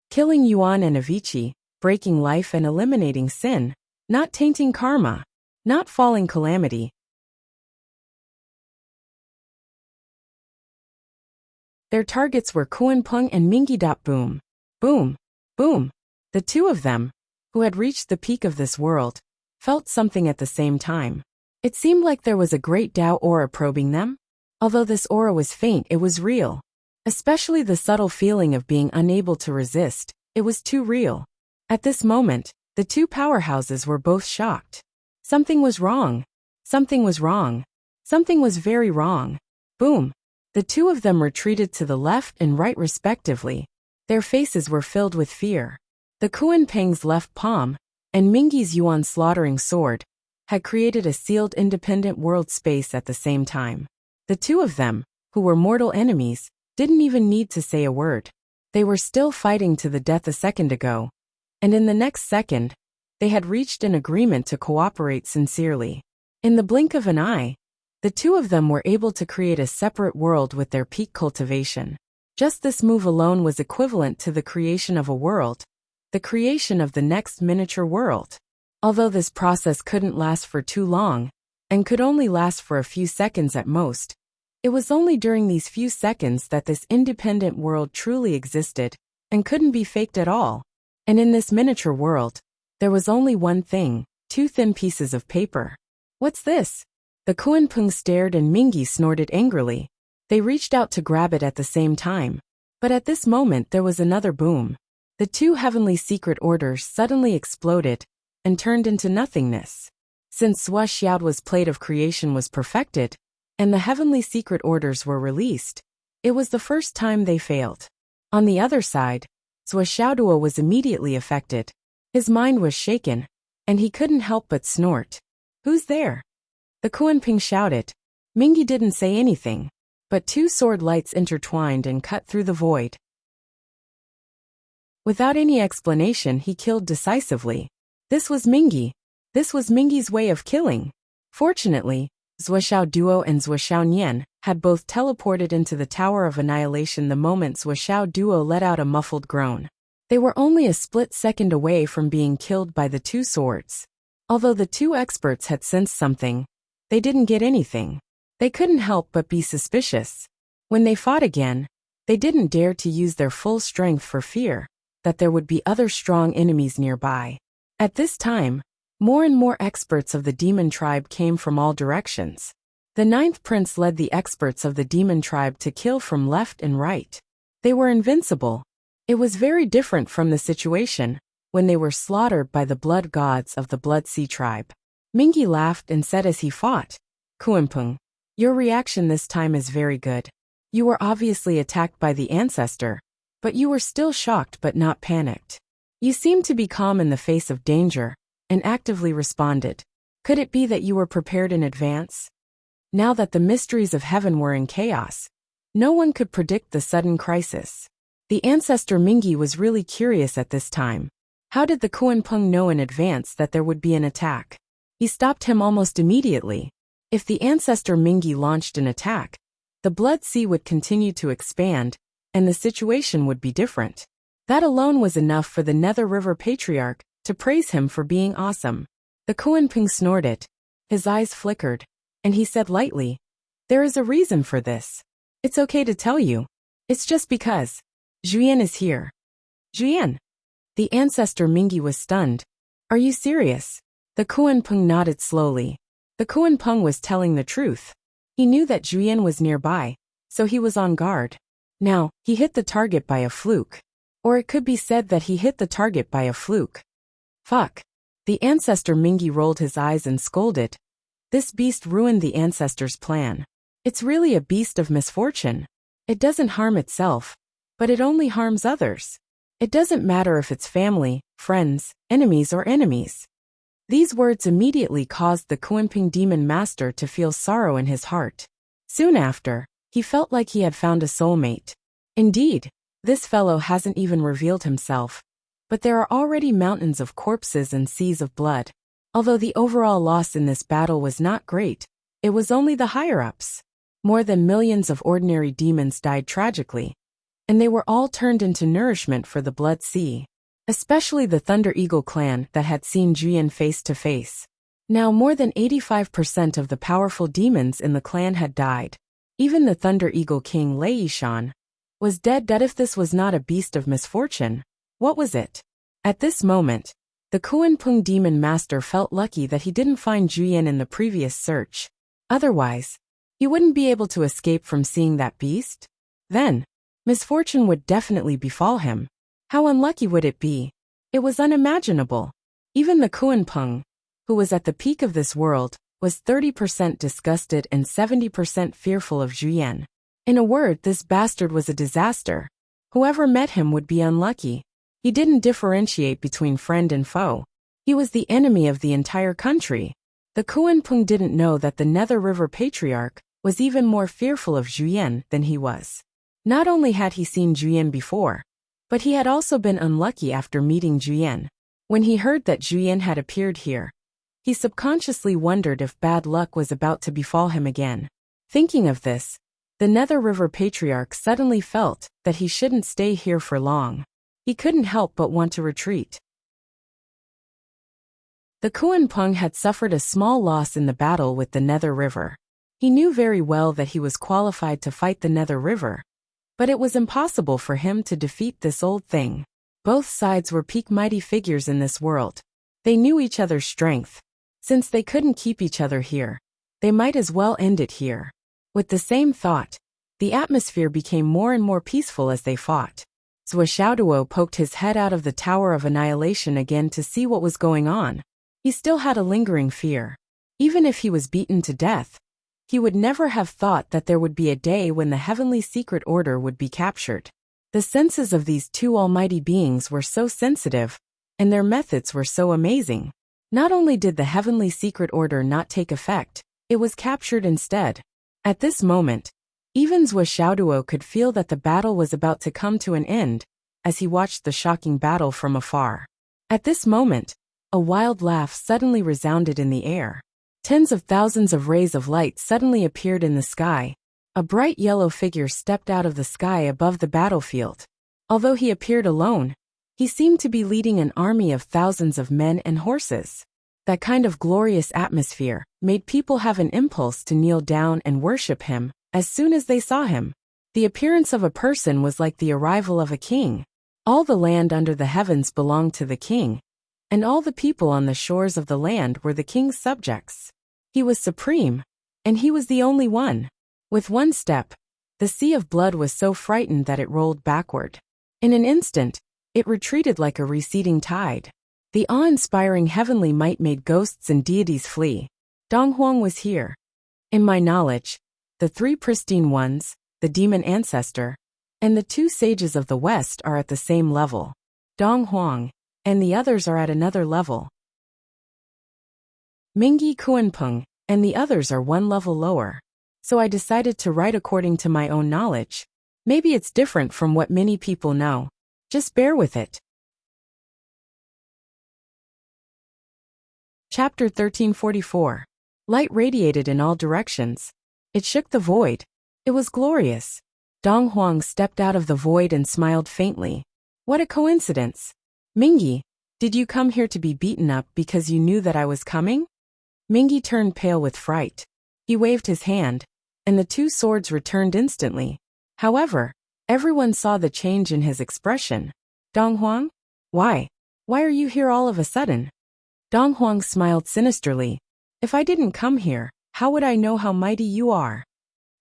S1: killing Yuan and Avicii, breaking life and eliminating sin, not tainting karma, not falling calamity. Their targets were Kunpeng and Mingi. Boom, boom, boom. The two of them, who had reached the peak of this world, felt something at the same time. It seemed like there was a great Tao aura probing them. Although this aura was faint, it was real. Especially the subtle feeling of being unable to resist, it was too real. At this moment, the two powerhouses were both shocked. Something was wrong. Something was wrong. Something was very wrong. Boom. The two of them retreated to the left and right respectively. Their faces were filled with fear. The Kunpeng's left palm, and Mingi's Yuan slaughtering sword, had created a sealed independent world space at the same time. The two of them, who were mortal enemies, didn't even need to say a word. They were still fighting to the death a second ago, and in the next second, they had reached an agreement to cooperate sincerely. In the blink of an eye, the two of them were able to create a separate world with their peak cultivation. Just this move alone was equivalent to the creation of a world, the creation of the next miniature world. Although this process couldn't last for too long, and could only last for a few seconds at most, it was only during these few seconds that this independent world truly existed, and couldn't be faked at all. And in this miniature world, there was only one thing, two thin pieces of paper. "What's this?" The Kunpeng stared and Mingi snorted angrily. They reached out to grab it at the same time. But at this moment there was another boom. The two heavenly secret orders suddenly exploded and turned into nothingness. Since Wuxia's plate of creation was perfected, and the heavenly secret orders were released, it was the first time they failed. On the other side, Wuxiaduo was immediately affected. His mind was shaken, and he couldn't help but snort. "Who's there?" The Kunpeng shouted. Mingi didn't say anything, but two sword lights intertwined and cut through the void. Without any explanation, he killed decisively. This was Mingi. This was Mingi's way of killing. Fortunately, Wuxiaduo and Wuxiaonian had both teleported into the Tower of Annihilation the moment Wuxiaduo let out a muffled groan. They were only a split second away from being killed by the two swords. Although the two experts had sensed something, they didn't get anything. They couldn't help but be suspicious. When they fought again, they didn't dare to use their full strength for fear that there would be other strong enemies nearby. At this time, more and more experts of the demon tribe came from all directions. The ninth prince led the experts of the demon tribe to kill from left and right. They were invincible. It was very different from the situation when they were slaughtered by the blood gods of the Blood Sea tribe. Mingi laughed and said as he fought, Kuanpeng, your reaction this time is very good. You were obviously attacked by the ancestor, but you were still shocked but not panicked. You seemed to be calm in the face of danger and actively responded. Could it be that you were prepared in advance? Now that the mysteries of heaven were in chaos, no one could predict the sudden crisis. The ancestor Mingi was really curious at this time. How did the Kuanpeng know in advance that there would be an attack? He stopped him almost immediately. If the ancestor Mingi launched an attack, the Blood Sea would continue to expand, and the situation would be different. That alone was enough for the Nether River Patriarch to praise him for being awesome. The Kuanpeng snorted. His eyes flickered, and he said lightly, there is a reason for this. It's okay to tell you. It's just because Zhuyan is here. Zhuyan? The ancestor Mingi was stunned. Are you serious? The Kuanpeng nodded slowly. The Kuanpeng was telling the truth. He knew that Zhuyan was nearby, so he was on guard. Now, he hit the target by a fluke. Or it could be said that he hit the target by a fluke. Fuck. The ancestor Mingi rolled his eyes and scolded. This beast ruined the ancestor's plan. It's really a beast of misfortune. It doesn't harm itself, but it only harms others. It doesn't matter if it's family, friends, enemies or enemies. These words immediately caused the Kuanpeng demon master to feel sorrow in his heart. Soon after, he felt like he had found a soulmate. Indeed, this fellow hasn't even revealed himself. But there are already mountains of corpses and seas of blood. Although the overall loss in this battle was not great, it was only the higher-ups. More than millions of ordinary demons died tragically, and they were all turned into nourishment for the Blood Sea. Especially the Thunder Eagle clan that had seen Zhuyan face to face. Now more than 85% of the powerful demons in the clan had died. Even the Thunder Eagle king Lei Yishan was dead. That if this was not a beast of misfortune, what was it? At this moment, the Kuanpeng demon master felt lucky that he didn't find Zhuyan in the previous search. Otherwise, he wouldn't be able to escape from seeing that beast. Then, misfortune would definitely befall him. How unlucky would it be? It was unimaginable. Even the Kuanpeng, who was at the peak of this world, was 30% disgusted and 70% fearful of Zhuyan. In a word, this bastard was a disaster. Whoever met him would be unlucky. He didn't differentiate between friend and foe. He was the enemy of the entire country. The Kuanpeng didn't know that the Nether River Patriarch was even more fearful of Zhuyan than he was. Not only had he seen Zhuyan before, but he had also been unlucky after meeting Zhuyan. When he heard that Zhuyan had appeared here, he subconsciously wondered if bad luck was about to befall him again. Thinking of this, the Nether River Patriarch suddenly felt that he shouldn't stay here for long. He couldn't help but want to retreat. The Kuanpeng had suffered a small loss in the battle with the Nether River. He knew very well that he was qualified to fight the Nether River, but it was impossible for him to defeat this old thing. Both sides were peak mighty figures in this world. They knew each other's strength. Since they couldn't keep each other here, they might as well end it here. With the same thought, the atmosphere became more and more peaceful as they fought. Zuo poked his head out of the Tower of Annihilation again to see what was going on. He still had a lingering fear. Even if he was beaten to death, he would never have thought that there would be a day when the Heavenly Secret Order would be captured. The senses of these two almighty beings were so sensitive, and their methods were so amazing. Not only did the Heavenly Secret Order not take effect, it was captured instead. At this moment, even Zuo could feel that the battle was about to come to an end, as he watched the shocking battle from afar. At this moment, a wild laugh suddenly resounded in the air. Tens of thousands of rays of light suddenly appeared in the sky. A bright yellow figure stepped out of the sky above the battlefield. Although he appeared alone, he seemed to be leading an army of thousands of men and horses. That kind of glorious atmosphere made people have an impulse to kneel down and worship him as soon as they saw him. The appearance of a person was like the arrival of a king. All the land under the heavens belonged to the king, and all the people on the shores of the land were the king's subjects. He was supreme, and he was the only one. With one step, The sea of blood was so frightened that it rolled backward. In an instant, it retreated like a receding tide. The awe-inspiring heavenly might made ghosts and deities flee. Dong Huang was here. In my knowledge, the 3 pristine ones, the demon ancestor, and the 2 sages of the West are at the same level. Dong Huang, and the others are at another level. Mingyi Kuanpeng, and the others are 1 level lower. So I decided to write according to my own knowledge. Maybe it's different from what many people know. Just bear with it. Chapter 1344. Light radiated in all directions. It shook the void. It was glorious. Dong Huang stepped out of the void and smiled faintly. What a coincidence. Mingyi, did you come here to be beaten up because you knew that I was coming? Mingyi turned pale with fright. He waved his hand, and the 2 swords returned instantly. However, everyone saw the change in his expression. Dong Huang? Why? Why are you here all of a sudden? Dong Huang smiled sinisterly. If I didn't come here, how would I know how mighty you are?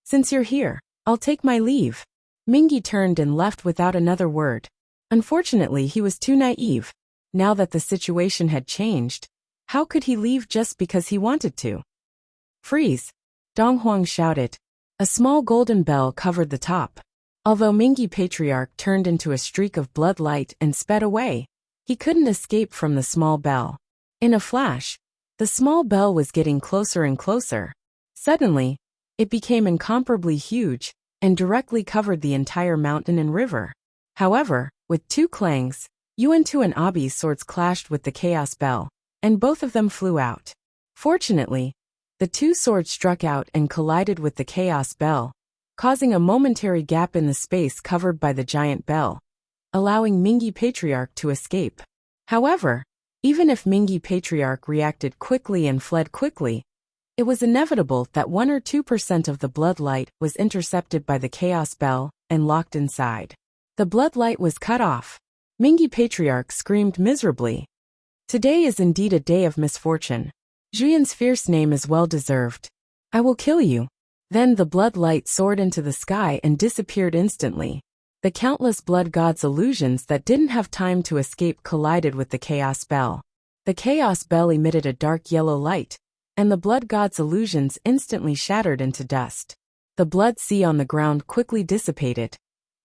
S1: Since you're here, I'll take my leave. Mingyi turned and left without another word. Unfortunately, he was too naive. Now that the situation had changed, how could he leave just because he wanted to? Freeze! Dong Huang shouted. A small golden bell covered the top. Although Mingyi Patriarch turned into a streak of blood light and sped away, he couldn't escape from the small bell. In a flash, the small bell was getting closer and closer. Suddenly, it became incomparably huge and directly covered the entire mountain and river. However, with 2 clangs, Yuan-Tu and Abi's swords clashed with the chaos bell, and both of them flew out. Fortunately, the 2 swords struck out and collided with the chaos bell, causing a momentary gap in the space covered by the giant bell, allowing Mingyi Patriarch to escape. However, even if Mingyi Patriarch reacted quickly and fled quickly, it was inevitable that 1 or 2% of the blood light was intercepted by the chaos bell and locked inside. The blood light was cut off. Mingyi Patriarch screamed miserably. Today is indeed a day of misfortune. Zhuyan's fierce name is well deserved. I will kill you. Then the blood light soared into the sky and disappeared instantly. The countless blood god's illusions that didn't have time to escape collided with the chaos bell. The chaos bell emitted a dark yellow light, and the blood god's illusions instantly shattered into dust. The blood sea on the ground quickly dissipated,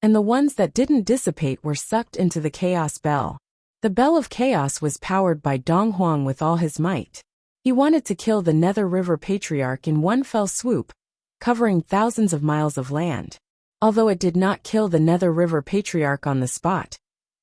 S1: and the ones that didn't dissipate were sucked into the chaos bell. The bell of chaos was powered by Dong Huang with all his might. He wanted to kill the Nether River Patriarch in one fell swoop, covering thousands of miles of land. Although it did not kill the Nether River Patriarch on the spot,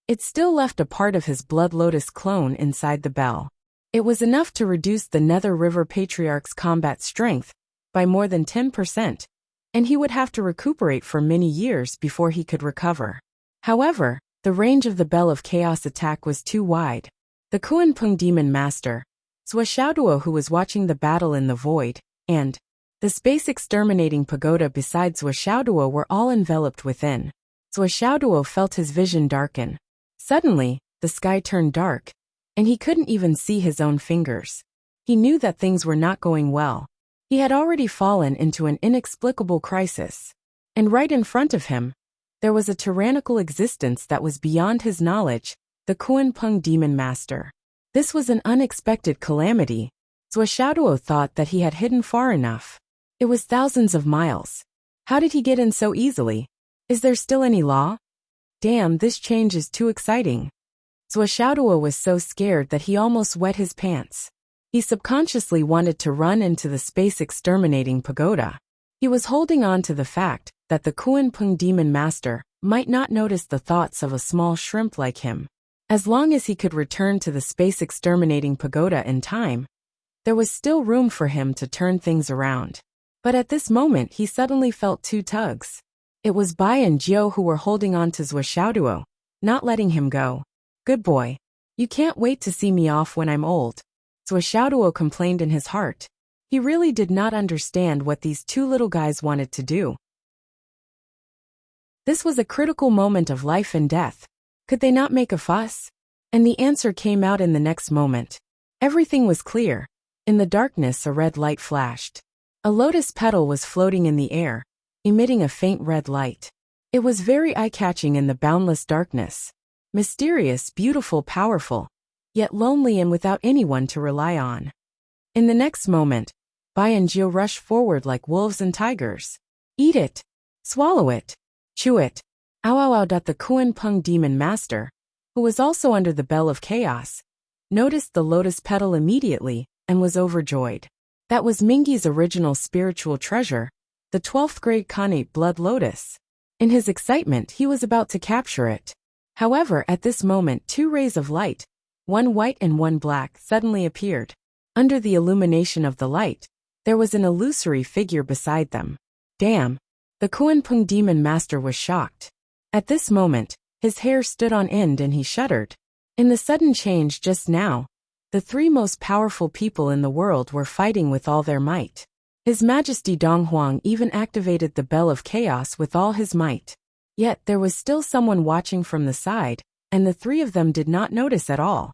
S1: it still left a part of his Blood Lotus clone inside the bell. It was enough to reduce the Nether River Patriarch's combat strength by more than 10%, and he would have to recuperate for many years before he could recover. However, the range of the Bell of Chaos attack was too wide. The Kuanpeng Demon Master, Zhuo, who was watching the battle in the void, and the space exterminating pagoda beside Zhuo were all enveloped within. Zhuo felt his vision darken. Suddenly, the sky turned dark, and he couldn't even see his own fingers. He knew that things were not going well. He had already fallen into an inexplicable crisis. And right in front of him, there was a tyrannical existence that was beyond his knowledge, the Kuanpeng Demon Master. This was an unexpected calamity. Zhuo thought that he had hidden far enough. It was thousands of miles. How did he get in so easily? Is there still any law? Damn, this change is too exciting. Zhuo was so scared that he almost wet his pants. He subconsciously wanted to run into the space exterminating pagoda. He was holding on to the fact that the Kuanpeng Demon Master might not notice the thoughts of a small shrimp like him. As long as he could return to the space exterminating pagoda in time, there was still room for him to turn things around. But at this moment he suddenly felt 2 tugs. It was Bai and Jiao who were holding on to Zhuo, not letting him go. Good boy. You can't wait to see me off when I'm old. Zhuo complained in his heart. He really did not understand what these 2 little guys wanted to do. This was a critical moment of life and death. Could they not make a fuss? And the answer came out in the next moment. Everything was clear. In the darkness a red light flashed. A lotus petal was floating in the air, emitting a faint red light. It was very eye-catching in the boundless darkness. Mysterious, beautiful, powerful, yet lonely and without anyone to rely on. In the next moment, Bai and Jiu rushed forward like wolves and tigers. Eat it! Swallow it! Chew it! Ow ow ow. The Kuan Peng demon master, who was also under the bell of chaos, noticed the lotus petal immediately and was overjoyed. That was Mingi's original spiritual treasure, the 12th grade Khanate blood lotus. In his excitement, he was about to capture it. However, at this moment 2 rays of light, one white and one black, suddenly appeared. Under the illumination of the light, there was an illusory figure beside them. Damn! The Kuan Peng demon master was shocked. At this moment, his hair stood on end and he shuddered. In the sudden change just now, the 3 most powerful people in the world were fighting with all their might. His Majesty Dong Huang even activated the Bell of Chaos with all his might. Yet there was still someone watching from the side, and the 3 of them did not notice at all.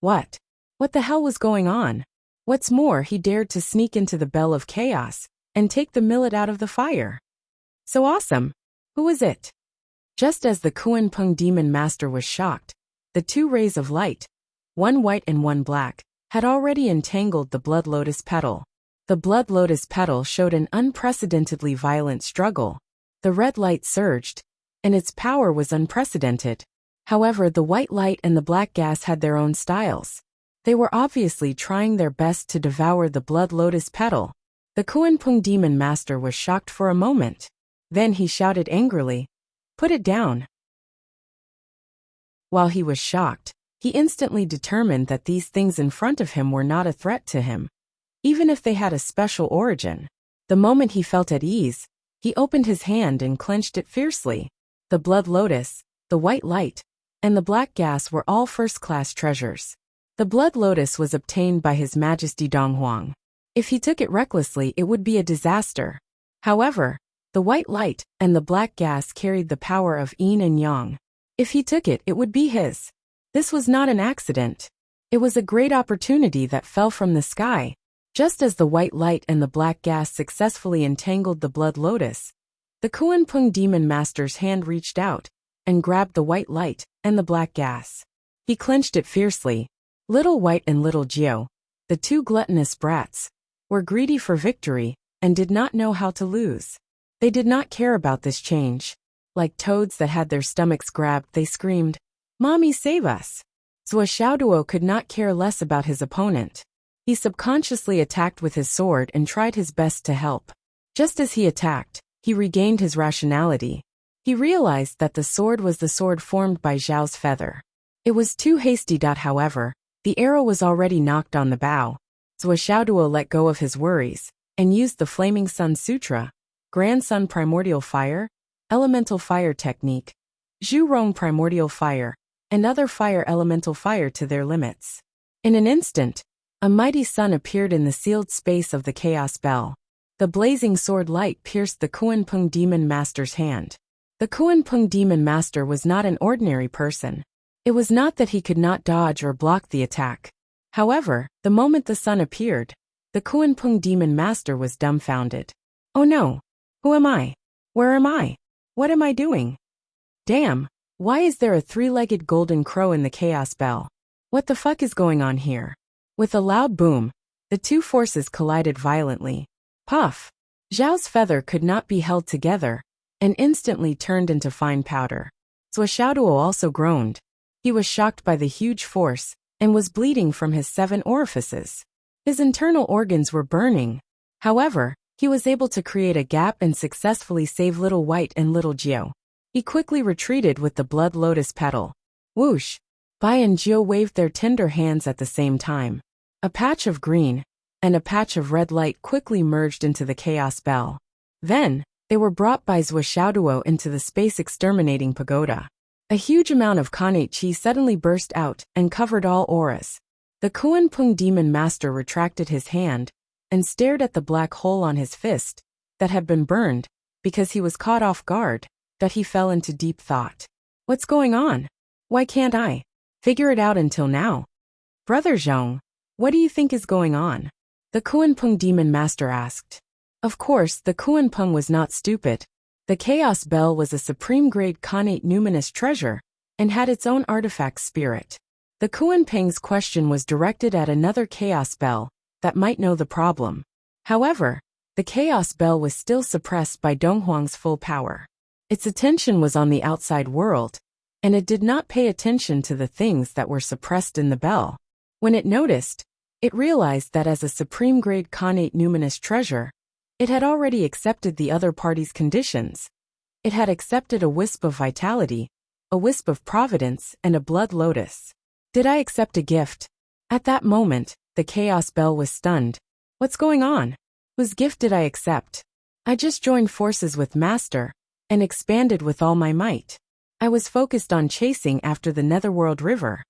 S1: What? What the hell was going on? What's more, he dared to sneak into the Bell of Chaos and take the millet out of the fire. So awesome! Who was it? Just as the Kuan Peng demon master was shocked, the 2 rays of light, one white and one black, had already entangled the blood lotus petal. The blood lotus petal showed an unprecedentedly violent struggle. The red light surged, and its power was unprecedented. However, the white light and the black gas had their own styles. They were obviously trying their best to devour the blood lotus petal. The Kuan Peng demon master was shocked for a moment. Then he shouted angrily, "Put it down!" While he was shocked, he instantly determined that these things in front of him were not a threat to him, even if they had a special origin. The moment he felt at ease, he opened his hand and clenched it fiercely. The blood lotus, the white light, and the black gas were all first-class treasures. The blood lotus was obtained by His Majesty Dong Huang. If he took it recklessly, it would be a disaster. However, the white light and the black gas carried the power of yin and yang. If he took it, it would be his. This was not an accident. It was a great opportunity that fell from the sky. Just as the white light and the black gas successfully entangled the blood lotus, the Kuan Peng demon master's hand reached out and grabbed the white light and the black gas. He clenched it fiercely. Little White and Little Jiu, the 2 gluttonous brats, were greedy for victory and did not know how to lose. They did not care about this change. Like toads that had their stomachs grabbed, they screamed, "Mommy, save us!" Zhou Xiaoduo could not care less about his opponent. He subconsciously attacked with his sword and tried his best to help. Just as he attacked, he regained his rationality. He realized that the sword was the sword formed by Zhao's feather. It was too hasty. However, the arrow was already knocked on the bow. Zhou Xiaoduo let go of his worries and used the Flaming Sun Sutra, Grand Sun Primordial Fire, Elemental Fire Technique, Zhu Rong Primordial Fire, and other fire elemental fire to their limits. In an instant, a mighty sun appeared in the sealed space of the Chaos Bell. The blazing sword light pierced the Kuan Peng demon master's hand. The Kuan Peng demon master was not an ordinary person. It was not that he could not dodge or block the attack. However, the moment the sun appeared, the Kuan Peng demon master was dumbfounded. Oh no! Who am I? Where am I? What am I doing? Damn! Why is there a 3-legged golden crow in the Chaos Bell? What the fuck is going on here? With a loud boom, the 2 forces collided violently. Puff! Zhao's feather could not be held together, and instantly turned into fine powder. Zhou Xiaoduo also groaned. He was shocked by the huge force, and was bleeding from his 7 orifices. His internal organs were burning. However, he was able to create a gap and successfully save Little White and Little Jiu. He quickly retreated with the blood lotus petal. Whoosh! Bai and Jiu waved their tender hands at the same time. A patch of green and a patch of red light quickly merged into the Chaos Bell. Then, they were brought by Zhou Xiaoduo into the space exterminating pagoda. A huge amount of Khanate Qi suddenly burst out and covered all auras. The Kuan Peng demon master retracted his hand and stared at the black hole on his fist that had been burned because he was caught off guard, that he fell into deep thought. What's going on? Why can't I figure it out until now? Brother Zhong, what do you think is going on? The Kuan Peng demon master asked. Of course, the Kuan-peng was not stupid. The Chaos Bell was a supreme-grade Khanate numinous treasure, and had its own artifact spirit. The Kuan-peng's question was directed at another Chaos Bell that might know the problem. However, the Chaos Bell was still suppressed by Donghuang's full power. Its attention was on the outside world, and it did not pay attention to the things that were suppressed in the bell. When it noticed, it realized that as a supreme-grade Khanate numinous treasure, it had already accepted the other party's conditions. It had accepted a wisp of vitality, a wisp of providence, and a blood lotus. Did I accept a gift? At that moment, the Chaos Bell was stunned. What's going on? Whose gift did I accept? I just joined forces with Master, and expanded with all my might. I was focused on chasing after the Netherworld River.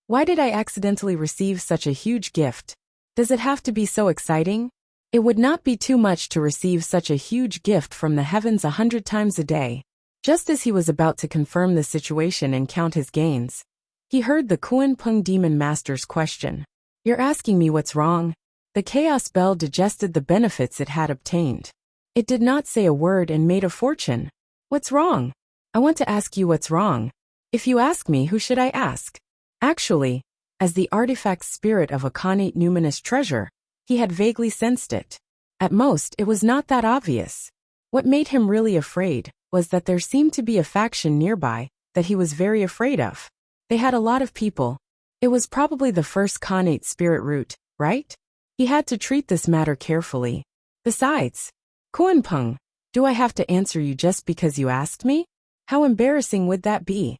S1: Why did I accidentally receive such a huge gift? Does it have to be so exciting? It would not be too much to receive such a huge gift from the heavens 100 times a day. Just as he was about to confirm the situation and count his gains, he heard the Kuan-peng Demon Master's question. You're asking me what's wrong? The Chaos Bell digested the benefits it had obtained. It did not say a word and made a fortune. What's wrong? I want to ask you what's wrong. If you ask me, who should I ask? Actually, as the artifact spirit of a Khanate numinous treasure, he had vaguely sensed it. At most, it was not that obvious. What made him really afraid was that there seemed to be a faction nearby that he was very afraid of. They had a lot of people. It was probably the first Khanate spirit route, right? He had to treat this matter carefully. Besides, Kuan-peng, do I have to answer you just because you asked me? How embarrassing would that be?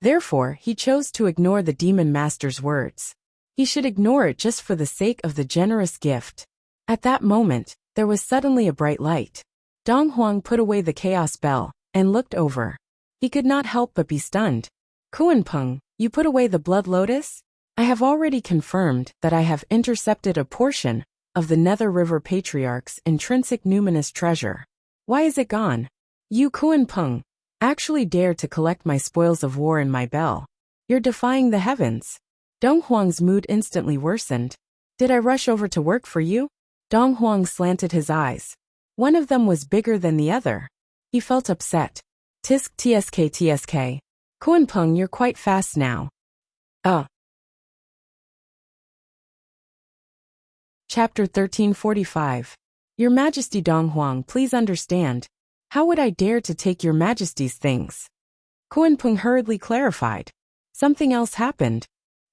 S1: Therefore, he chose to ignore the Demon Master's words. He should ignore it just for the sake of the generous gift. At that moment, there was suddenly a bright light. Donghuang put away the Chaos Bell and looked over. He could not help but be stunned. Kuan-peng, you put away the Blood Lotus? I have already confirmed that I have intercepted a portion of the Nether River Patriarch's intrinsic numinous treasure. Why is it gone? You Kuan-peng actually dare to collect my spoils of war in my bell. You're defying the heavens. Donghuang's mood instantly worsened. Did I rush over to work for you? Donghuang slanted his eyes. One of them was bigger than the other. He felt upset. Tisk tsk. Kuan-peng, you're quite fast now. Chapter 1345. Your Majesty Donghuang, please understand. How would I dare to take your Majesty's things? Kuan-peng hurriedly clarified. Something else happened.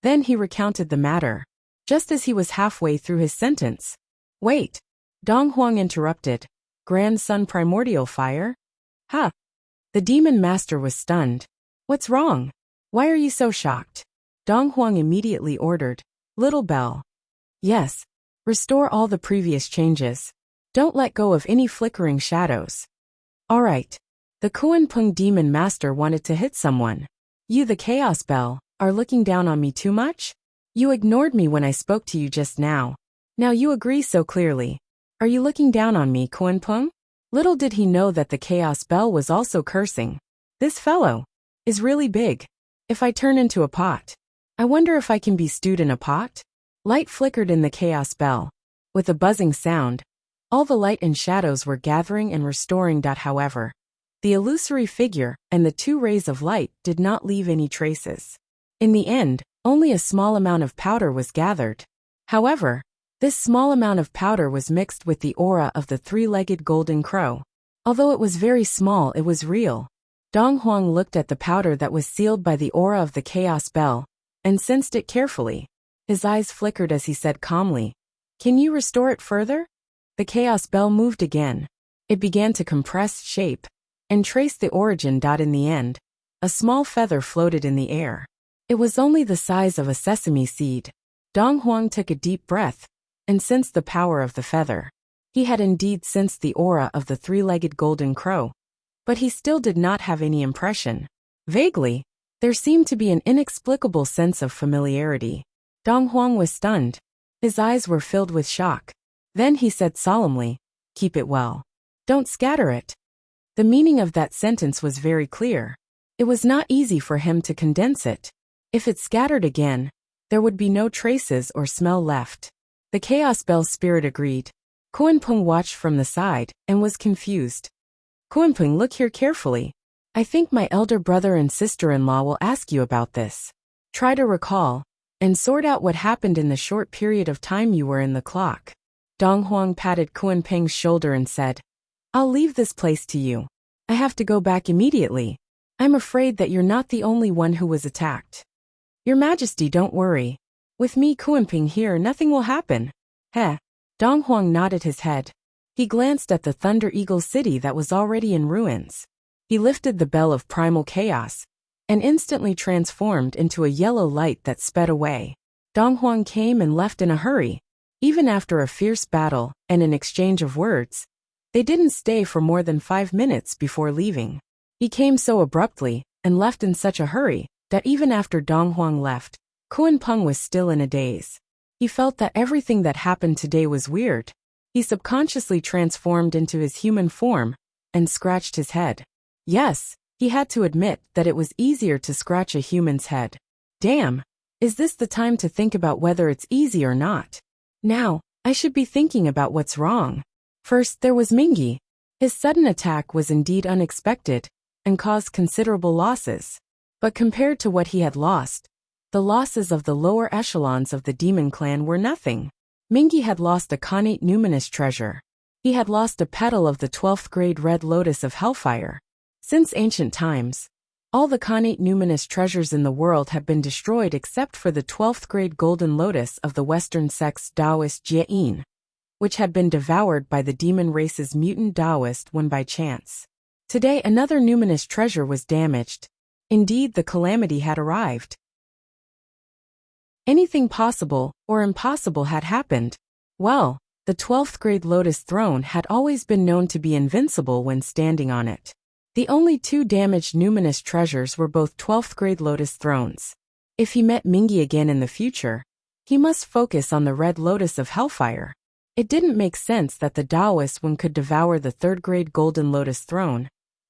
S1: Then he recounted the matter. Just as he was halfway through his sentence. Wait. Donghuang interrupted. Grandson Primordial Fire? Ha! The Demon Master was stunned. What's wrong? Why are you so shocked? Donghuang immediately ordered. Little Bell. Yes. Restore all the previous changes. Don't let go of any flickering shadows. Alright. The Kuan-peng Demon Master wanted to hit someone. You, the Chaos Bell, are looking down on me too much? You ignored me when I spoke to you just now. Now you agree so clearly. Are you looking down on me, Kuan-peng? Little did he know that the Chaos Bell was also cursing. This fellow is really big. If I turn into a pot, I wonder if I can be stewed in a pot? Light flickered in the Chaos Bell. With a buzzing sound, all the light and shadows were gathering and restoring. However, the illusory figure and the two rays of light did not leave any traces. In the end, only a small amount of powder was gathered. However, this small amount of powder was mixed with the aura of the three-legged golden crow. Although it was very small, it was real. Donghuang looked at the powder that was sealed by the aura of the Chaos Bell and sensed it carefully. His eyes flickered as he said calmly, "Can you restore it further?" The Chaos Bell moved again. It began to compress shape and trace the origin. In the end, a small feather floated in the air. It was only the size of a sesame seed. Donghuang took a deep breath and sensed the power of the feather. He had indeed sensed the aura of the three-legged golden crow, but he still did not have any impression. Vaguely, there seemed to be an inexplicable sense of familiarity. Donghuang was stunned. His eyes were filled with shock. Then he said solemnly, "Keep it well. Don't scatter it." The meaning of that sentence was very clear. It was not easy for him to condense it. If it scattered again, there would be no traces or smell left. The Chaos Bell spirit agreed. Kuan-peng watched from the side and was confused. Kuan-peng, look here carefully. I think my elder brother and sister-in-law will ask you about this. Try to recall and sort out what happened in the short period of time you were in the clock. Dong Huang patted Kuan-peng's shoulder and said, I'll leave this place to you. I have to go back immediately. I'm afraid that you're not the only one who was attacked. Your Majesty, don't worry. With me Kuan-peng here, nothing will happen. Heh. Dong Huang nodded his head. He glanced at the Thunder Eagle city that was already in ruins. He lifted the bell of primal chaos and instantly transformed into a yellow light that sped away. Dong Huang came and left in a hurry. Even after a fierce battle and an exchange of words, they didn't stay for more than 5 minutes before leaving. He came so abruptly and left in such a hurry that even after Dong Huang left, Kuan-peng was still in a daze. He felt that everything that happened today was weird. He subconsciously transformed into his human form and scratched his head. Yes, he had to admit that it was easier to scratch a human's head. Damn, is this the time to think about whether it's easy or not? Now, I should be thinking about what's wrong. First, there was Mingi. His sudden attack was indeed unexpected and caused considerable losses. But compared to what he had lost, the losses of the lower echelons of the demon clan were nothing. Mingi had lost a Khanate numinous treasure. He had lost a petal of the 12th grade red lotus of hellfire. Since ancient times, all the Khanate numinous treasures in the world have been destroyed except for the 12th grade golden lotus of the Western sect's Taoist Jie-in, which had been devoured by the demon race's mutant Taoist when by chance. Today another numinous treasure was damaged. Indeed, the calamity had arrived. Anything possible or impossible had happened. Well, the 12th grade lotus throne had always been known to be invincible when standing on it. The only 2 damaged numinous treasures were both 12th grade lotus thrones. If he met Mingi again in the future, he must focus on the red lotus of hellfire. It didn't make sense that the Taoist one could devour the 3rd grade golden lotus throne,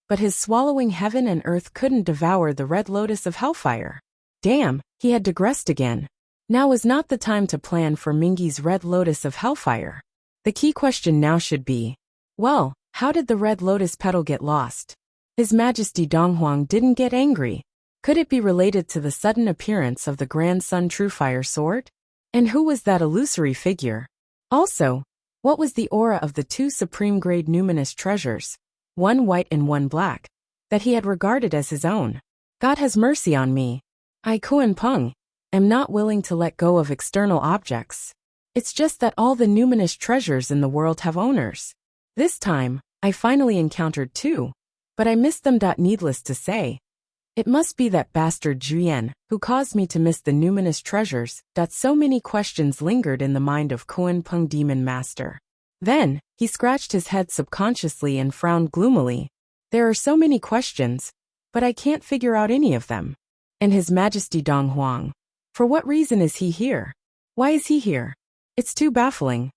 S1: but his swallowing heaven and earth couldn't devour the red lotus of hellfire. Damn, he had digressed again. Now was not the time to plan for Mingi's red lotus of hellfire. The key question now should be, well, how did the red lotus petal get lost? His Majesty Dong Huang didn't get angry. Could it be related to the sudden appearance of the Grand Sun Truefire sword? And who was that illusory figure? Also, what was the aura of the 2 supreme-grade numinous treasures, one white and one black, that he had regarded as his own? God has mercy on me. I, Kuan-peng, am not willing to let go of external objects. It's just that all the numinous treasures in the world have owners. This time, I finally encountered 2. But I missed them. Needless to say, it must be that bastard Juyen who caused me to miss the numinous treasures. So many questions lingered in the mind of Kuan-peng Demon Master. Then, he scratched his head subconsciously and frowned gloomily. There are so many questions, but I can't figure out any of them. And His Majesty Dong Huang. For what reason is he here? Why is he here? It's too baffling.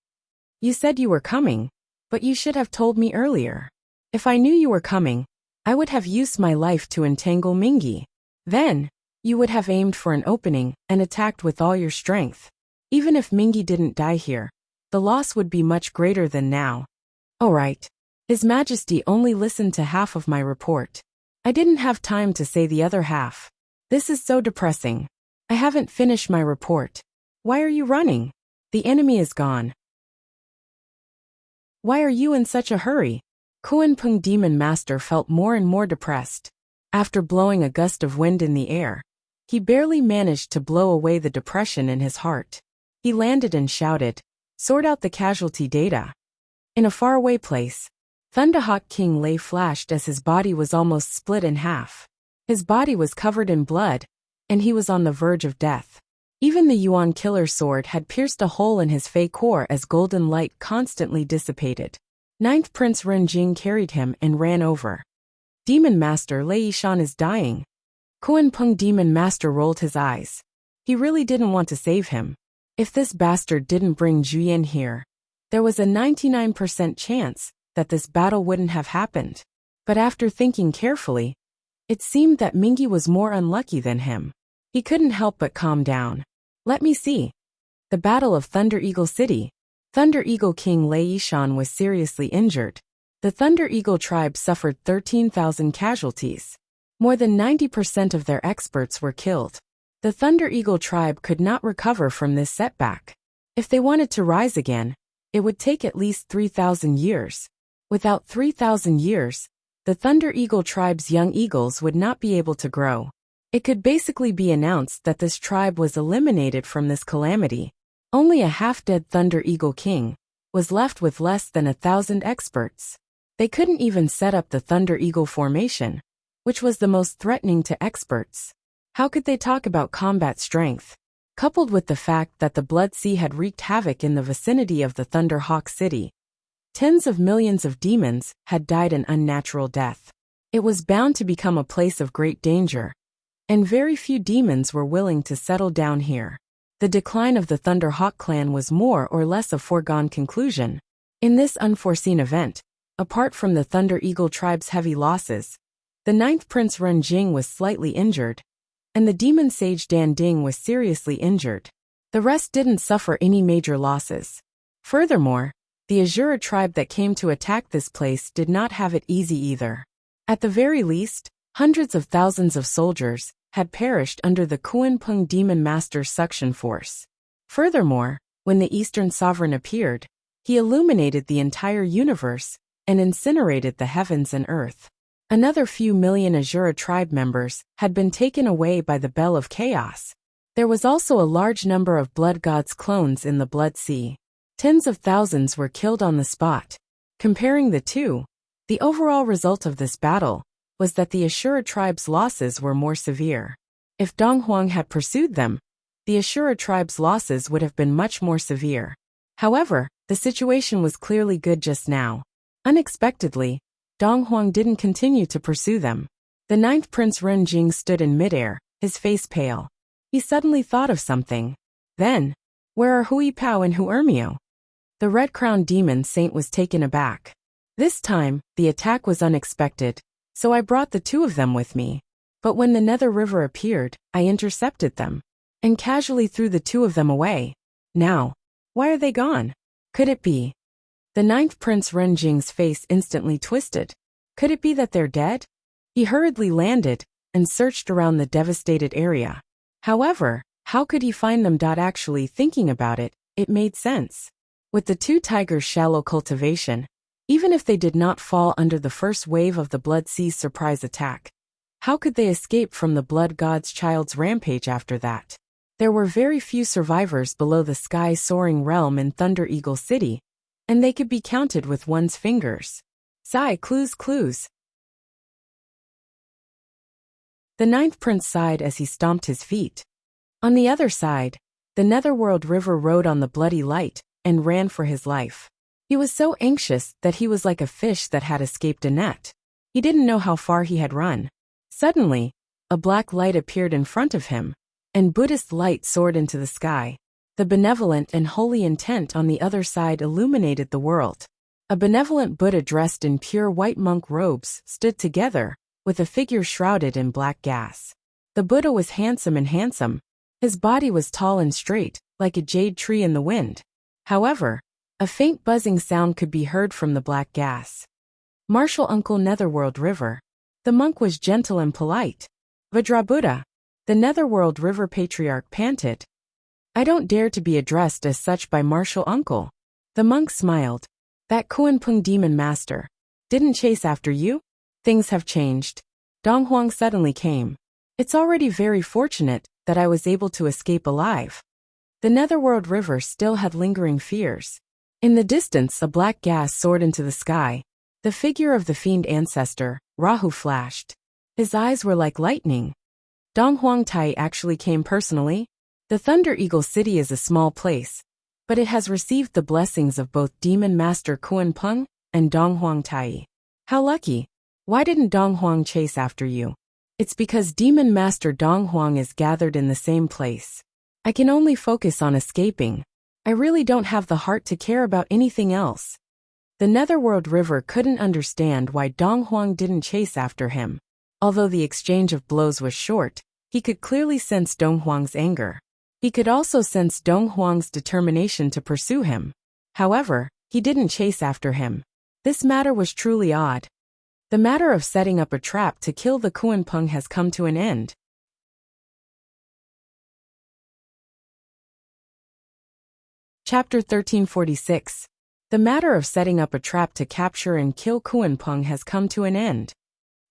S1: You said you were coming, but you should have told me earlier. If I knew you were coming, I would have used my life to entangle Mingi. Then, you would have aimed for an opening and attacked with all your strength. Even if Mingi didn't die here, the loss would be much greater than now. Alright. His Majesty only listened to half of my report. I didn't have time to say the other half. This is so depressing. I haven't finished my report. Why are you running? The enemy is gone. Why are you in such a hurry? Kuan-peng Demon Master felt more and more depressed. After blowing a gust of wind in the air, he barely managed to blow away the depression in his heart. He landed and shouted, "Sort out the casualty data." In a faraway place, Thunderhawk King lay flashed as his body was almost split in half. His body was covered in blood, and he was on the verge of death. Even the Yuan Killer Sword had pierced a hole in his Fey core as golden light constantly dissipated. Ninth Prince Renjing carried him and ran over. Demon Master Lei Yishan is dying. Kuan-peng Demon Master rolled his eyes. He really didn't want to save him. If this bastard didn't bring Juyen here, there was a 99% chance that this battle wouldn't have happened. But after thinking carefully, it seemed that Mingi was more unlucky than him. He couldn't help but calm down. Let me see. The Battle of Thunder Eagle City. Thunder Eagle King Lei Yishan was seriously injured. The Thunder Eagle tribe suffered 13,000 casualties. More than 90% of their experts were killed. The Thunder Eagle tribe could not recover from this setback. If they wanted to rise again, it would take at least 3,000 years. Without 3,000 years, the Thunder Eagle tribe's young eagles would not be able to grow. It could basically be announced that this tribe was eliminated from this calamity. Only a half-dead Thunder Eagle king was left with less than 1,000 experts. They couldn't even set up the Thunder Eagle formation, which was the most threatening to experts. How could they talk about combat strength? Coupled with the fact that the Blood Sea had wreaked havoc in the vicinity of the Thunder Hawk City, tens of millions of demons had died an unnatural death. It was bound to become a place of great danger, and very few demons were willing to settle down here. The decline of the Thunder Hawk clan was more or less a foregone conclusion. In this unforeseen event, apart from the Thunder Eagle tribe's heavy losses, the 9th Prince Ren Jing was slightly injured, and the demon sage Dan Ding was seriously injured. The rest didn't suffer any major losses. Furthermore, the Azura tribe that came to attack this place did not have it easy either. At the very least, hundreds of thousands of soldiers had perished under the Kuan-Pung Demon Master's suction force. Furthermore, when the Eastern Sovereign appeared, he illuminated the entire universe and incinerated the heavens and earth. Another few million Azura tribe members had been taken away by the Bell of Chaos. There was also a large number of Blood Gods clones in the Blood Sea. Tens of thousands were killed on the spot. Comparing the two, the overall result of this battle was that the Ashura tribe's losses were more severe. If Dong Huang had pursued them, the Ashura tribe's losses would have been much more severe. However, the situation was clearly good just now. Unexpectedly, Dong Huang didn't continue to pursue them. The 9th Prince Ren Jing stood in midair, his face pale. He suddenly thought of something. Then, where are Hui Pao and Hu Ermio? The red-crowned demon saint was taken aback. This time, the attack was unexpected, so I brought the two of them with me. But when the Nether River appeared, I intercepted them, and casually threw the two of them away. Now, why are they gone? Could it be? The 9th Prince Ren Jing's face instantly twisted. Could it be that they're dead? He hurriedly landed and searched around the devastated area. However, how could he find them? Actually thinking about it, it made sense. With the two tigers' shallow cultivation, even if they did not fall under the first wave of the Blood Sea's surprise attack, how could they escape from the Blood God's child's rampage after that? There were very few survivors below the sky-soaring realm in Thunder Eagle City, and they could be counted with one's fingers. Sigh, clues. The 9th Prince sighed as he stomped his feet. On the other side, the Netherworld River rode on the bloody light and ran for his life. He was so anxious that he was like a fish that had escaped a net. He didn't know how far he had run. Suddenly, a black light appeared in front of him, and Buddhist light soared into the sky. The benevolent and holy intent on the other side illuminated the world. A benevolent Buddha dressed in pure white monk robes stood together, with a figure shrouded in black gas. The Buddha was handsome. His body was tall and straight, like a jade tree in the wind. However, a faint buzzing sound could be heard from the black gas. Martial Uncle Netherworld River. The monk was gentle and polite. Vajrabuddha. The Netherworld River Patriarch panted. I don't dare to be addressed as such by Martial Uncle. The monk smiled. That Kuan-Pung Demon Master didn't chase after you? Things have changed. Dong Huang suddenly came. It's already very fortunate that I was able to escape alive. The Netherworld River still had lingering fears. In the distance, a black gas soared into the sky. The figure of the fiend ancestor, Rahu, flashed. His eyes were like lightning. Dong Huang Tai actually came personally. The Thunder Eagle City is a small place, but it has received the blessings of both Demon Master Kuan-Pung and Dong Huang Tai. How lucky. Why didn't Dong Huang chase after you? It's because Demon Master Dong Huang is gathered in the same place. I can only focus on escaping. I really don't have the heart to care about anything else. The Netherworld River couldn't understand why Dong Huang didn't chase after him. Although the exchange of blows was short, he could clearly sense Dong Huang's anger. He could also sense Dong Huang's determination to pursue him. However, he didn't chase after him. This matter was truly odd. The matter of setting up a trap to kill the Kunpeng has come to an end. Chapter 1346. The matter of setting up a trap to capture and kill Kunpeng has come to an end.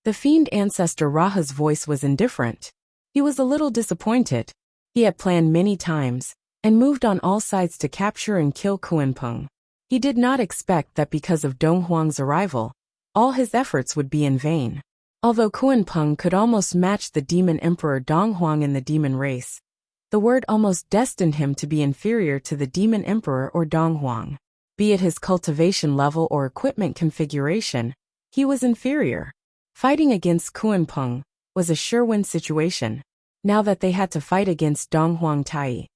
S1: The fiend ancestor Raha's voice was indifferent. He was a little disappointed. He had planned many times, and moved on all sides to capture and kill Kunpeng. He did not expect that because of Dong Huang's arrival, all his efforts would be in vain. Although Kunpeng could almost match the demon emperor Dong Huang in the demon race, the word almost destined him to be inferior to the demon emperor or Dong Huang. Be it his cultivation level or equipment configuration, he was inferior. Fighting against Kunpeng was a sure-win situation, now that they had to fight against Dong Huang Tai.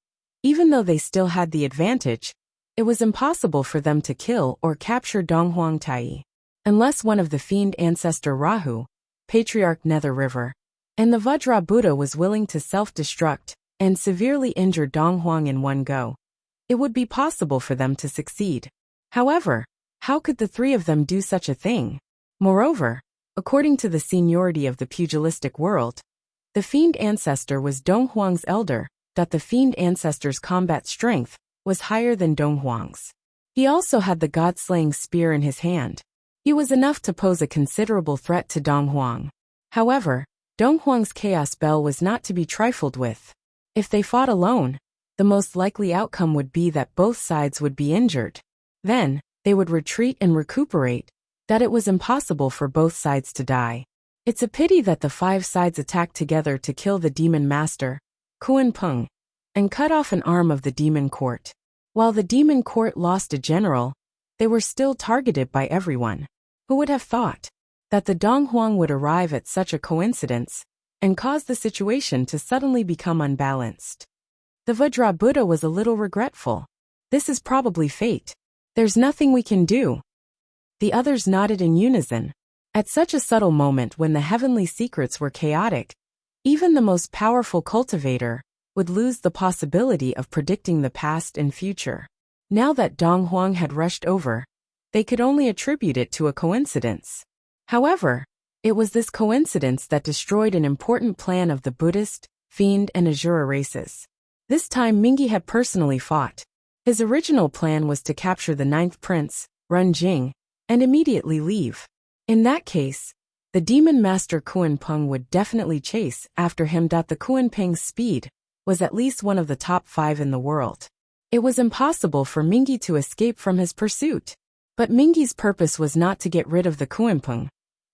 S1: Even though they still had the advantage, it was impossible for them to kill or capture Dong Huang Tai. Unless one of the fiend ancestor Rahu, Patriarch Nether River, and the Vajra Buddha was willing to self-destruct and severely injure Dong Huang in one go, it would be possible for them to succeed. However, how could the three of them do such a thing? Moreover, according to the seniority of the pugilistic world, the fiend ancestor was Dong Huang's elder, that the fiend ancestor's combat strength was higher than Dong Huang's. He also had the god-slaying spear in his hand. He was enough to pose a considerable threat to Dong Huang. However, Dong Huang's chaos bell was not to be trifled with. If they fought alone, the most likely outcome would be that both sides would be injured. Then, they would retreat and recuperate, that it was impossible for both sides to die. It's a pity that the five sides attacked together to kill the demon master, Kunpeng, and cut off an arm of the demon court. While the demon court lost a general, they were still targeted by everyone. Who would have thought that the Dong Huang would arrive at such a coincidence and cause the situation to suddenly become unbalanced? The Vajra Buddha was a little regretful. This is probably fate. There's nothing we can do. The others nodded in unison. At such a subtle moment when the heavenly secrets were chaotic, even the most powerful cultivator would lose the possibility of predicting the past and future. Now that Dong Huang had rushed over, they could only attribute it to a coincidence. However, it was this coincidence that destroyed an important plan of the Buddhist, Fiend and Asura races. This time Mingi had personally fought. His original plan was to capture the ninth prince, Run Jing, and immediately leave. In that case, the demon master Kunpeng would definitely chase after him. The Kunpeng's speed was at least one of the top 5 in the world. It was impossible for Mingi to escape from his pursuit. But Mingi's purpose was not to get rid of the Kunpeng,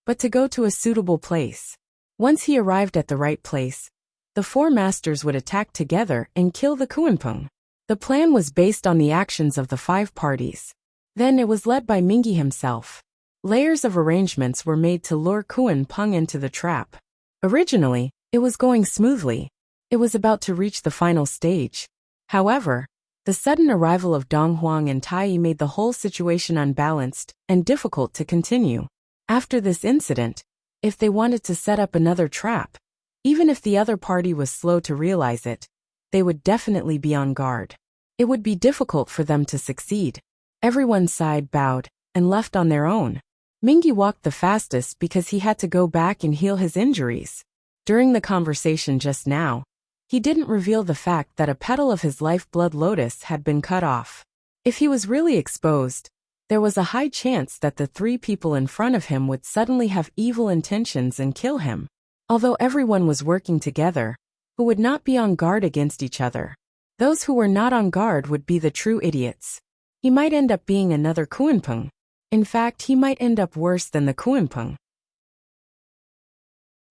S1: but to go to a suitable place. Once he arrived at the right place, the four masters would attack together and kill the Kunpeng. The plan was based on the actions of the 5 parties. Then it was led by Mingi himself. Layers of arrangements were made to lure Kunpeng into the trap. Originally, it was going smoothly. It was about to reach the final stage. However, the sudden arrival of Dong Huang and Tai made the whole situation unbalanced and difficult to continue. After this incident, if they wanted to set up another trap, even if the other party was slow to realize it, they would definitely be on guard. It would be difficult for them to succeed. Everyone sighed, bowed, and left on their own. Mingi walked the fastest because he had to go back and heal his injuries. During the conversation just now, he didn't reveal the fact that a petal of his lifeblood lotus had been cut off. If he was really exposed, there was a high chance that the 3 people in front of him would suddenly have evil intentions and kill him. Although everyone was working together, who would not be on guard against each other? Those who were not on guard would be the true idiots. He might end up being another Kunpeng. In fact, he might end up worse than the Kunpeng.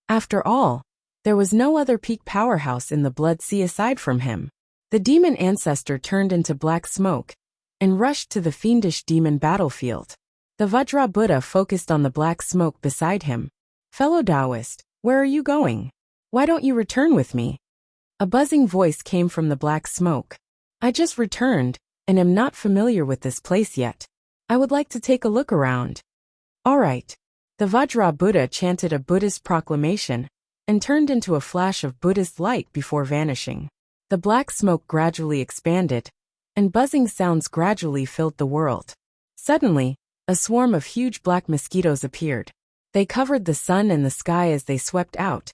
S1: After all, there was no other peak powerhouse in the Blood Sea aside from him. The demon ancestor turned into black smoke and rushed to the fiendish demon battlefield. The Vajra Buddha focused on the black smoke beside him. Fellow Taoist, where are you going? Why don't you return with me? A buzzing voice came from the black smoke. I just returned, and am not familiar with this place yet. I would like to take a look around. All right. The Vajra Buddha chanted a Buddhist proclamation and turned into a flash of Buddhist light before vanishing. The black smoke gradually expanded, and buzzing sounds gradually filled the world. Suddenly, a swarm of huge black mosquitoes appeared. They covered the sun and the sky as they swept out,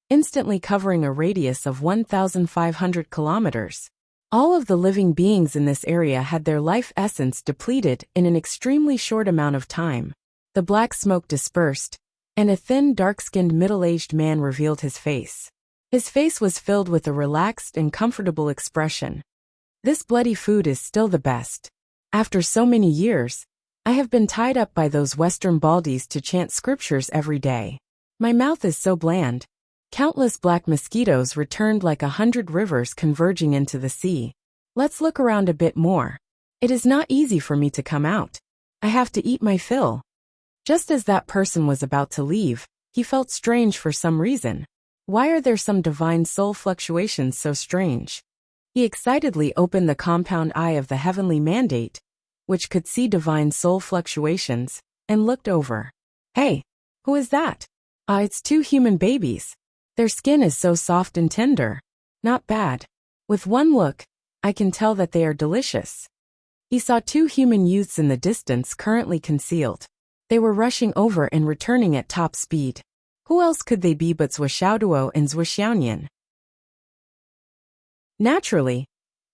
S1: instantly covering a radius of 1,500 kilometers. All of the living beings in this area had their life essence depleted in an extremely short amount of time. The black smoke dispersed, and a thin, dark-skinned middle-aged man revealed his face. His face was filled with a relaxed and comfortable expression. This bloody food is still the best. After so many years, I have been tied up by those Western baldies to chant scriptures every day. My mouth is so bland. Countless black mosquitoes returned like 100 rivers converging into the sea. Let's look around a bit more. It is not easy for me to come out. I have to eat my fill. Just as that person was about to leave, he felt strange for some reason. Why are there some divine soul fluctuations so strange? He excitedly opened the compound eye of the heavenly mandate, which could see divine soul fluctuations, and looked over. Hey, who is that? It's two human babies. Their skin is so soft and tender. Not bad. With one look, I can tell that they are delicious. He saw two human youths in the distance currently concealed. They were rushing over and returning at top speed. Who else could they be but Zhuoxiaoduo and Zhuoxiaonian? Naturally,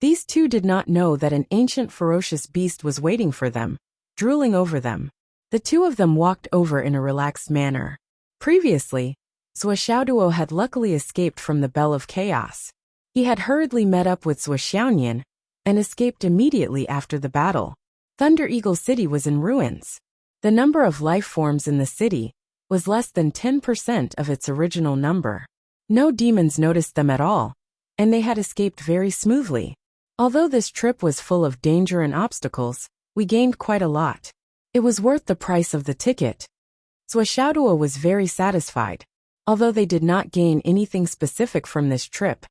S1: these two did not know that an ancient ferocious beast was waiting for them, drooling over them. The two of them walked over in a relaxed manner. Previously, Zhuoxiaoduo had luckily escaped from the Bell of Chaos. He had hurriedly met up with Zhuoxiaonian and escaped immediately after the battle. Thunder Eagle City was in ruins. The number of life forms in the city was less than 10% of its original number. No demons noticed them at all, and they had escaped very smoothly. Although this trip was full of danger and obstacles, we gained quite a lot. It was worth the price of the ticket. Zhuoxiaoduo was very satisfied, although they did not gain anything specific from this trip.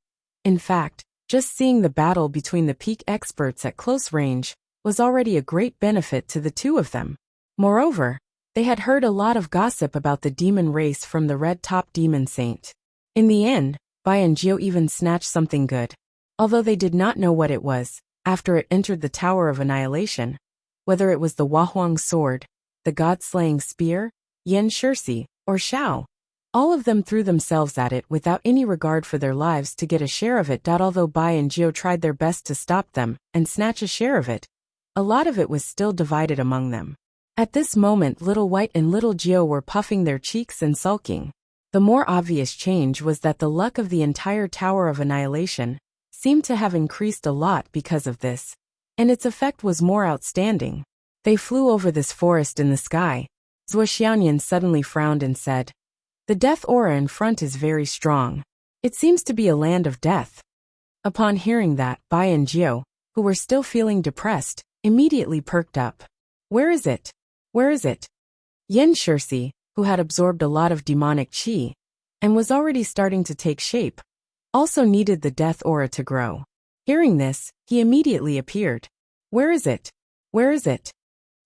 S1: In fact, just seeing the battle between the peak experts at close range was already a great benefit to the two of them. Moreover, they had heard a lot of gossip about the demon race from the red-top demon saint. In the end, Bai and Jiu even snatched something good. Although they did not know what it was, after it entered the Tower of Annihilation, whether it was the Wahuang sword, the god-slaying spear, Yan Shirsi, or Shao, all of them threw themselves at it without any regard for their lives to get a share of it. Although Bai and Jiu tried their best to stop them and snatch a share of it, a lot of it was still divided among them. At this moment, Little White and Little Jiu were puffing their cheeks and sulking. The more obvious change was that the luck of the entire Tower of Annihilation seemed to have increased a lot because of this, and its effect was more outstanding. They flew over this forest in the sky. Zhuoxiaonian suddenly frowned and said, "The death aura in front is very strong. It seems to be a land of death." Upon hearing that, Bai and Jiu, who were still feeling depressed, immediately perked up. "Where is it? Where is it?" Yan Shirsi, who had absorbed a lot of demonic qi and was already starting to take shape, also needed the death aura to grow. Hearing this, he immediately appeared. "Where is it? Where is it?"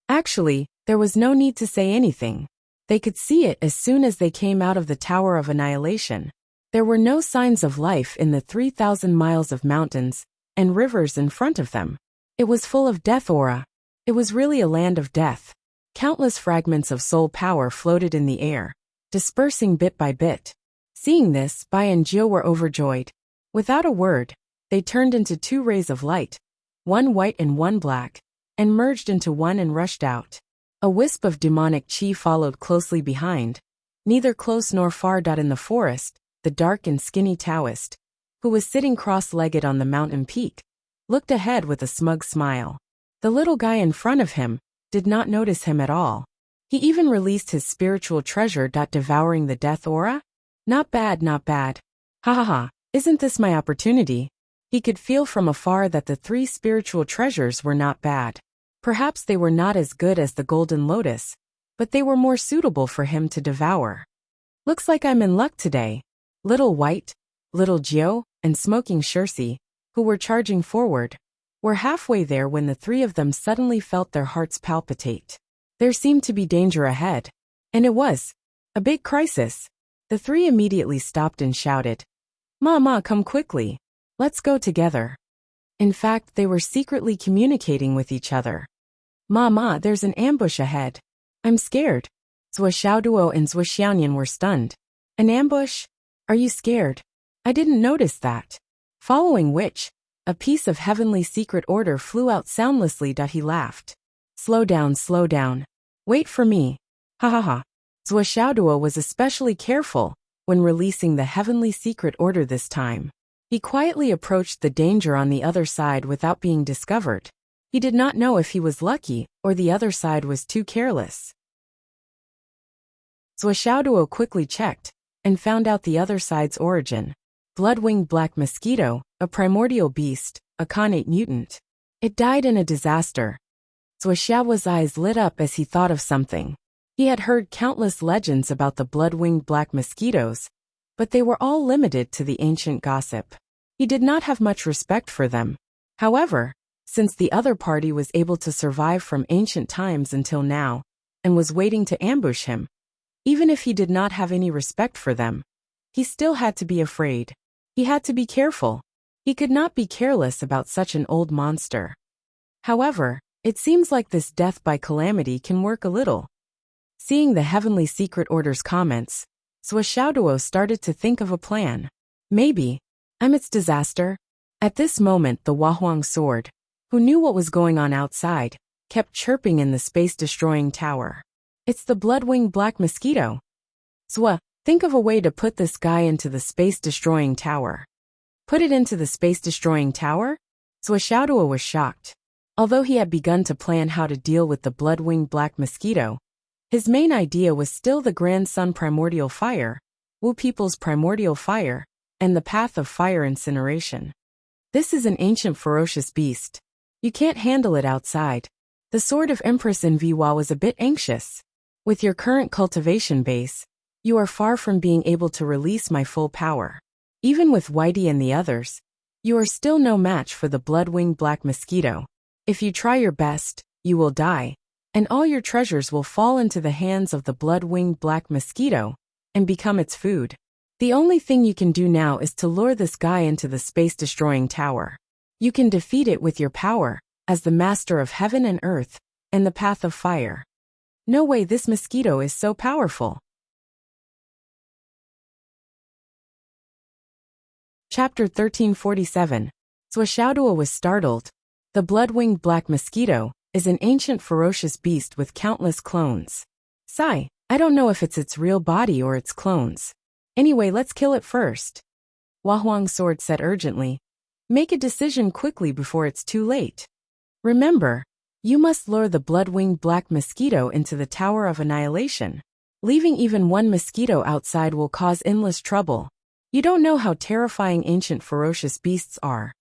S1: Actually, there was no need to say anything. They could see it as soon as they came out of the Tower of Annihilation. There were no signs of life in the 3,000 miles of mountains and rivers in front of them. It was full of death aura. It was really a land of death. Countless fragments of soul power floated in the air, dispersing bit by bit. Seeing this, Bai and Jiu were overjoyed. Without a word, they turned into two rays of light, one white and one black, and merged into one and rushed out. A wisp of demonic qi followed closely behind. Neither close nor far. In the forest, the dark and skinny Taoist, who was sitting cross-legged on the mountain peak, looked ahead with a smug smile. The little guy in front of him did not notice him at all. He even released his spiritual treasure. Devouring the death aura? Not bad, not bad. Ha ha ha, isn't this my opportunity? He could feel from afar that the three spiritual treasures were not bad. Perhaps they were not as good as the golden lotus, but they were more suitable for him to devour. Looks like I'm in luck today. Little White, Little Jiu, and Smoking Shirsi, who were charging forward, were halfway there when the three of them suddenly felt their hearts palpitate. There seemed to be danger ahead. And it was a big crisis. The three immediately stopped and shouted, "Mama, come quickly. Let's go together." In fact, they were secretly communicating with each other. Mama, there's an ambush ahead. I'm scared. Zhou Xiaoduo and Zhou Xiaoyan were stunned. An ambush? Are you scared? I didn't notice that. Following which, a piece of heavenly secret order flew out soundlessly. He laughed. Slow down, slow down. Wait for me. Ha ha ha. Zhou Xiaoduo was especially careful when releasing the heavenly secret order this time. He quietly approached the danger on the other side without being discovered. He did not know if he was lucky or the other side was too careless. Zhou Xiaoduo quickly checked and found out the other side's origin. Blood-winged black mosquito, a primordial beast, a connate mutant. It died in a disaster. Zhou Xiaoduo's eyes lit up as he thought of something. He had heard countless legends about the blood-winged black mosquitoes, but they were all limited to the ancient gossip. He did not have much respect for them. However, since the other party was able to survive from ancient times until now, and was waiting to ambush him, even if he did not have any respect for them, he still had to be afraid. He had to be careful. He could not be careless about such an old monster. However, it seems like this death by calamity can work a little. Seeing the Heavenly Secret Order's comments, Zhou Xiaoduo started to think of a plan. Maybe I'm its disaster. At this moment, the Huahuang sword, who knew what was going on outside, kept chirping in the space-destroying tower. It's the blood-winged black mosquito. Zhou, think of a way to put this guy into the space-destroying tower. Put it into the space-destroying tower? Zhou Xiaoduo was shocked. Although he had begun to plan how to deal with the blood-winged black mosquito, his main idea was still the Grand Sun primordial fire, Wu people's primordial fire, and the path of fire incineration. This is an ancient ferocious beast. You can't handle it outside. The sword of Empress Enviwa was a bit anxious. With your current cultivation base, you are far from being able to release my full power. Even with Whitey and the others, you are still no match for the blood-winged black mosquito. If you try your best, you will die, and all your treasures will fall into the hands of the blood-winged black mosquito and become its food. The only thing you can do now is to lure this guy into the space-destroying tower. You can defeat it with your power, as the master of heaven and earth, and the path of fire. No way, this mosquito is so powerful. Chapter 1347. Zhou Xiaoduo was startled. The blood-winged black mosquito is an ancient ferocious beast with countless clones. Sigh, I don't know if it's its real body or its clones. Anyway, let's kill it first. Huahuang's sword said urgently. Make a decision quickly before it's too late. Remember, you must lure the blood-winged black mosquito into the Tower of Annihilation. Leaving even one mosquito outside will cause endless trouble. You don't know how terrifying ancient ferocious beasts are.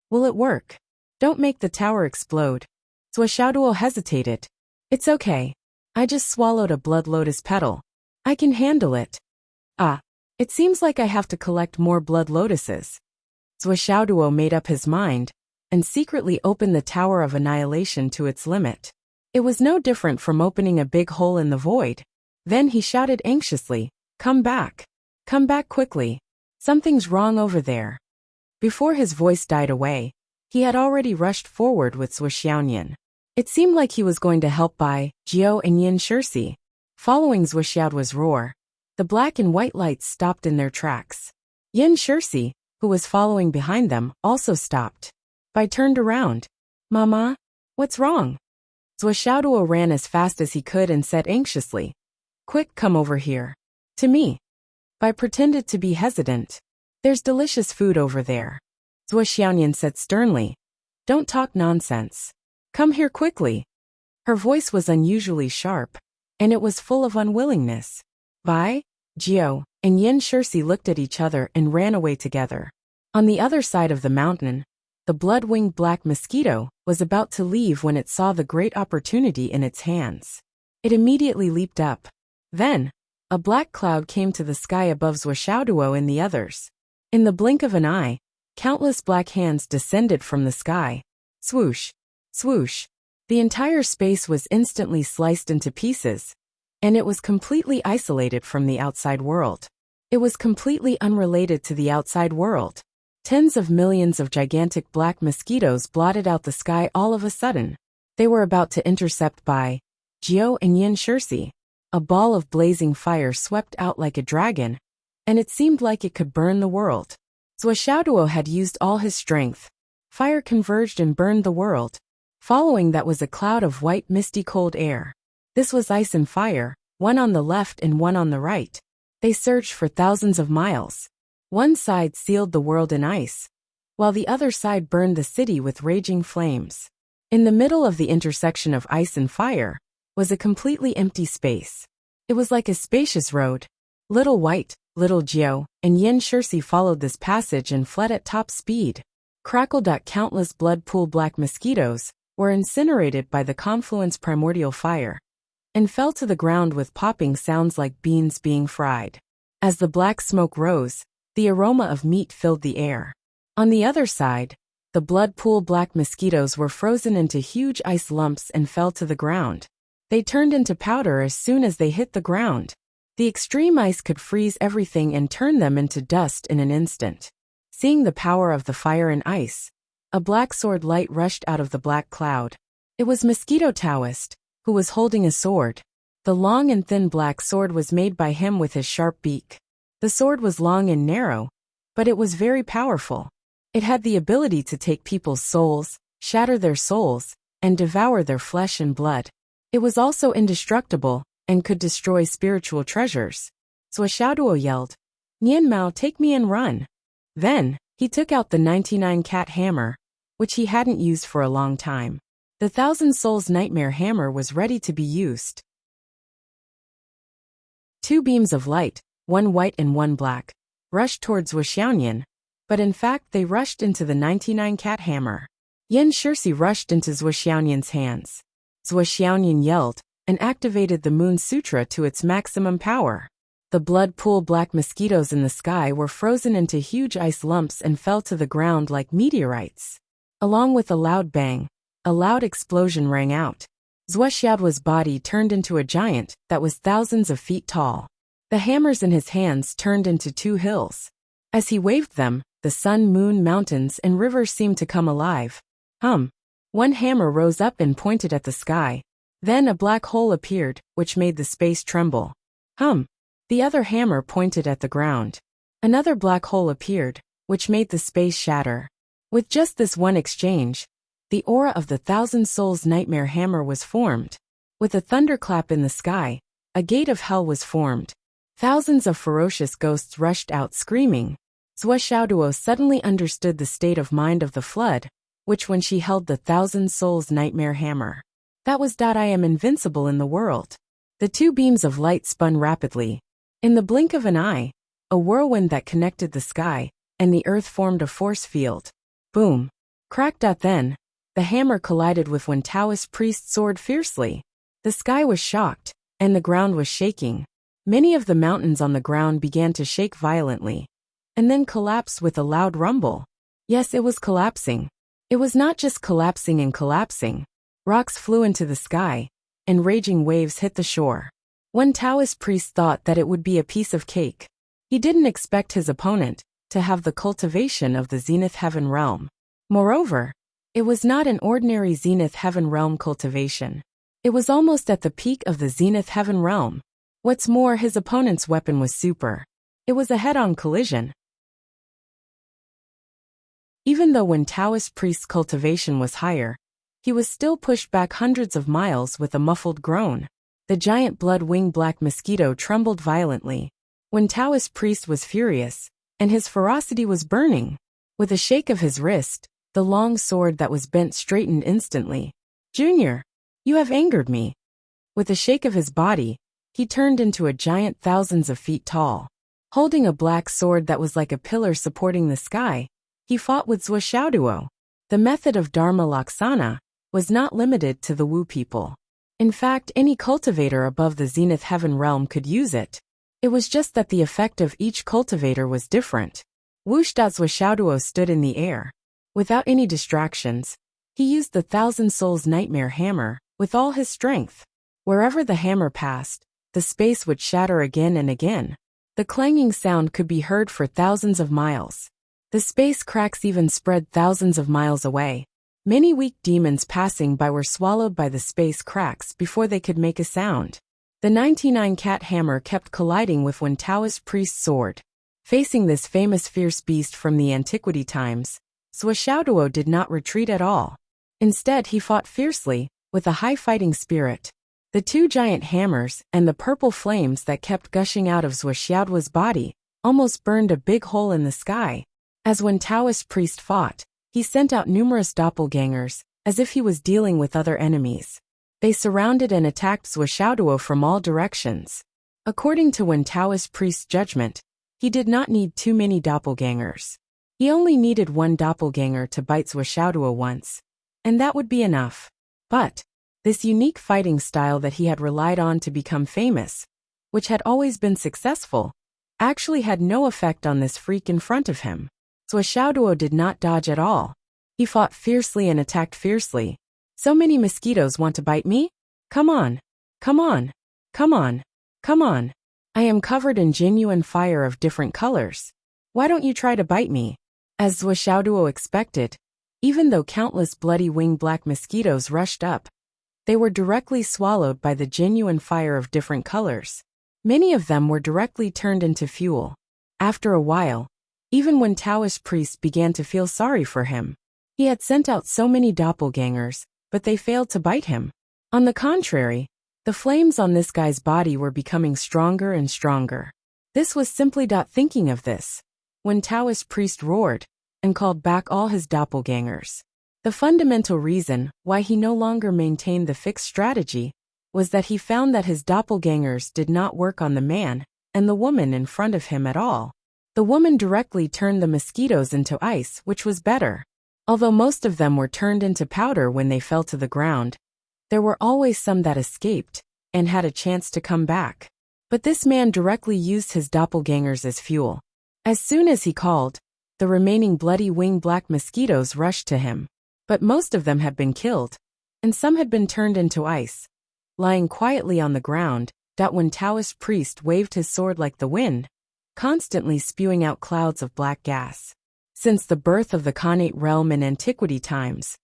S1: Will it work? Don't make the tower explode. Zhou Xiaoduo hesitated. It's okay. I just swallowed a blood lotus petal. I can handle it. Ah, it seems like I have to collect more blood lotuses. Zhou Xiaoduo made up his mind and secretly opened the Tower of Annihilation to its limit. It was no different from opening a big hole in the void. Then he shouted anxiously, "Come back. Come back quickly. Something's wrong over there." Before his voice died away, he had already rushed forward with Zhou Xiaoyan. It seemed like he was going to help Bai, Jiao and Yin Shirsi. Following Zhou Xiaoduo's roar, the black and white lights stopped in their tracks. Yin Shirsi, who was following behind them, also stopped. Bai turned around. Mama, what's wrong? Zhou Xiaoduo ran as fast as he could and said anxiously, "Quick, come over here." To me. Bai pretended to be hesitant. "There's delicious food over there." Zhou Xiaoyan said sternly, "Don't talk nonsense. Come here quickly." Her voice was unusually sharp, and it was full of unwillingness. Bai, Jiao, and Yin Shirsi looked at each other and ran away together. On the other side of the mountain, the blood-winged black mosquito was about to leave when it saw the great opportunity in its hands. It immediately leaped up. Then, a black cloud came to the sky above Zhou Xiaoduo and the others. In the blink of an eye, countless black hands descended from the sky. Swoosh, swoosh. The entire space was instantly sliced into pieces, and it was completely isolated from the outside world. It was completely unrelated to the outside world. Tens of millions of gigantic black mosquitoes blotted out the sky all of a sudden. They were about to intercept Bai, Jiao and Yin Shirsi. A ball of blazing fire swept out like a dragon, and it seemed like it could burn the world. Zhuo had used all his strength. Fire converged and burned the world. Following that was a cloud of white misty cold air. This was ice and fire, one on the left and one on the right. They surged for thousands of miles. One side sealed the world in ice, while the other side burned the city with raging flames. In the middle of the intersection of ice and fire was a completely empty space. It was like a spacious road. Little White, Little Jiao, and Yin Shirsi followed this passage and fled at top speed. Crackled. Countless blood-pool black mosquitoes were incinerated by the confluence primordial fire and fell to the ground with popping sounds like beans being fried. As the black smoke rose, the aroma of meat filled the air. On the other side, the blood-pool black mosquitoes were frozen into huge ice lumps and fell to the ground. They turned into powder as soon as they hit the ground. The extreme ice could freeze everything and turn them into dust in an instant. Seeing the power of the fire and ice, a black sword light rushed out of the black cloud. It was Mosquito Taoist, who was holding a sword. The long and thin black sword was made by him with his sharp beak. The sword was long and narrow, but it was very powerful. It had the ability to take people's souls, shatter their souls, and devour their flesh and blood. It was also indestructible, and could destroy spiritual treasures. Zhuo yelled, "Nian Mao, take me and run." Then, he took out the 99 cat hammer, which he hadn't used for a long time. The 1,000 Souls Nightmare Hammer was ready to be used. Two beams of light, one white and one black, rushed towards Wuxiaonian, but in fact they rushed into the 99 cat hammer. Yin Shirsi rushed into Zhuoxiaonian's hands. Zhuoxiaonian yelled and activated the Moon Sutra to its maximum power. The blood-pool black mosquitoes in the sky were frozen into huge ice lumps and fell to the ground like meteorites. Along with a loud bang, a loud explosion rang out. Zhuoxiao's body turned into a giant that was thousands of feet tall. The hammers in his hands turned into two hills. As he waved them, the sun, moon, mountains, and rivers seemed to come alive. One hammer rose up and pointed at the sky. Then a black hole appeared, which made the space tremble. The other hammer pointed at the ground. Another black hole appeared, which made the space shatter. With just this one exchange, the aura of the 1,000 Souls Nightmare Hammer was formed. With a thunderclap in the sky, a gate of hell was formed. Thousands of ferocious ghosts rushed out screaming. Zhuo suddenly understood the state of mind of the flood, which when she held the 1,000 Souls Nightmare Hammer. That was that I am invincible in the world. The two beams of light spun rapidly. In the blink of an eye, a whirlwind that connected the sky and the earth formed a force field. Boom. Cracked. Then, the hammer collided with one Taoist priest's sword fiercely. The sky was shocked, and the ground was shaking. Many of the mountains on the ground began to shake violently, and then collapsed with a loud rumble. Yes, it was collapsing. It was not just collapsing and collapsing. Rocks flew into the sky, and raging waves hit the shore. One Taoist priest thought that it would be a piece of cake. He didn't expect his opponent to have the cultivation of the Zenith Heaven realm. Moreover, it was not an ordinary Zenith Heaven realm cultivation. It was almost at the peak of the Zenith Heaven realm. What's more, his opponent's weapon was super. It was a head-on collision. Even though when Taoist priest's cultivation was higher, he was still pushed back hundreds of miles with a muffled groan. The giant blood-winged black mosquito trembled violently. When Taoist priest was furious, and his ferocity was burning. With a shake of his wrist, the long sword that was bent straightened instantly. "Junior, you have angered me." With a shake of his body, he turned into a giant thousands of feet tall. Holding a black sword that was like a pillar supporting the sky, he fought with Zhuo. The method of Dharma Laksana was not limited to the Wu people. In fact, any cultivator above the Zenith Heaven realm could use it. It was just that the effect of each cultivator was different. Zhuo stood in the air. Without any distractions, he used the 1,000 Souls Nightmare Hammer with all his strength. Wherever the hammer passed, the space would shatter again and again. The clanging sound could be heard for thousands of miles. The space cracks even spread thousands of miles away. Many weak demons passing by were swallowed by the space cracks before they could make a sound. The 99-cat hammer kept colliding with one Taoist priest's sword. Facing this famous fierce beast from the antiquity times, Swordsmanship did not retreat at all. Instead, he fought fiercely, with a high fighting spirit. The two giant hammers and the purple flames that kept gushing out of Swordsmanship's body almost burned a big hole in the sky. As when Taoist priest fought, he sent out numerous doppelgangers, as if he was dealing with other enemies. They surrounded and attacked Swordsmanship from all directions. According to Wen Tao's priest's judgment, he did not need too many doppelgangers. He only needed one doppelganger to bite Swordsmanship once, and that would be enough. But this unique fighting style that he had relied on to become famous, which had always been successful, actually had no effect on this freak in front of him. Swordsmanship did not dodge at all. He fought fiercely and attacked fiercely. So many mosquitoes want to bite me? Come on. Come on. Come on. Come on. I am covered in genuine fire of different colors. Why don't you try to bite me? As Swordsmanship expected, even though countless bloody winged black mosquitoes rushed up, they were directly swallowed by the genuine fire of different colors. Many of them were directly turned into fuel. After a while, even when Taoist priests began to feel sorry for him, he had sent out so many doppelgangers, but they failed to bite him. On the contrary, the flames on this guy's body were becoming stronger and stronger. This was simply thinking of this, when Taoist priest roared and called back all his doppelgangers. The fundamental reason why he no longer maintained the fixed strategy was that he found that his doppelgangers did not work on the man and the woman in front of him at all. The woman directly turned the mosquitoes into ice, which was better. Although most of them were turned into powder when they fell to the ground, there were always some that escaped and had a chance to come back. But this man directly used his doppelgangers as fuel. As soon as he called, the remaining bloody winged black mosquitoes rushed to him. But most of them had been killed, and some had been turned into ice, lying quietly on the ground. When Taoist priest waved his sword like the wind, constantly spewing out clouds of black gas. Since the birth of the Khanate realm in antiquity times,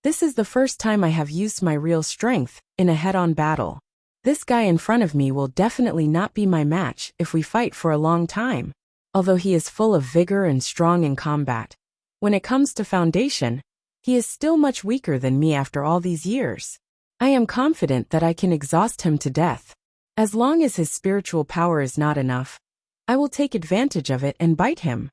S1: this is the first time I have used my real strength in a head-on battle. This guy in front of me will definitely not be my match if we fight for a long time. Although he is full of vigor and strong in combat, when it comes to foundation, he is still much weaker than me after all these years. I am confident that I can exhaust him to death. As long as his spiritual power is not enough, I will take advantage of it and bite him.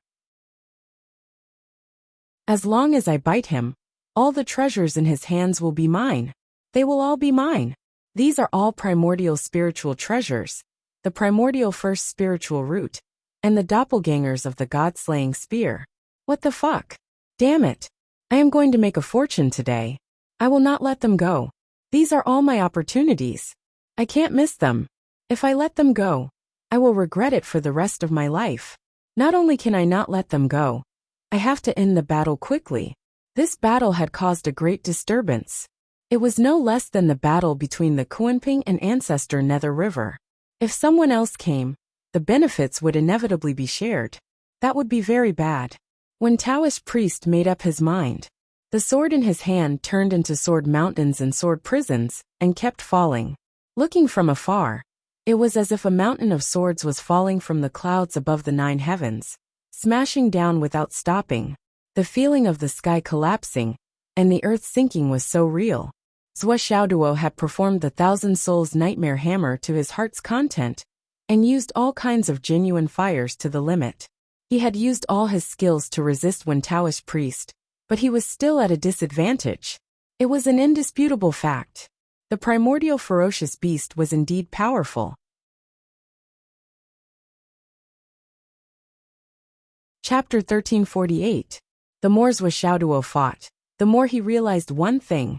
S1: As long as I bite him, all the treasures in his hands will be mine. They will all be mine. These are all primordial spiritual treasures, the primordial first spiritual root, and the doppelgangers of the god-slaying spear. What the fuck? Damn it. I am going to make a fortune today. I will not let them go. These are all my opportunities. I can't miss them. If I let them go, I will regret it for the rest of my life. Not only can I not let them go, I have to end the battle quickly. This battle had caused a great disturbance. It was no less than the battle between the Kunping and Ancestor Nether River. If someone else came, the benefits would inevitably be shared. That would be very bad. When Taoist priest made up his mind, the sword in his hand turned into sword mountains and sword prisons, and kept falling. Looking from afar, it was as if a mountain of swords was falling from the clouds above the 9 heavens, smashing down without stopping. The feeling of the sky collapsing and the earth sinking was so real. Swordsmanship had performed the 1,000 Souls Nightmare Hammer to his heart's content, and used all kinds of genuine fires to the limit. He had used all his skills to resist Wen Taoist priest, but he was still at a disadvantage. It was an indisputable fact. The primordial ferocious beast was indeed powerful. Chapter 1348. The more Swordsmanship fought, the more he realized one thing.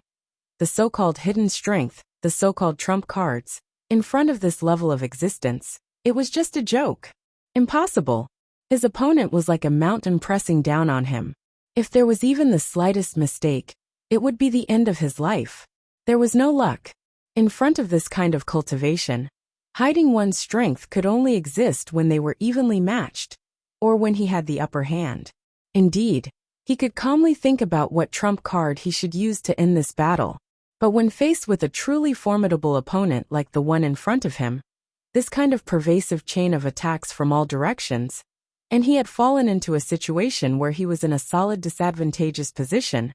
S1: The so-called hidden strength, the so-called trump cards, in front of this level of existence, it was just a joke. Impossible. His opponent was like a mountain pressing down on him. If there was even the slightest mistake, it would be the end of his life. There was no luck. In front of this kind of cultivation, hiding one's strength could only exist when they were evenly matched, or when he had the upper hand. Indeed, he could calmly think about what trump card he should use to end this battle. But when faced with a truly formidable opponent like the one in front of him, this kind of pervasive chain of attacks from all directions, and he had fallen into a situation where he was in a solid disadvantageous position,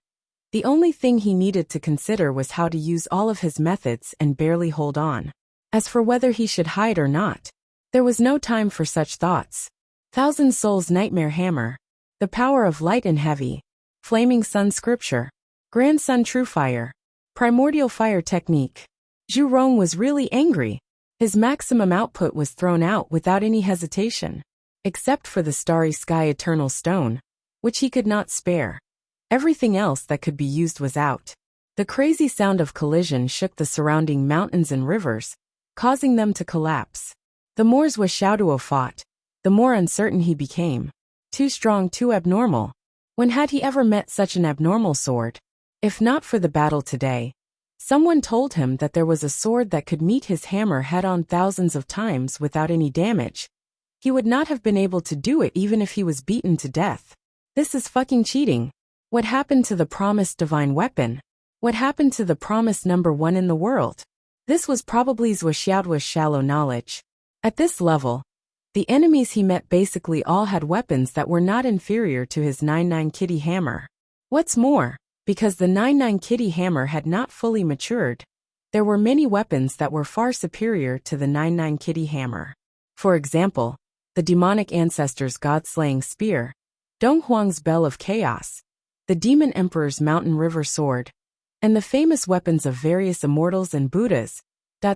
S1: the only thing he needed to consider was how to use all of his methods and barely hold on. As for whether he should hide or not, there was no time for such thoughts. Thousand Souls Nightmare Hammer, the power of light and heavy, Flaming Sun Scripture, Grand Sun True Fire, Primordial Fire Technique. Zhu Rong was really angry. His maximum output was thrown out without any hesitation, except for the Starry Sky Eternal Stone, which he could not spare. Everything else that could be used was out. The crazy sound of collision shook the surrounding mountains and rivers, causing them to collapse. The more Zhuo Xiaoduo fought, the more uncertain he became. Too strong, too abnormal. When had he ever met such an abnormal sword? If not for the battle today, someone told him that there was a sword that could meet his hammer head-on thousands of times without any damage. He would not have been able to do it even if he was beaten to death. This is fucking cheating. What happened to the promised divine weapon? What happened to the promised number one in the world? This was probably Zhuo Xiaoduo's shallow knowledge. At this level, the enemies he met basically all had weapons that were not inferior to his 99 Kitty hammer. What's more, because the 99 Kitty hammer had not fully matured, there were many weapons that were far superior to the 99 Kitty hammer. For example, the demonic ancestor's god-slaying spear, Dong Huang's Bell of Chaos, the Demon Emperor's Mountain River Sword, and the famous weapons of various immortals and Buddhas.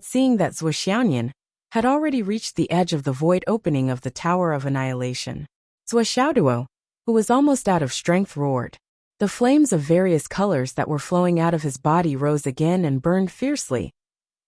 S1: Seeing that Zhuo Xiaoyan had already reached the edge of the void opening of the Tower of Annihilation, Zhuo Xiaoduo, who was almost out of strength, roared. The flames of various colors that were flowing out of his body rose again and burned fiercely,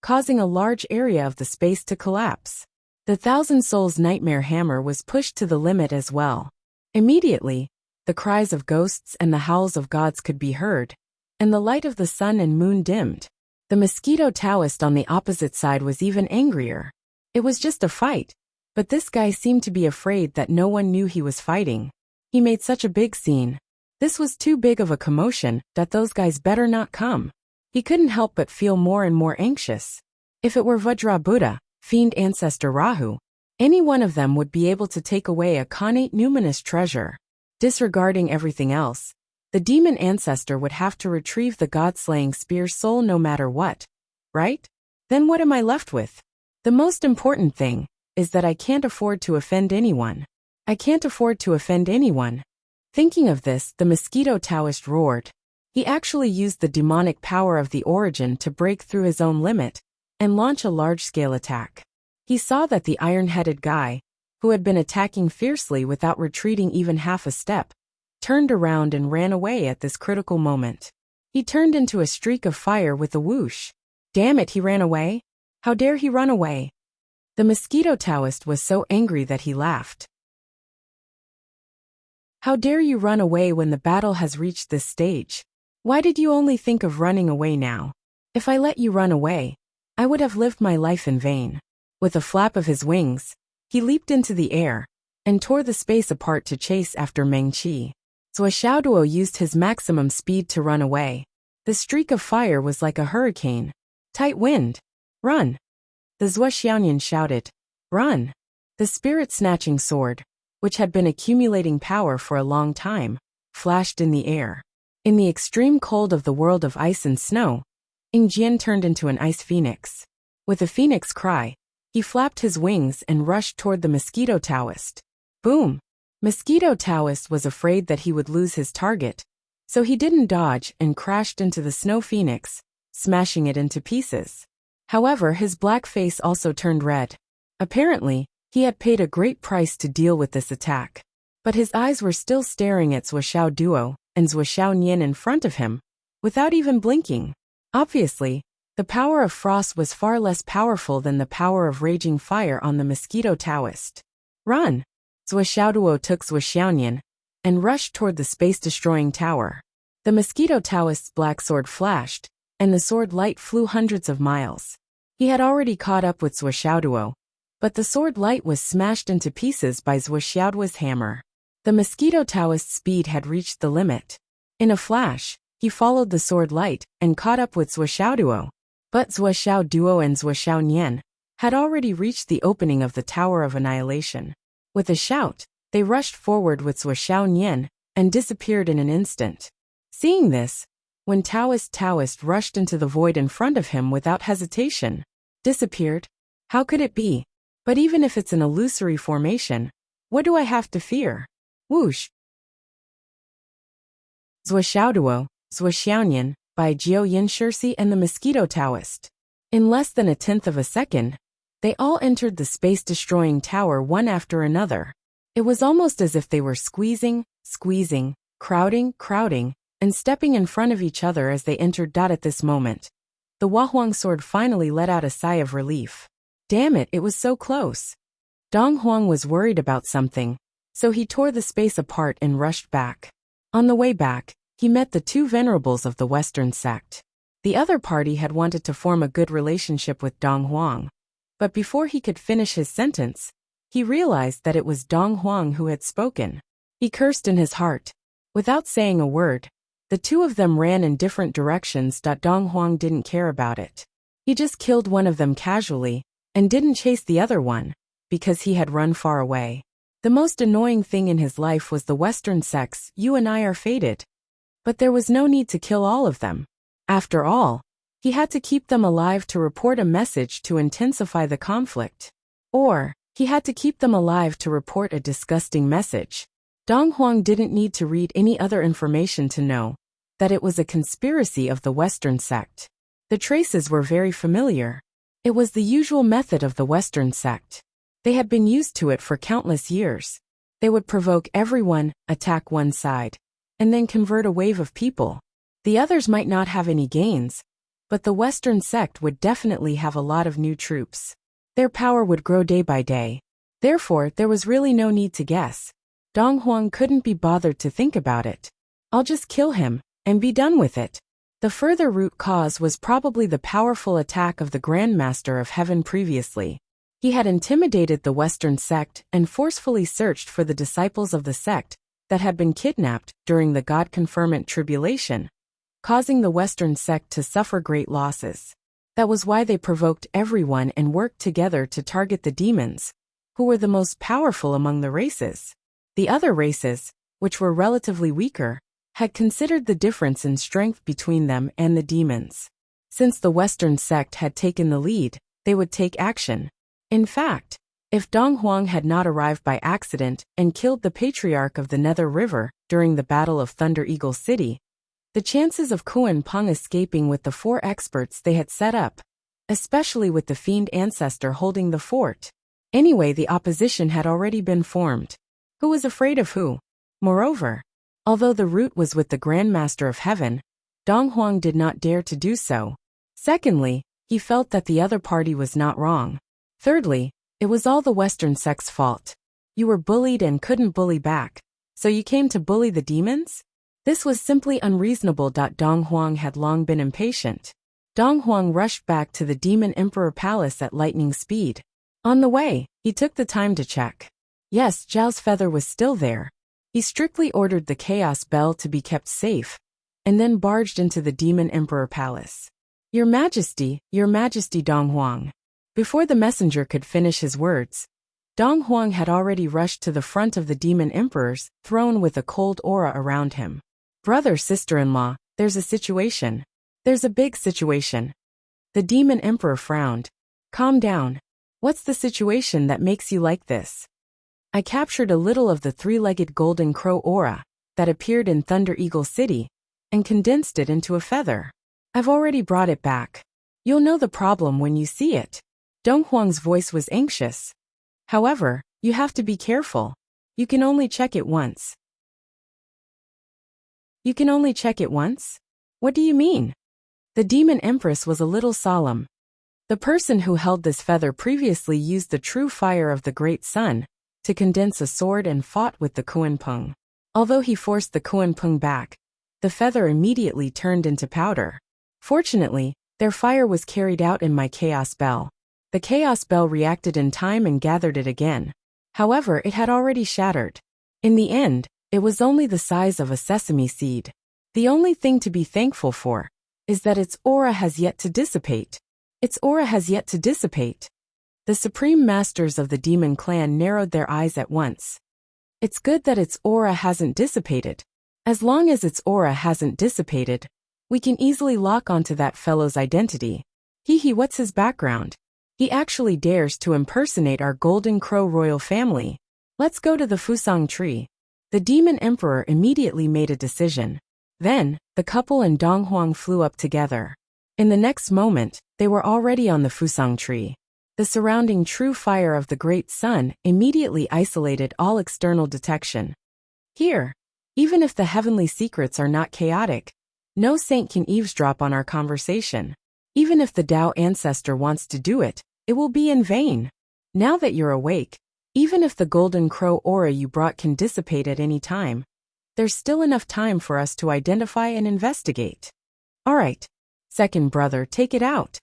S1: causing a large area of the space to collapse. The Thousand Souls Nightmare Hammer was pushed to the limit as well. Immediately, the cries of ghosts and the howls of gods could be heard, and the light of the sun and moon dimmed. The Mosquito Taoist on the opposite side was even angrier. It was just a fight, but this guy seemed to be afraid that no one knew he was fighting. He made such a big scene. This was too big of a commotion that those guys better not come. He couldn't help but feel more and more anxious. If it were Vajra Buddha, Fiend Ancestor Rahu, any one of them would be able to take away a connate numinous treasure. Disregarding everything else, the demon ancestor would have to retrieve the god-slaying spear soul no matter what, right? Then what am I left with? The most important thing is that I can't afford to offend anyone. I can't afford to offend anyone. Thinking of this, the Mosquito Taoist roared. He actually used the demonic power of the origin to break through his own limit and launch a large-scale attack. He saw that the iron-headed guy, who had been attacking fiercely without retreating even half a step, turned around and ran away at this critical moment. He turned into a streak of fire with a whoosh. Damn it, he ran away? How dare he run away? The Mosquito Taoist was so angry that he laughed. How dare you run away when the battle has reached this stage? Why did you only think of running away now? If I let you run away, I would have lived my life in vain. With a flap of his wings, he leaped into the air and tore the space apart to chase after Meng Qi. Zhuo Xiaoduo used his maximum speed to run away. The streak of fire was like a hurricane. Tight wind. Run! The Zhuo Xiaoyan shouted. Run! The spirit-snatching sword, which had been accumulating power for a long time, flashed in the air. In the extreme cold of the world of ice and snow, Yingjian turned into an ice phoenix. With a phoenix cry, he flapped his wings and rushed toward the Mosquito Taoist. Boom! Mosquito Taoist was afraid that he would lose his target, so he didn't dodge and crashed into the snow phoenix, smashing it into pieces. However, his black face also turned red. Apparently, he had paid a great price to deal with this attack. But his eyes were still staring at Zhuo Xiaoduo and Zhuo Xiaoyan in front of him, without even blinking. Obviously, the power of frost was far less powerful than the power of raging fire on the Mosquito Taoist. Run! Zhuo Xiaoduo took Zhuo Xiaoyan and rushed toward the space-destroying tower. The Mosquito Taoist's black sword flashed, and the sword light flew hundreds of miles. He had already caught up with Zhuo Xiaoduo, but the sword light was smashed into pieces by Zhuo Xiaoduo's hammer. The mosquito Taoist's speed had reached the limit. In a flash, he followed the sword light and caught up with Zhuo Duo. But Zhuo Duo and Zhuo Nian had already reached the opening of the Tower of Annihilation. With a shout, they rushed forward with Zhuo Nian and disappeared in an instant. Seeing this, when Taoist rushed into the void in front of him without hesitation. Disappeared? How could it be? But even if it's an illusory formation, what do I have to fear? Whoosh! Zhuo Duo, Zhuo Nian, by Jiao Yin Shirsi and the Mosquito Taoist. In less than a tenth of a second, they all entered the space-destroying tower one after another. It was almost as if they were squeezing, crowding, and stepping in front of each other as they entered. At this moment, the Huang sword finally let out a sigh of relief. Damn it, it was so close. Dong Huang was worried about something, so he tore the space apart and rushed back. On the way back, he met the two venerables of the Western sect. The other party had wanted to form a good relationship with Dong Huang, but before he could finish his sentence, he realized that it was Dong Huang who had spoken. He cursed in his heart. Without saying a word, the two of them ran in different directions. Dong Huang didn't care about it. He just killed one of them casually, and didn't chase the other one, because he had run far away. The most annoying thing in his life was the Western sects. You and I are fated. But there was no need to kill all of them. After all, he had to keep them alive to report a message to intensify the conflict. Or, he had to keep them alive to report a disgusting message. Dong Huang didn't need to read any other information to know that it was a conspiracy of the Western sect. The traces were very familiar. It was the usual method of the Western sect. They had been used to it for countless years. They would provoke everyone, attack one side, and then convert a wave of people. The others might not have any gains, but the Western sect would definitely have a lot of new troops. Their power would grow day by day. Therefore, there was really no need to guess. Dong Huang couldn't be bothered to think about it. I'll just kill him, and be done with it. The further root cause was probably the powerful attack of the Grandmaster of Heaven previously. He had intimidated the Western sect and forcefully searched for the disciples of the sect that had been kidnapped during the God-conferment tribulation, causing the Western sect to suffer great losses. That was why they provoked everyone and worked together to target the demons, who were the most powerful among the races. The other races, which were relatively weaker, had considered the difference in strength between them and the demons. Since the Western sect had taken the lead, they would take action. In fact, if Dong Huang had not arrived by accident and killed the Patriarch of the Nether River during the Battle of Thunder Eagle City, the chances of Kuan Peng escaping with the 4 experts they had set up, especially with the Fiend Ancestor holding the fort. Anyway, the opposition had already been formed. Who was afraid of who? Moreover, although the root was with the Grandmaster of Heaven, Dong Huang did not dare to do so. Secondly, he felt that the other party was not wrong. Thirdly, it was all the Western sect's fault. You were bullied and couldn't bully back, so you came to bully the demons? This was simply unreasonable. Dong Huang had long been impatient. Dong Huang rushed back to the Demon Emperor Palace at lightning speed. On the way, he took the time to check. Yes, Zhao's feather was still there. He strictly ordered the Chaos Bell to be kept safe, and then barged into the Demon Emperor Palace. Your Majesty, Dong Huang. Before the messenger could finish his words, Dong Huang had already rushed to the front of the Demon Emperor's throne with a cold aura around him. Brother, sister-in-law, there's a situation. There's a big situation. The Demon Emperor frowned. Calm down. What's the situation that makes you like this? I captured a little of the 3-legged golden crow aura that appeared in Thunder Eagle City and condensed it into a feather. I've already brought it back. You'll know the problem when you see it. Dong Huang's voice was anxious. However, you have to be careful. You can only check it once. You can only check it once? What do you mean? The Demon Empress was a little solemn. The person who held this feather previously used the true fire of the Great Sun to condense a sword and fought with the Kuan Peng. Although he forced the Kuan Peng back, the feather immediately turned into powder. Fortunately, their fire was carried out in my Chaos Bell. The Chaos Bell reacted in time and gathered it again. However, it had already shattered. In the end, it was only the size of a sesame seed. The only thing to be thankful for is that its aura has yet to dissipate. Its aura has yet to dissipate. The supreme masters of the demon clan narrowed their eyes at once. It's good that its aura hasn't dissipated. As long as its aura hasn't dissipated, we can easily lock onto that fellow's identity. What's his background? He actually dares to impersonate our Golden Crow royal family. Let's go to the Fusang tree. The demon emperor immediately made a decision. Then, the couple and Dong Huang flew up together. In the next moment, they were already on the Fusang tree. The surrounding true fire of the great sun immediately isolated all external detection. Here, even if the heavenly secrets are not chaotic, no saint can eavesdrop on our conversation. Even if the Tao ancestor wants to do it, it will be in vain. Now that you're awake, even if the golden crow aura you brought can dissipate at any time, there's still enough time for us to identify and investigate. All right. Second brother, take it out.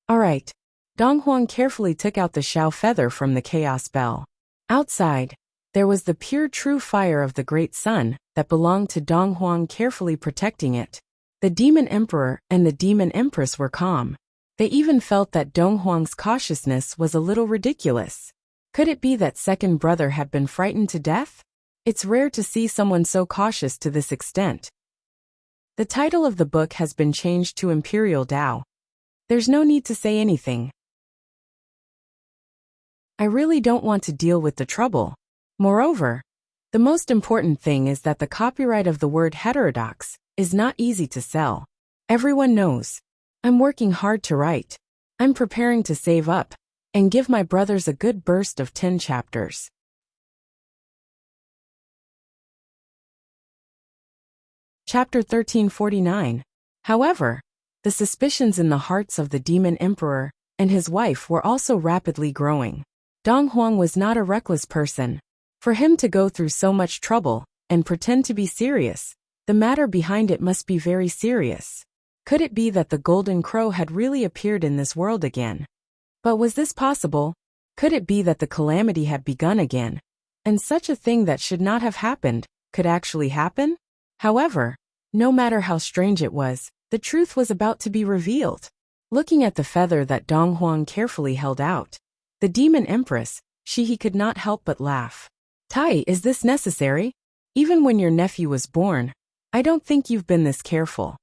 S1: All right. Dong Huang carefully took out the Shao feather from the chaos bell. Outside, there was the pure true fire of the great sun that belonged to Dong Huang, carefully protecting it. The demon emperor and the demon empress were calm. They even felt that Dong Huang's cautiousness was a little ridiculous. Could it be that second brother had been frightened to death? It's rare to see someone so cautious to this extent. The title of the book has been changed to Imperial Tao. There's no need to say anything. I really don't want to deal with the trouble. Moreover, the most important thing is that the copyright of the word heterodox is not easy to sell. Everyone knows. I'm working hard to write. I'm preparing to save up and give my brothers a good burst of 10 chapters. Chapter 1349. However, the suspicions in the hearts of the demon emperor and his wife were also rapidly growing. Dong Huang was not a reckless person. For him to go through so much trouble and pretend to be serious, the matter behind it must be very serious. Could it be that the golden crow had really appeared in this world again? But was this possible? Could it be that the calamity had begun again, and such a thing that should not have happened could actually happen? However, no matter how strange it was, the truth was about to be revealed. Looking at the feather that Dong Huang carefully held out, the demon empress, he could not help but laugh. Tai, is this necessary? Even when your nephew was born, I don't think you've been this careful.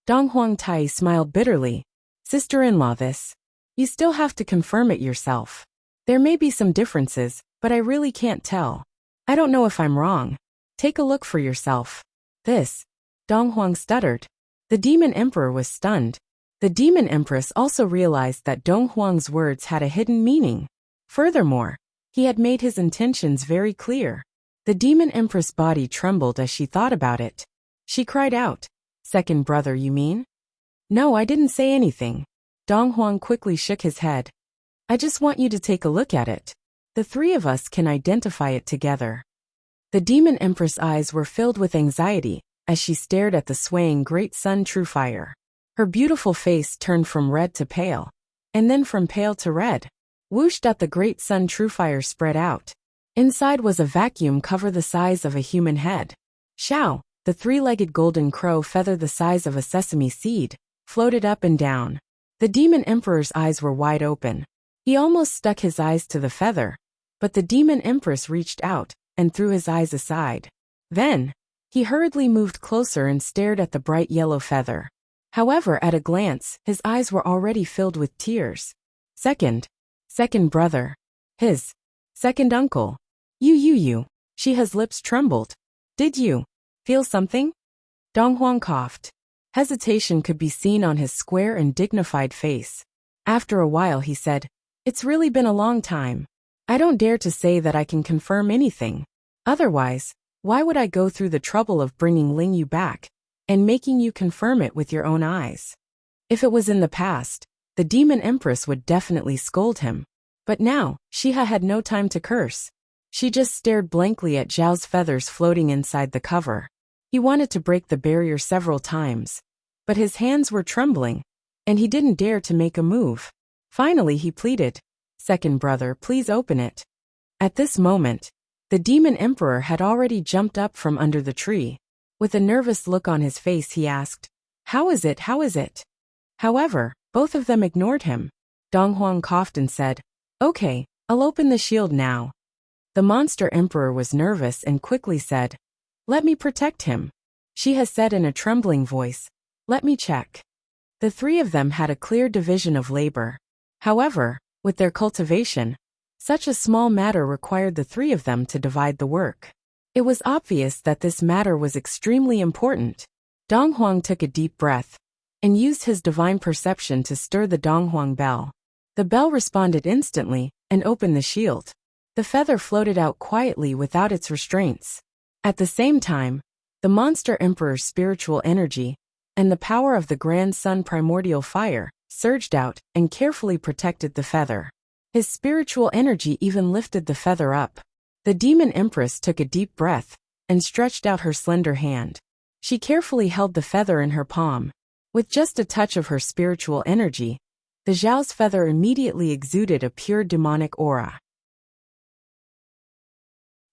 S1: Dong Huang Tai smiled bitterly. Sister-in-law, this. You still have to confirm it yourself. There may be some differences, but I really can't tell. I don't know if I'm wrong. Take a look for yourself. This. Dong Huang stuttered. The demon emperor was stunned. The demon empress also realized that Dong Huang's words had a hidden meaning. Furthermore, he had made his intentions very clear. The demon empress' body trembled as she thought about it. She cried out, "Second brother, you mean?" "No, I didn't say anything." Dong Huang quickly shook his head. "I just want you to take a look at it. The three of us can identify it together." The demon empress' eyes were filled with anxiety as she stared at the swaying great sun true fire. Her beautiful face turned from red to pale, and then from pale to red. Whoosh! The great sun true fire spread out. Inside was a vacuum cover the size of a human head. Shao, the three-legged golden crow feather the size of a sesame seed, floated up and down. The demon emperor's eyes were wide open. He almost stuck his eyes to the feather, but the demon empress reached out and threw his eyes aside. Then, he hurriedly moved closer and stared at the bright yellow feather. However, at a glance, his eyes were already filled with tears. Second brother. His second uncle. You. His lips trembled. Did you feel something? Dong Huang coughed. Hesitation could be seen on his square and dignified face. After a while he said, "It's really been a long time. I don't dare to say that I can confirm anything. Otherwise, why would I go through the trouble of bringing Ling Yu back and making you confirm it with your own eyes?" If it was in the past, the demon empress would definitely scold him. But now, Shiha had no time to curse. She just stared blankly at Zhao's feathers floating inside the cover. He wanted to break the barrier several times, but his hands were trembling, and he didn't dare to make a move. Finally he pleaded, "Second brother, please open it." At this moment, The demon emperor had already jumped up from under the tree. With a nervous look on his face, he asked, "How is it? How is it?" However, both of them ignored him. Dong Huang coughed and said, "Okay, I'll open the shield now." The monster emperor was nervous and quickly said, "Let me protect him." She has said in a trembling voice, "Let me check." The three of them had a clear division of labor. However, with their cultivation, such a small matter required the three of them to divide the work. It was obvious that this matter was extremely important. Dong Huang took a deep breath and used his divine perception to stir the Dong Huang bell. The bell responded instantly and opened the shield. The feather floated out quietly without its restraints. At the same time, the monster emperor's spiritual energy and the power of the grand sun primordial fire surged out and carefully protected the feather. His spiritual energy even lifted the feather up. The demon empress took a deep breath and stretched out her slender hand. She carefully held the feather in her palm. With just a touch of her spiritual energy, the Zhao's feather immediately exuded a pure demonic aura.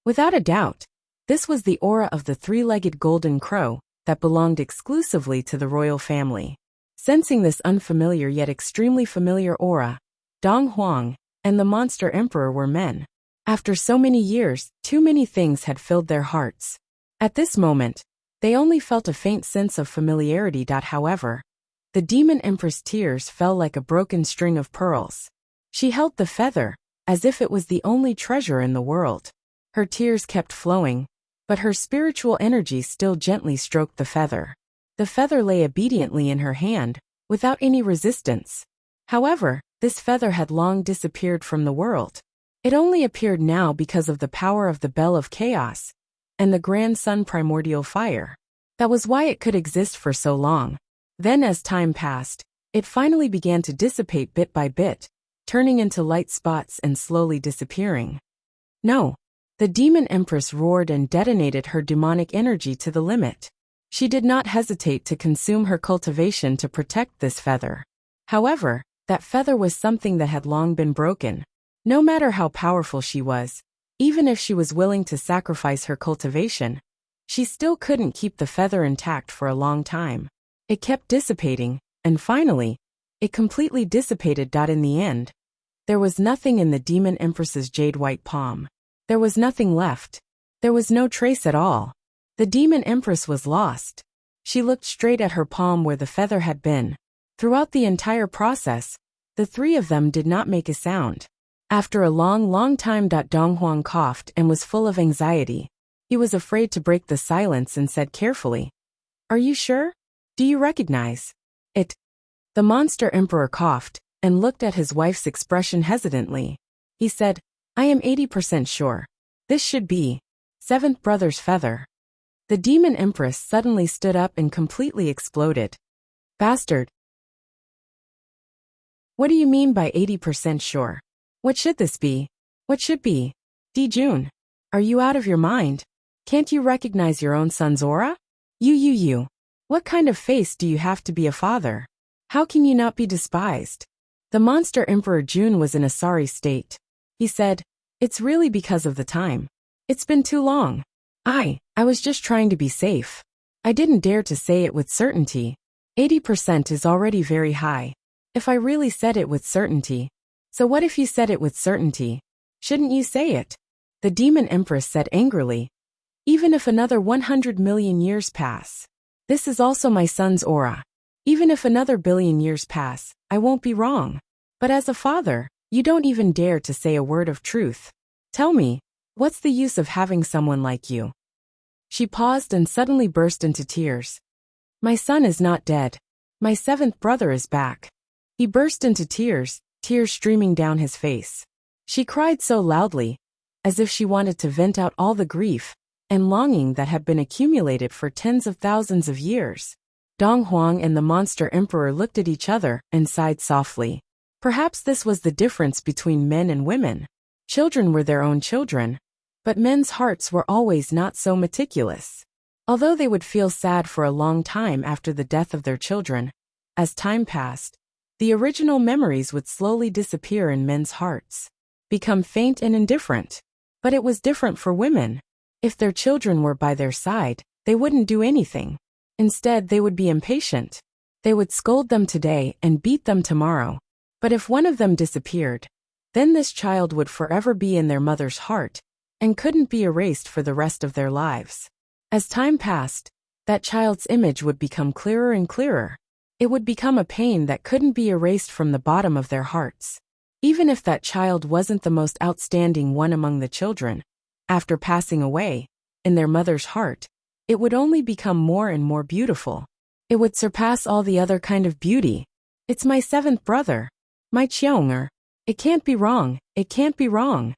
S1: Without a doubt, this was the aura of the three-legged golden crow that belonged exclusively to the royal family. Sensing this unfamiliar yet extremely familiar aura, Dong Huang and the monster emperor were men. After so many years, too many things had filled their hearts. At this moment, they only felt a faint sense of familiarity. However, the demon empress' tears fell like a broken string of pearls. She held the feather as if it was the only treasure in the world. Her tears kept flowing, but her spiritual energy still gently stroked the feather. The feather lay obediently in her hand, without any resistance. However, this feather had long disappeared from the world. It only appeared now because of the power of the Bell of Chaos and the Grand Sun Primordial Fire. That was why it could exist for so long. Then as time passed, it finally began to dissipate bit by bit, turning into light spots and slowly disappearing. No! The demon empress roared and detonated her demonic energy to the limit. She did not hesitate to consume her cultivation to protect this feather. However, that feather was something that had long been broken. No matter how powerful she was, even if she was willing to sacrifice her cultivation, she still couldn't keep the feather intact for a long time. It kept dissipating, and finally, it completely dissipated. In the end, there was nothing in the demon empress's jade white palm. There was nothing left. There was no trace at all. The demon empress was lost. She looked straight at her palm where the feather had been. Throughout the entire process, the three of them did not make a sound. After a long time, Dong Huang coughed and was full of anxiety. He was afraid to break the silence and said carefully, "Are you sure? Do you recognize it?" The monster emperor coughed and looked at his wife's expression hesitantly. He said, "I am 80% sure. This should be seventh brother's feather." The demon empress suddenly stood up and completely exploded. "Bastard! What do you mean by 80% sure? What should this be? What should be? Jun, are you out of your mind? Can't you recognize your own son's aura? You. What kind of face do you have to be a father? How can you not be despised?" The monster emperor Jun was in a sorry state. He said, "It's really because of the time. It's been too long. I was just trying to be safe. I didn't dare to say it with certainty. 80% is already very high. If I really said it with certainty. So what if you said it with certainty? Shouldn't you say it?" The demon empress said angrily. "Even if another 100 million years pass. This is also my son's aura. Even if another billion years pass, I won't be wrong. But as a father, you don't even dare to say a word of truth. Tell me, what's the use of having someone like you?" She paused and suddenly burst into tears. "My son is not dead. My seventh brother is back." He burst into tears, tears streaming down his face. She cried so loudly, as if she wanted to vent out all the grief and longing that had been accumulated for tens of thousands of years. Dong Huang and the monster emperor looked at each other and sighed softly. Perhaps this was the difference between men and women. Children were their own children, but men's hearts were always not so meticulous. Although they would feel sad for a long time after the death of their children, as time passed, the original memories would slowly disappear in men's hearts, become faint and indifferent. But it was different for women. If their children were by their side, they wouldn't do anything. Instead, they would be impatient. They would scold them today and beat them tomorrow. But if one of them disappeared, then this child would forever be in their mother's heart and couldn't be erased for the rest of their lives. As time passed, that child's image would become clearer and clearer. It would become a pain that couldn't be erased from the bottom of their hearts. Even if that child wasn't the most outstanding one among the children, after passing away, in their mother's heart, it would only become more and more beautiful. It would surpass all the other kind of beauty. It's my seventh brother. My Cheonger. It can't be wrong. It can't be wrong.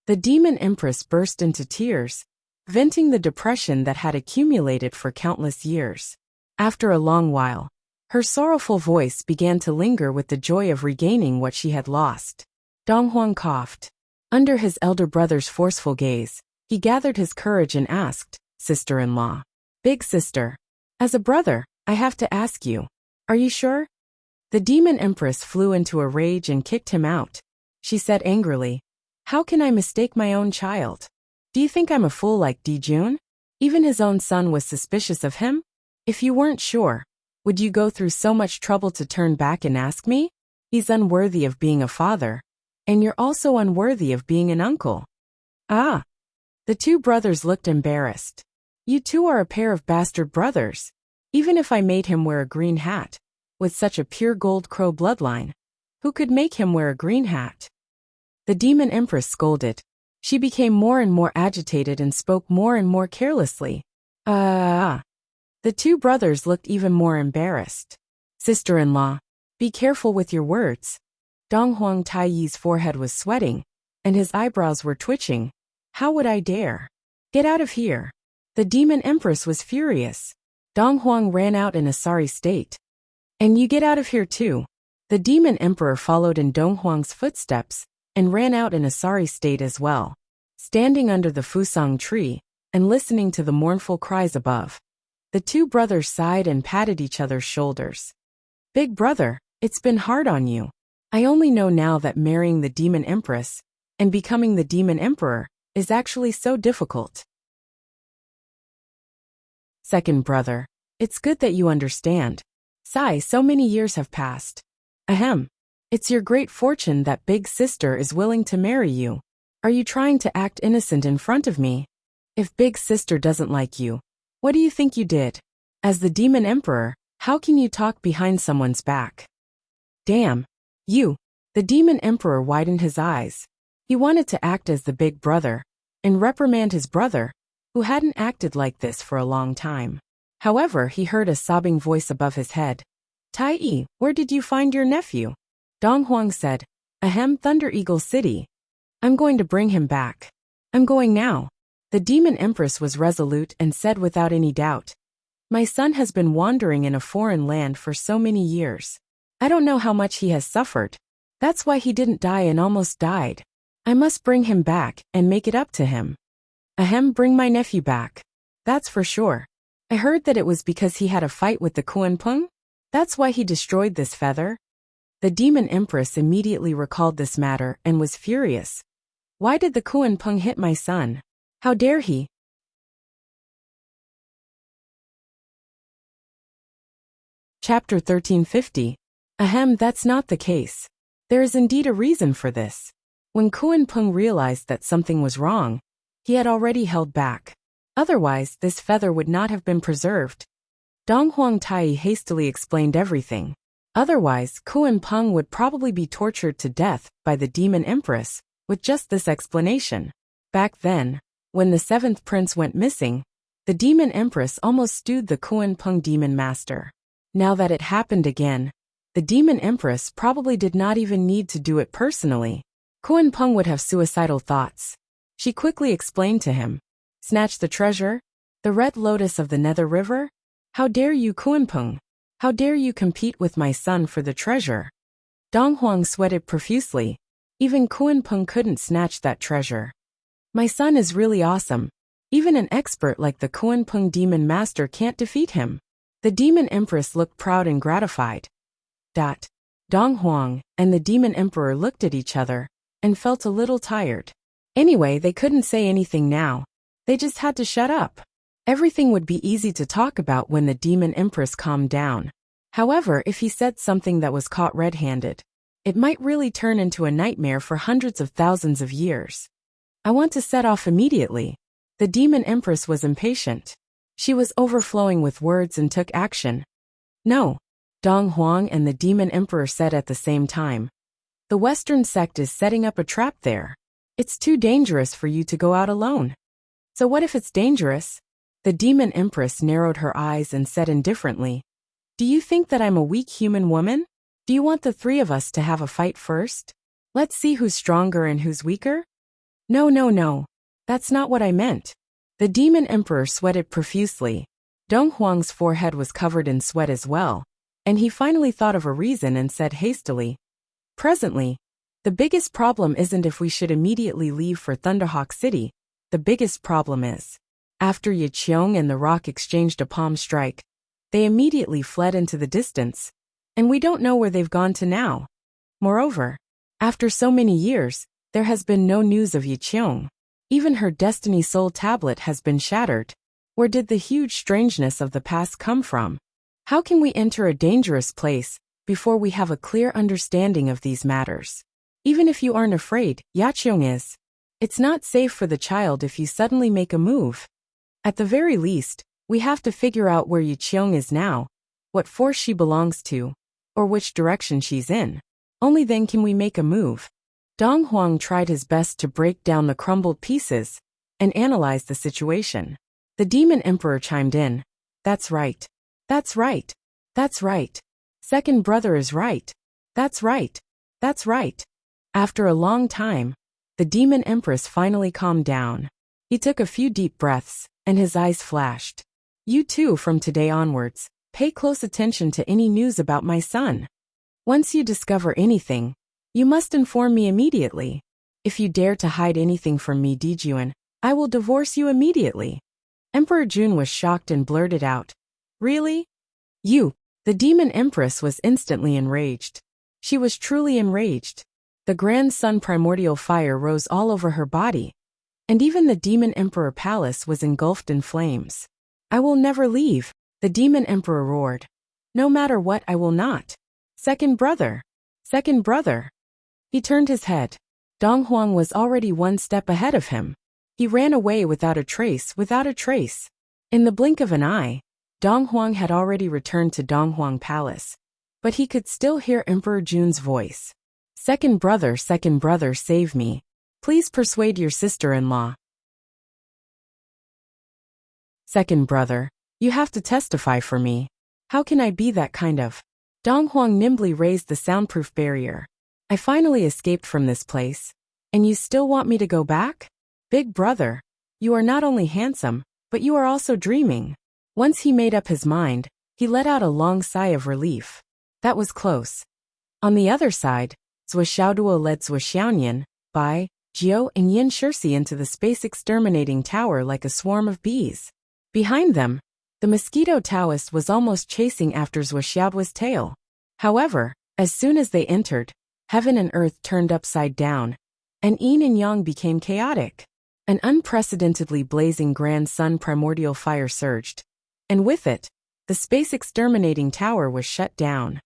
S1: The demon empress burst into tears, venting the depression that had accumulated for countless years. After a long while, her sorrowful voice began to linger with the joy of regaining what she had lost. Dong Huang coughed. Under his elder brother's forceful gaze, he gathered his courage and asked, "Sister-in-law. Big sister. As a brother, I have to ask you. Are you sure?" The demon empress flew into a rage and kicked him out. She said angrily, "How can I mistake my own child? Do you think I'm a fool like Dijun? Even his own son was suspicious of him? If you weren't sure, would you go through so much trouble to turn back and ask me? He's unworthy of being a father, and you're also unworthy of being an uncle." Ah! The two brothers looked embarrassed. "You two are a pair of bastard brothers. Even if I made him wear a green hat, with such a pure gold crow bloodline, who could make him wear a green hat?" The demon empress scolded. She became more and more agitated and spoke more and more carelessly. The two brothers looked even more embarrassed. "Sister-in-law, be careful with your words." Dong Huang Taiyi's forehead was sweating, and his eyebrows were twitching. "How would I dare? Get out of here." The demon empress was furious. Dong Huang ran out in a sorry state. "And you get out of here too." The demon emperor followed in Dong Huang's footsteps and ran out in a sorry state as well. Standing under the fusang tree and listening to the mournful cries above, the two brothers sighed and patted each other's shoulders. "Big brother, it's been hard on you. I only know now that marrying the demon empress and becoming the demon emperor is actually so difficult." Second brother, it's good that you understand. Sigh, so many years have passed. Ahem. It's your great fortune that big sister is willing to marry you. Are you trying to act innocent in front of me? If big sister doesn't like you, what do you think you did? As the demon emperor, how can you talk behind someone's back? Damn. You. The demon emperor widened his eyes. He wanted to act as the big brother and reprimand his brother, who hadn't acted like this for a long time. However, he heard a sobbing voice above his head. "Tai, where did you find your nephew?" Dong Huang said, "Ahem, Thunder Eagle City. I'm going to bring him back. I'm going now." The demon empress was resolute and said without any doubt, "My son has been wandering in a foreign land for so many years. I don't know how much he has suffered. That's why he didn't die and almost died. I must bring him back and make it up to him." "Ahem, bring my nephew back. That's for sure. I heard that it was because he had a fight with the Kuanpeng. That's why he destroyed this feather." The demon empress immediately recalled this matter and was furious. "Why did the Kuanpeng hit my son? How dare he?" Chapter 1350. Ahem, that's not the case. There is indeed a reason for this. When Kuanpeng realized that something was wrong, he had already held back. Otherwise, this feather would not have been preserved. Dong Huang Tai hastily explained everything. Otherwise, Kuanpeng would probably be tortured to death by the demon empress with just this explanation. Back then, when the seventh prince went missing, the demon empress almost stewed the Kuanpeng demon master. Now that it happened again, the demon empress probably did not even need to do it personally. Kuanpeng would have suicidal thoughts. She quickly explained to him. "Snatch the treasure? The red lotus of the Nether River? How dare you, Kuanpeng? How dare you compete with my son for the treasure?" Dong Huang sweated profusely. Even Kuanpeng couldn't snatch that treasure. "My son is really awesome. Even an expert like the Kuanpeng demon master can't defeat him." The demon empress looked proud and gratified. Dong Huang and the demon emperor looked at each other and felt a little tired. Anyway, they couldn't say anything now. They just had to shut up. Everything would be easy to talk about when the demon empress calmed down. However, if he said something that was caught red-handed, it might really turn into a nightmare for hundreds of thousands of years. I want to set off immediately. The demon empress was impatient. She was overflowing with words and took action. No, Dong Huang and the demon emperor said at the same time. The Western sect is setting up a trap there. It's too dangerous for you to go out alone. So what if it's dangerous? The demon empress narrowed her eyes and said indifferently, Do you think that I'm a weak human woman? Do you want the three of us to have a fight first? Let's see who's stronger and who's weaker? No. That's not what I meant. The demon emperor sweated profusely. Dong Huang's forehead was covered in sweat as well, and he finally thought of a reason and said hastily, Presently, the biggest problem isn't if we should immediately leave for Thunderhawk City. The biggest problem is, after Ye Qiong and the Rock exchanged a palm strike, they immediately fled into the distance, and we don't know where they've gone to now. Moreover, after so many years, there has been no news of Ye Qiong. Even her Destiny Soul tablet has been shattered. Where did the huge strangeness of the past come from? How can we enter a dangerous place before we have a clear understanding of these matters? Even if you aren't afraid, Yaqiong is. It's not safe for the child if you suddenly make a move. At the very least, we have to figure out where Yaqiong is now, what force she belongs to, or which direction she's in. Only then can we make a move. Dong Huang tried his best to break down the crumbled pieces and analyze the situation. The demon emperor chimed in. That's right. That's right. That's right. Second brother is right. That's right. That's right. After a long time, the demon empress finally calmed down. He took a few deep breaths, and his eyes flashed. You too, from today onwards, pay close attention to any news about my son. Once you discover anything, you must inform me immediately. If you dare to hide anything from me, Dijuan, I will divorce you immediately. Emperor Jun was shocked and blurted out, Really? You? The demon empress was instantly enraged. She was truly enraged. The grand sun primordial fire rose all over her body, and even the demon emperor palace was engulfed in flames. I will never leave, the demon emperor roared. No matter what, I will not. Second brother. Second brother. He turned his head. Dong Huang was already one step ahead of him. He ran away without a trace. In the blink of an eye, Dong Huang had already returned to Dong Huang Palace, but he could still hear Emperor Jun's voice. Second brother, save me. Please persuade your sister-in-law. Second brother, you have to testify for me. How can I be that kind of? Dong Huang nimbly raised the soundproof barrier. I finally escaped from this place, and you still want me to go back? Big brother, you are not only handsome, but you are also dreaming. Once he made up his mind, he let out a long sigh of relief. That was close. On the other side, Zhou Xiaoduo led Zhou Xiaonian, Bai, Jiao and Yin Shirsi into the space exterminating tower like a swarm of bees. Behind them, the mosquito Taoist was almost chasing after Zhou Xiaoduo's tail. However, as soon as they entered, heaven and earth turned upside down, and yin and yang became chaotic. An unprecedentedly blazing grand sun primordial fire surged, and with it, the space exterminating tower was shut down.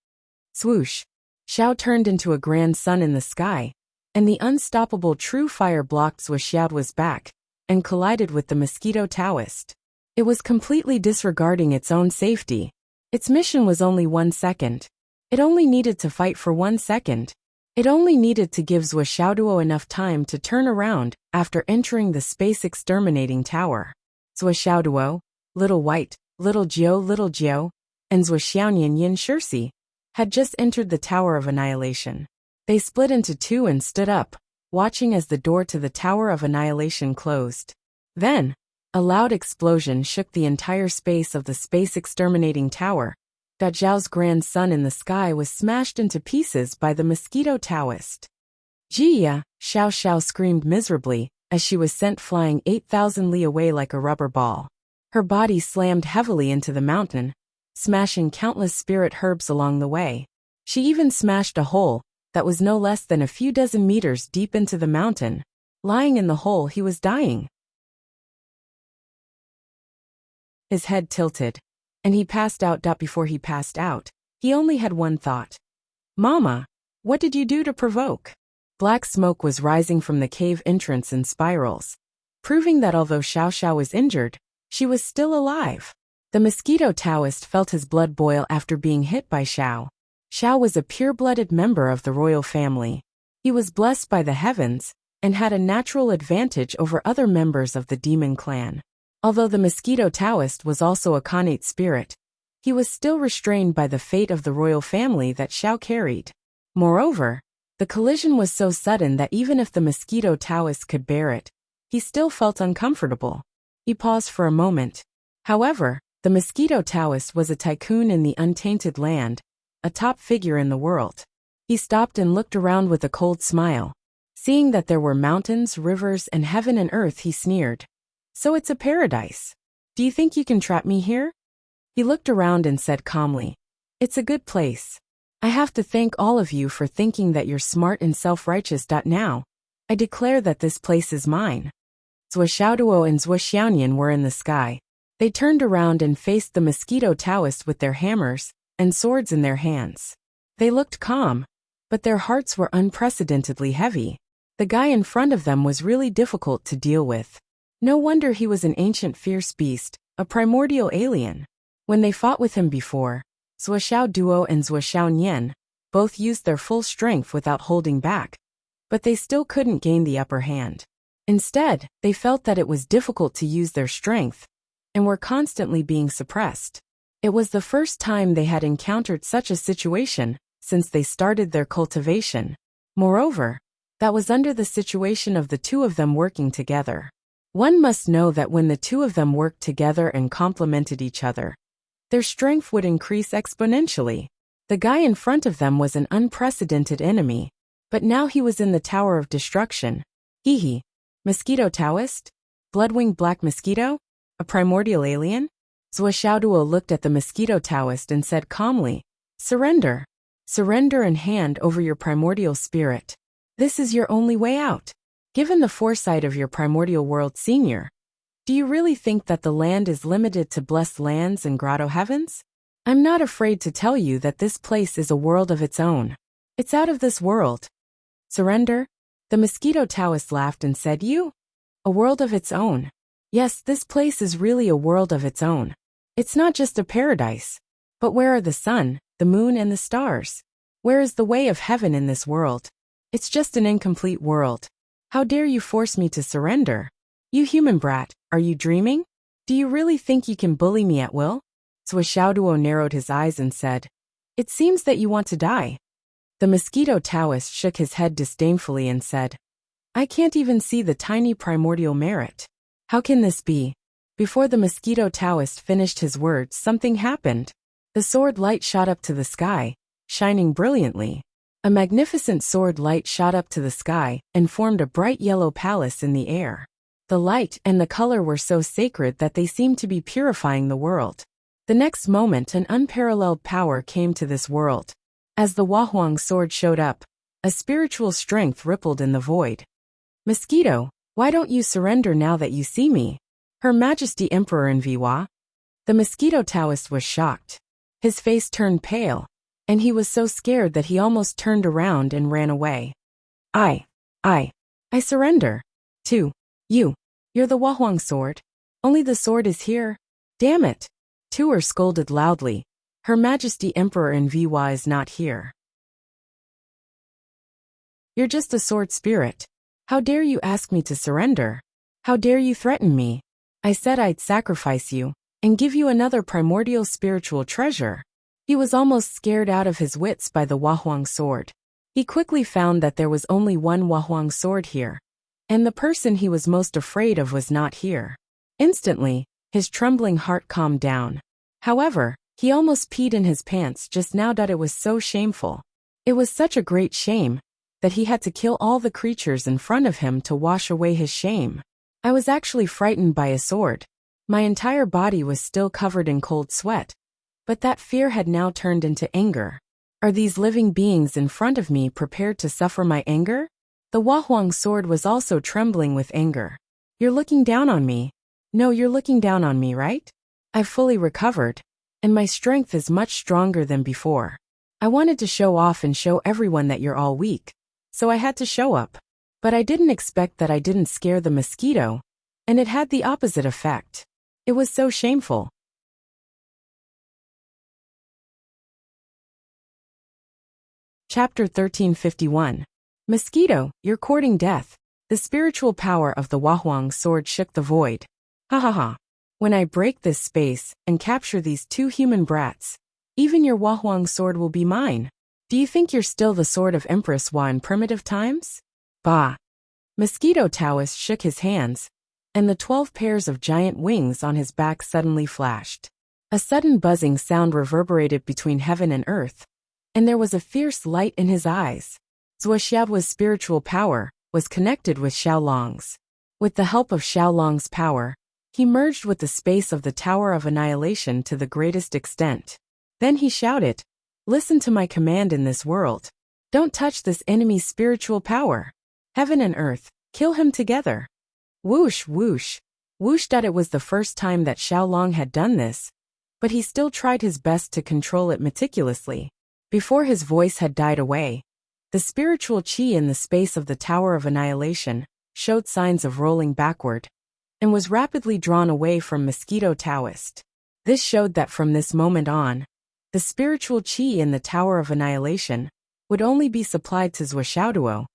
S1: Swoosh! Xiao turned into a grand sun in the sky, and the unstoppable true fire blocked Zhou Xiaoduo's back and collided with the mosquito Taoist. It was completely disregarding its own safety. Its mission was only 1 second. It only needed to fight for 1 second. It only needed to give Zhou Xiaoduo enough time to turn around after entering the space exterminating tower. Zhou Xiaoduo, Little White, Little Jiao, and Zhou Xiaonian Yin Shirsi had just entered the Tower of Annihilation. They split into two and stood up, watching as the door to the Tower of Annihilation closed. Then, a loud explosion shook the entire space of the space exterminating tower. Da Zhao's grand sun in the sky was smashed into pieces by the mosquito Taoist. Jia, Xiao screamed miserably as she was sent flying 8,000 li away like a rubber ball. Her body slammed heavily into the mountain, smashing countless spirit herbs along the way. She even smashed a hole that was no less than a few dozen meters deep into the mountain. Lying in the hole, he was dying. His head tilted, and he passed out. Before he passed out, he only had one thought. Mama, what did you do to provoke? Black smoke was rising from the cave entrance in spirals, proving that although Xiao Xiao was injured, she was still alive. The mosquito Taoist felt his blood boil after being hit by Xiao. Xiao was a pure-blooded member of the royal family. He was blessed by the heavens and had a natural advantage over other members of the demon clan. Although the mosquito Taoist was also a Khanate spirit, he was still restrained by the fate of the royal family that Xiao carried. Moreover, the collision was so sudden that even if the mosquito Taoist could bear it, he still felt uncomfortable. He paused for a moment. However, the mosquito Taoist was a tycoon in the untainted land, a top figure in the world. He stopped and looked around with a cold smile. Seeing that there were mountains, rivers, and heaven and earth, he sneered. So it's a paradise. Do you think you can trap me here? He looked around and said calmly, it's a good place. I have to thank all of you for thinking that you're smart and self-righteous. Now, I declare that this place is mine. Zhou Xiaoduo and Zhou Xiaonian were in the sky. They turned around and faced the mosquito Taoist with their hammers and swords in their hands. They looked calm, but their hearts were unprecedentedly heavy. The guy in front of them was really difficult to deal with. No wonder he was an ancient fierce beast, a primordial alien. When they fought with him before, Zhou Xiaoduo and Zhou Xiaonian both used their full strength without holding back, but they still couldn't gain the upper hand. Instead, they felt that it was difficult to use their strength and were constantly being suppressed. It was the first time they had encountered such a situation since they started their cultivation. Moreover, that was under the situation of the two of them working together. One must know that when the two of them worked together and complemented each other, their strength would increase exponentially. The guy in front of them was an unprecedented enemy, but now he was in the Tower of Destruction. Hehe. Mosquito Taoist? Bloodwing Black Mosquito? A primordial alien? Zhou Xiaoduo looked at the mosquito Taoist and said calmly, surrender. Surrender and hand over your primordial spirit. This is your only way out. Given the foresight of your primordial world senior, do you really think that the land is limited to blessed lands and grotto heavens? I'm not afraid to tell you that this place is a world of its own. It's out of this world. Surrender? The mosquito Taoist laughed and said, you? A world of its own. Yes, this place is really a world of its own. It's not just a paradise. But where are the sun, the moon, and the stars? Where is the way of heaven in this world? It's just an incomplete world. How dare you force me to surrender? You human brat, are you dreaming? Do you really think you can bully me at will? Zhou Xiaoduo narrowed his eyes and said, it seems that you want to die. The mosquito Taoist shook his head disdainfully and said, I can't even see the tiny primordial merit. How can this be? Before the mosquito Taoist finished his words, something happened. The sword light shot up to the sky, shining brilliantly. A magnificent sword light shot up to the sky and formed a bright yellow palace in the air. The light and the color were so sacred that they seemed to be purifying the world. The next moment, an unparalleled power came to this world. As the Wahuang sword showed up, a spiritual strength rippled in the void. Mosquito, why don't you surrender now that you see me? Her Majesty Emperor in Viwa. The mosquito Taoist was shocked. His face turned pale, and he was so scared that he almost turned around and ran away. I surrender. To you. You're the Wahuang sword. Only the sword is here. Damn it. Tuer scolded loudly. Her Majesty Emperor in Viwa is not here. You're just a sword spirit. How dare you ask me to surrender? How dare you threaten me? I said I'd sacrifice you and give you another primordial spiritual treasure. He was almost scared out of his wits by the Wahuang sword. He quickly found that there was only one Wahuang sword here, and the person he was most afraid of was not here. Instantly, his trembling heart calmed down. However, he almost peed in his pants just now. It was so shameful. It was such a great shame that he had to kill all the creatures in front of him to wash away his shame. I was actually frightened by a sword. My entire body was still covered in cold sweat. But that fear had now turned into anger. Are these living beings in front of me prepared to suffer my anger? The Wahuang sword was also trembling with anger. You're looking down on me. No, you're looking down on me, right? I've fully recovered, and my strength is much stronger than before. I wanted to show off and show everyone that you're all weak, so I had to show up. But I didn't expect that I didn't scare the mosquito, and it had the opposite effect. It was so shameful. Chapter 1351. Mosquito, you're courting death. The spiritual power of the Wahuang sword shook the void. Ha ha ha. When I break this space and capture these two human brats, even your Wahuang sword will be mine. Do you think you're still the sword of Empress Hua in primitive times? Bah. Mosquito Taoist shook his hands, and the 12 pairs of giant wings on his back suddenly flashed. A sudden buzzing sound reverberated between heaven and earth, and there was a fierce light in his eyes. Zuoxiao's spiritual power was connected with Xiaolong's. With the help of Xiaolong's power, he merged with the space of the Tower of Annihilation to the greatest extent. Then he shouted, "Listen to my command in this world. Don't touch this enemy's spiritual power. Heaven and earth, kill him together." Whoosh, whoosh. Whoosh. It was the first time that Xiaolong had done this, but he still tried his best to control it meticulously. Before his voice had died away, the spiritual qi in the space of the Tower of Annihilation showed signs of rolling backward, and was rapidly drawn away from Mosquito Taoist. This showed that from this moment on, the spiritual qi in the Tower of Annihilation would only be supplied to Zuoxiaoduo,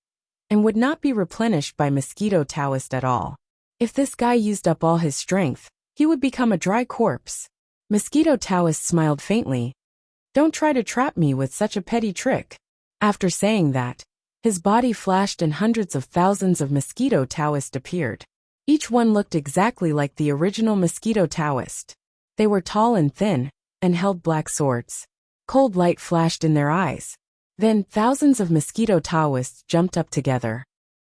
S1: and would not be replenished by Mosquito Taoist at all. If this guy used up all his strength, he would become a dry corpse. Mosquito Taoist smiled faintly. Don't try to trap me with such a petty trick. After saying that, his body flashed and hundreds of thousands of Mosquito Taoist appeared. Each one looked exactly like the original Mosquito Taoist. They were tall and thin, and held black swords. Cold light flashed in their eyes. Then thousands of Mosquito Taoists jumped up together.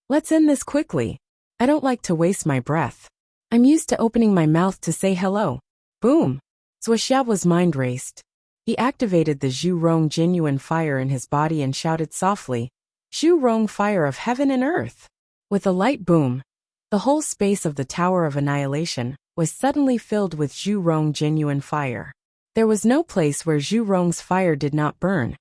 S1: Let's end this quickly. I don't like to waste my breath. I'm used to opening my mouth to say hello. Boom! Zuoxiao's mind raced. He activated the Zhu Rong genuine fire in his body and shouted softly, Zhu Rong fire of heaven and earth. With a light boom, the whole space of the Tower of Annihilation was suddenly filled with Zhu Rong genuine fire. There was no place where Zhu Rong's fire did not burn,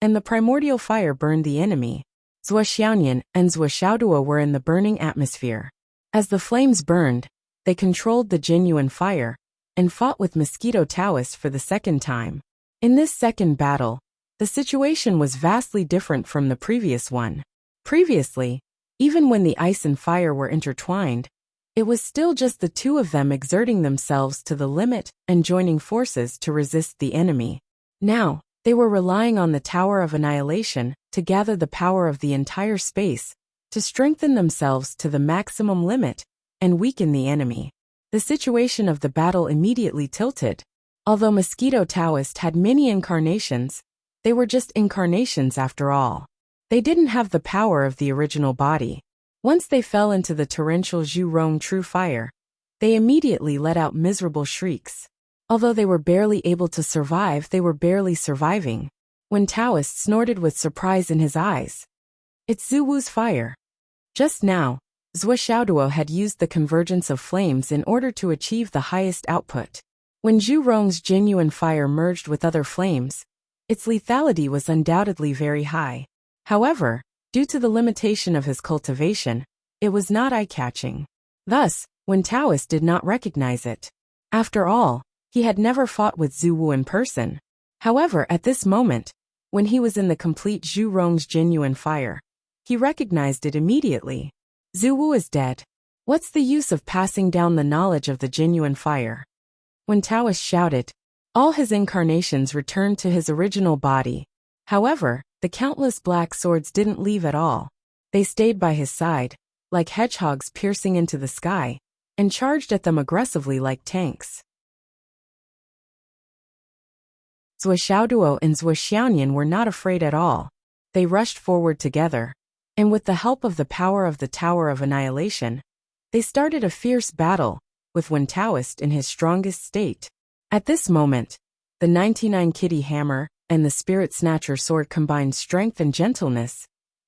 S1: and the primordial fire burned the enemy. Zuoxiaonian and Zuoxiaoduo were in the burning atmosphere. As the flames burned, they controlled the genuine fire, and fought with Mosquito Taoist for the second time. In this second battle, the situation was vastly different from the previous one. Previously, even when the ice and fire were intertwined, it was still just the two of them exerting themselves to the limit and joining forces to resist the enemy. Now, they were relying on the Tower of Annihilation to gather the power of the entire space, to strengthen themselves to the maximum limit, and weaken the enemy. The situation of the battle immediately tilted. Although Mosquito Taoist had many incarnations, they were just incarnations after all. They didn't have the power of the original body. Once they fell into the torrential Zhu Rong true fire, they immediately let out miserable shrieks. Although they were barely able to survive, they were barely surviving, when Taoist snorted with surprise in his eyes. It's Zhu Wu's fire. Just now, Zuoxiaoduo had used the convergence of flames in order to achieve the highest output. When Zhu Rong's genuine fire merged with other flames, its lethality was undoubtedly very high. However, due to the limitation of his cultivation, it was not eye-catching. Thus, when Taoist did not recognize it. After all, he had never fought with Zhu Wu in person. However, at this moment, when he was in the complete Zhu Rong's genuine fire, he recognized it immediately. Zhu Wu is dead. What's the use of passing down the knowledge of the genuine fire? When Taoist shouted, all his incarnations returned to his original body. However, the countless black swords didn't leave at all. They stayed by his side, like hedgehogs piercing into the sky, and charged at them aggressively like tanks. Zuoxiaoduo and Zuoxiaonian were not afraid at all. They rushed forward together, and with the help of the power of the Tower of Annihilation, they started a fierce battle, with Wen Taoist in his strongest state. At this moment, the 99 Kitty Hammer and the Spirit Snatcher sword combined strength and gentleness,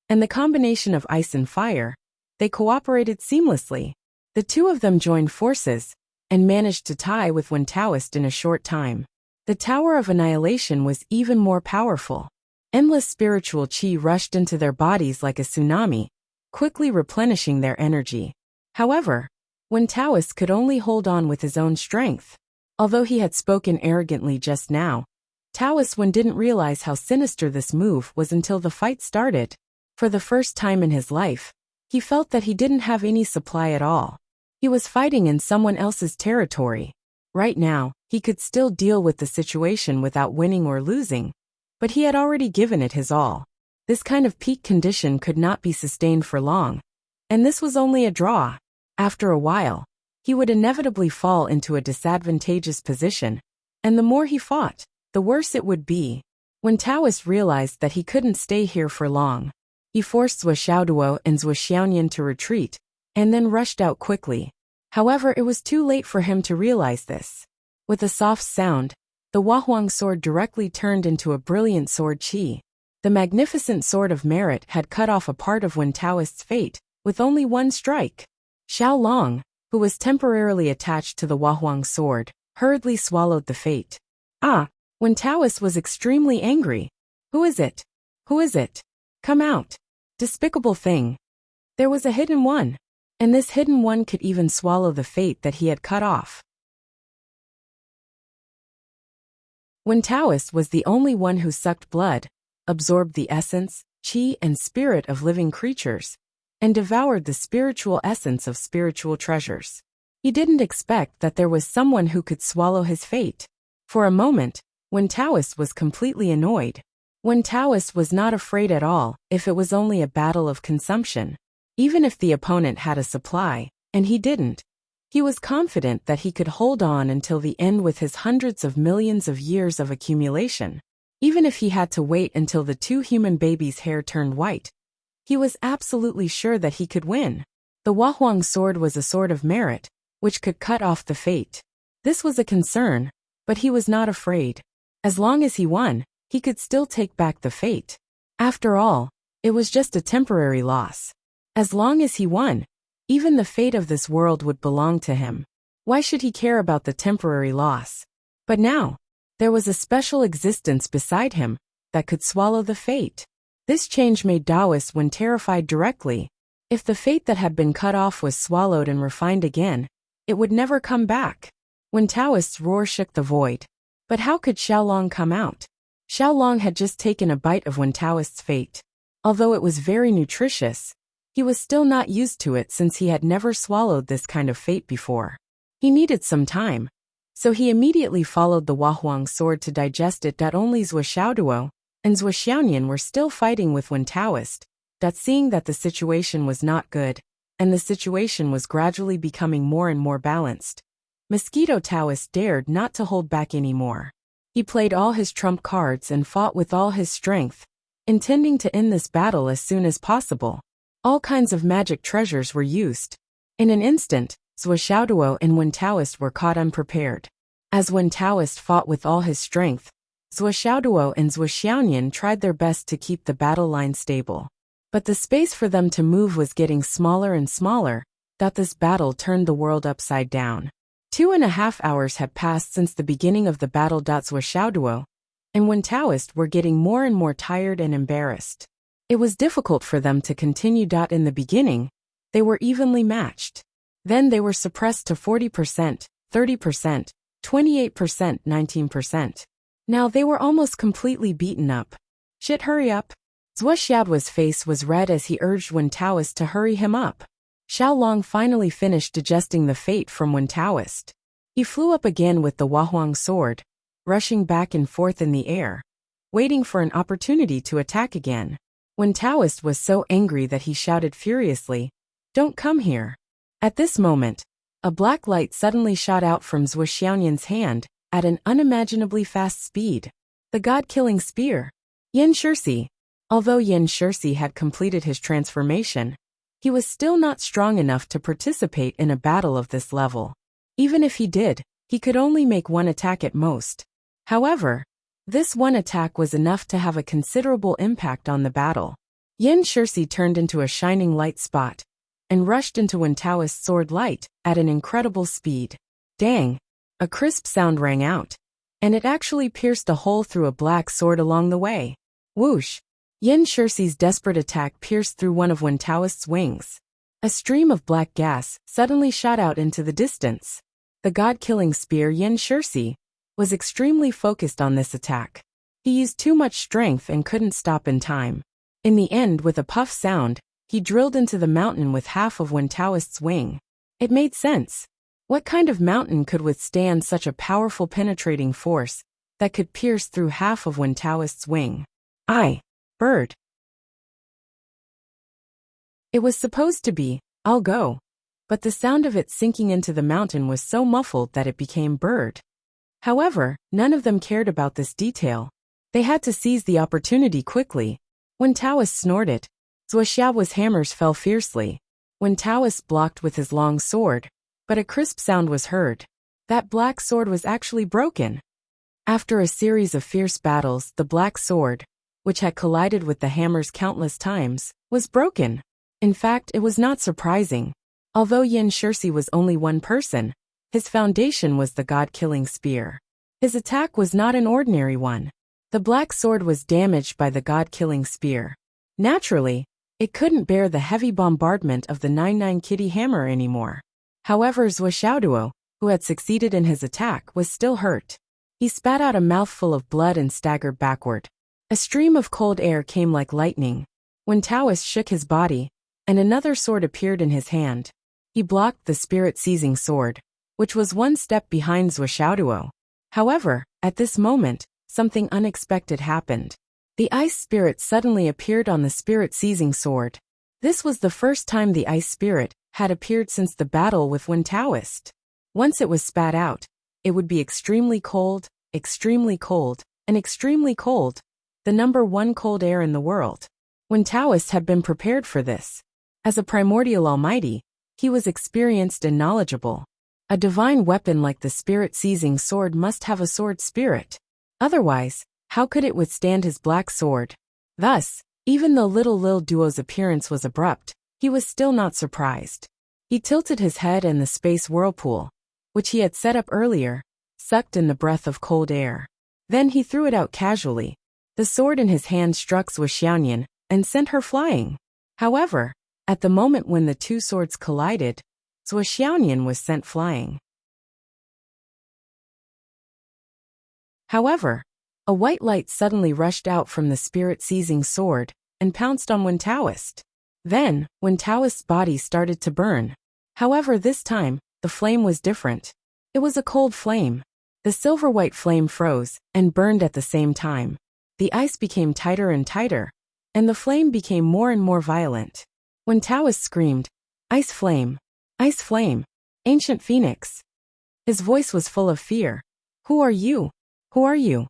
S1: And the combination of ice and fire, they cooperated seamlessly. The two of them joined forces and managed to tie with Wen Taoist in a short time. The Tower of Annihilation was even more powerful. Endless spiritual qi rushed into their bodies like a tsunami, quickly replenishing their energy. However, Wen Taoist could only hold on with his own strength. Although he had spoken arrogantly just now, Taoist Wen didn't realize how sinister this move was until the fight started. For the first time in his life, he felt that he didn't have any supply at all. He was fighting in someone else's territory. Right now, he could still deal with the situation without winning or losing, but he had already given it his all. This kind of peak condition could not be sustained for long, and this was only a draw. After a while, he would inevitably fall into a disadvantageous position, and the more he fought, the worse it would be. When Taoist realized that he couldn't stay here for long, he forced Zhou Xiaoduo and Zhou Xiaoyan to retreat, and then rushed out quickly. However, it was too late for him to realize this. With a soft sound, the Huahuang sword directly turned into a brilliant sword qi. The magnificent sword of merit had cut off a part of Wen Taoist's fate, with only one strike. Xiao Long, who was temporarily attached to the Huahuang sword, hurriedly swallowed the fate. Wen Taoist was extremely angry. Who is it? Who is it? Come out. Despicable thing. There was a hidden one. And this hidden one could even swallow the fate that he had cut off. Wen Taoist was the only one who sucked blood, absorbed the essence, qi and spirit of living creatures, and devoured the spiritual essence of spiritual treasures. He didn't expect that there was someone who could swallow his fate. For a moment, Wen Taoist was completely annoyed. Wen Taoist was not afraid at all if it was only a battle of consumption. Even if the opponent had a supply, and he didn't, he was confident that he could hold on until the end with his hundreds of millions of years of accumulation. Even if he had to wait until the two human babies' hair turned white, he was absolutely sure that he could win. The Huahuang sword was a sword of merit, which could cut off the fate. This was a concern, but he was not afraid. As long as he won, he could still take back the fate. After all, it was just a temporary loss. As long as he won, even the fate of this world would belong to him. Why should he care about the temporary loss? But now, there was a special existence beside him that could swallow the fate. This change made Taoist Wen terrified directly. If the fate that had been cut off was swallowed and refined again, it would never come back. Wen Taoist's roar shook the void. But how could Xiaolong come out? Xiaolong had just taken a bite of Wen Taoist's fate. Although it was very nutritious, he was still not used to it since he had never swallowed this kind of fate before. He needed some time, so he immediately followed the Huahuang sword to digest it. Only Zhou Xiaoduo and Zhou Xiaoyan were still fighting with Wen Taoist. Seeing that the situation was not good, and the situation was gradually becoming more and more balanced, Mosquito Taoist dared not to hold back anymore. He played all his trump cards and fought with all his strength, intending to end this battle as soon as possible. All kinds of magic treasures were used. In an instant, Zhou Xiaoduo and Wen Taoist were caught unprepared. As Wen Taoist fought with all his strength, Zhou Xiaoduo and Zhou Xiaoyan tried their best to keep the battle line stable. But the space for them to move was getting smaller and smaller. This battle turned the world upside down. 2.5 hours had passed since the beginning of the battle. Zhou Xiaoduo and Wen Taoist were getting more and more tired and embarrassed. It was difficult for them to continue. In the beginning, they were evenly matched. Then they were suppressed to 40%, 30%, 28%, 19%. Now they were almost completely beaten up. Shit, hurry up. Zhou Xiaoduo's face was red as he urged Wen Taoist to hurry him up. Xiaolong finally finished digesting the fate from Wen Taoist. He flew up again with the Huahuang sword, rushing back and forth in the air, waiting for an opportunity to attack again. Wen Taoist was so angry that he shouted furiously, "Don't come here." At this moment, a black light suddenly shot out from Zhou Xiaoyan's hand at an unimaginably fast speed. The god-killing spear. Yan Shirsi. Although Yan Shirsi had completed his transformation, he was still not strong enough to participate in a battle of this level. Even if he did, he could only make one attack at most. However, this one attack was enough to have a considerable impact on the battle. Yin Shirsi turned into a shining light spot and rushed into Wen Taoist's sword light at an incredible speed. Dang! A crisp sound rang out, and it actually pierced a hole through a black sword along the way. Whoosh! Yin Shirsi's desperate attack pierced through one of Wen Taoist's wings. A stream of black gas suddenly shot out into the distance. The god-killing spear Yin Shirsi was extremely focused on this attack. He used too much strength and couldn't stop in time. In the end, with a puff sound, he drilled into the mountain with half of Wen Taoist's wing. It made sense. What kind of mountain could withstand such a powerful penetrating force that could pierce through half of Wen Taoist's wing? Bird. It was supposed to be, I'll go. But the sound of it sinking into the mountain was so muffled that it became bird. However, none of them cared about this detail. They had to seize the opportunity quickly. When Taoist snorted, Zuoxiao's hammers fell fiercely. When Taoist blocked with his long sword, but a crisp sound was heard. That black sword was actually broken. After a series of fierce battles, the black sword, which had collided with the hammers countless times, was broken. In fact, it was not surprising. Although Yin Shirsi was only one person, his foundation was the god-killing spear. His attack was not an ordinary one. The black sword was damaged by the god-killing spear. Naturally, it couldn't bear the heavy bombardment of the 99 Kitty hammer anymore. However, Zuoxiaoduo, who had succeeded in his attack, was still hurt. He spat out a mouthful of blood and staggered backward. A stream of cold air came like lightning. When Taoist shook his body, and another sword appeared in his hand. He blocked the spirit-seizing sword, which was one step behind Zuoxiaoduo. However, at this moment, something unexpected happened. The ice spirit suddenly appeared on the spirit-seizing sword. This was the first time the ice spirit had appeared since the battle with Wen Taoist. Once it was spat out, it would be extremely cold, and extremely cold, the number one cold air in the world. Wen Taoist had been prepared for this. As a primordial almighty, he was experienced and knowledgeable. A divine weapon like the spirit-seizing sword must have a sword spirit. Otherwise, how could it withstand his black sword? Thus, even though Lil Duo's appearance was abrupt, he was still not surprised. He tilted his head and the space whirlpool, which he had set up earlier, sucked in the breath of cold air. Then he threw it out casually. The sword in his hand struck Zuoxiaoyan and sent her flying. However, at the moment when the two swords collided, Zuoxiaoyan was sent flying. However, a white light suddenly rushed out from the spirit-seizing sword and pounced on Wen Taoist. Then, Wen Taoist's body started to burn. However, this time, the flame was different. It was a cold flame. The silver-white flame froze and burned at the same time. The ice became tighter and tighter, and the flame became more and more violent. Wen Taoist screamed, "Ice flame! Ice flame! Ancient phoenix!" His voice was full of fear. "Who are you? Who are you?"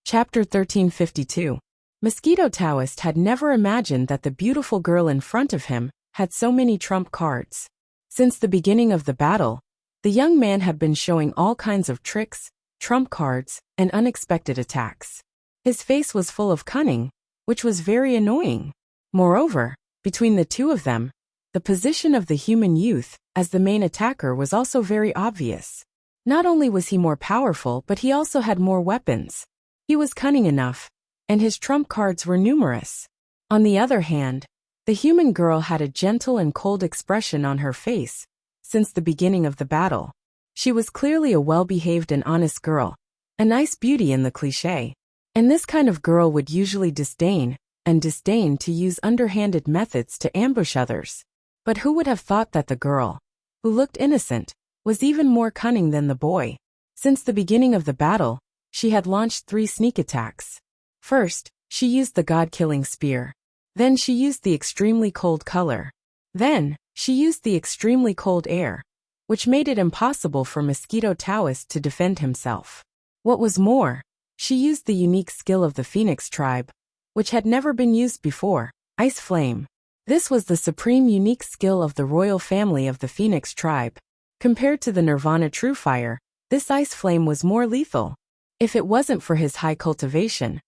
S1: Chapter 1352. Mosquito Taoist had never imagined that the beautiful girl in front of him had so many trump cards. Since the beginning of the battle, the young man had been showing all kinds of tricks, trump cards, and unexpected attacks. His face was full of cunning, which was very annoying. Moreover, between the two of them, the position of the human youth as the main attacker was also very obvious. Not only was he more powerful, but he also had more weapons. He was cunning enough, and his trump cards were numerous. On the other hand, the human girl had a gentle and cold expression on her face since the beginning of the battle. She was clearly a well-behaved and honest girl, a nice beauty in the cliché. And this kind of girl would usually disdain to use underhanded methods to ambush others. But who would have thought that the girl, who looked innocent, was even more cunning than the boy? Since the beginning of the battle, she had launched 3 sneak attacks. First, she used the god-killing spear. Then she used the extremely cold color. Then, she used the extremely cold air, which made it impossible for Mosquito Taoist to defend himself. What was more, she used the unique skill of the Phoenix tribe, which had never been used before, Ice Flame. This was the supreme unique skill of the royal family of the Phoenix tribe. Compared to the Nirvana True Fire, this Ice Flame was more lethal. If it wasn't for his high cultivation,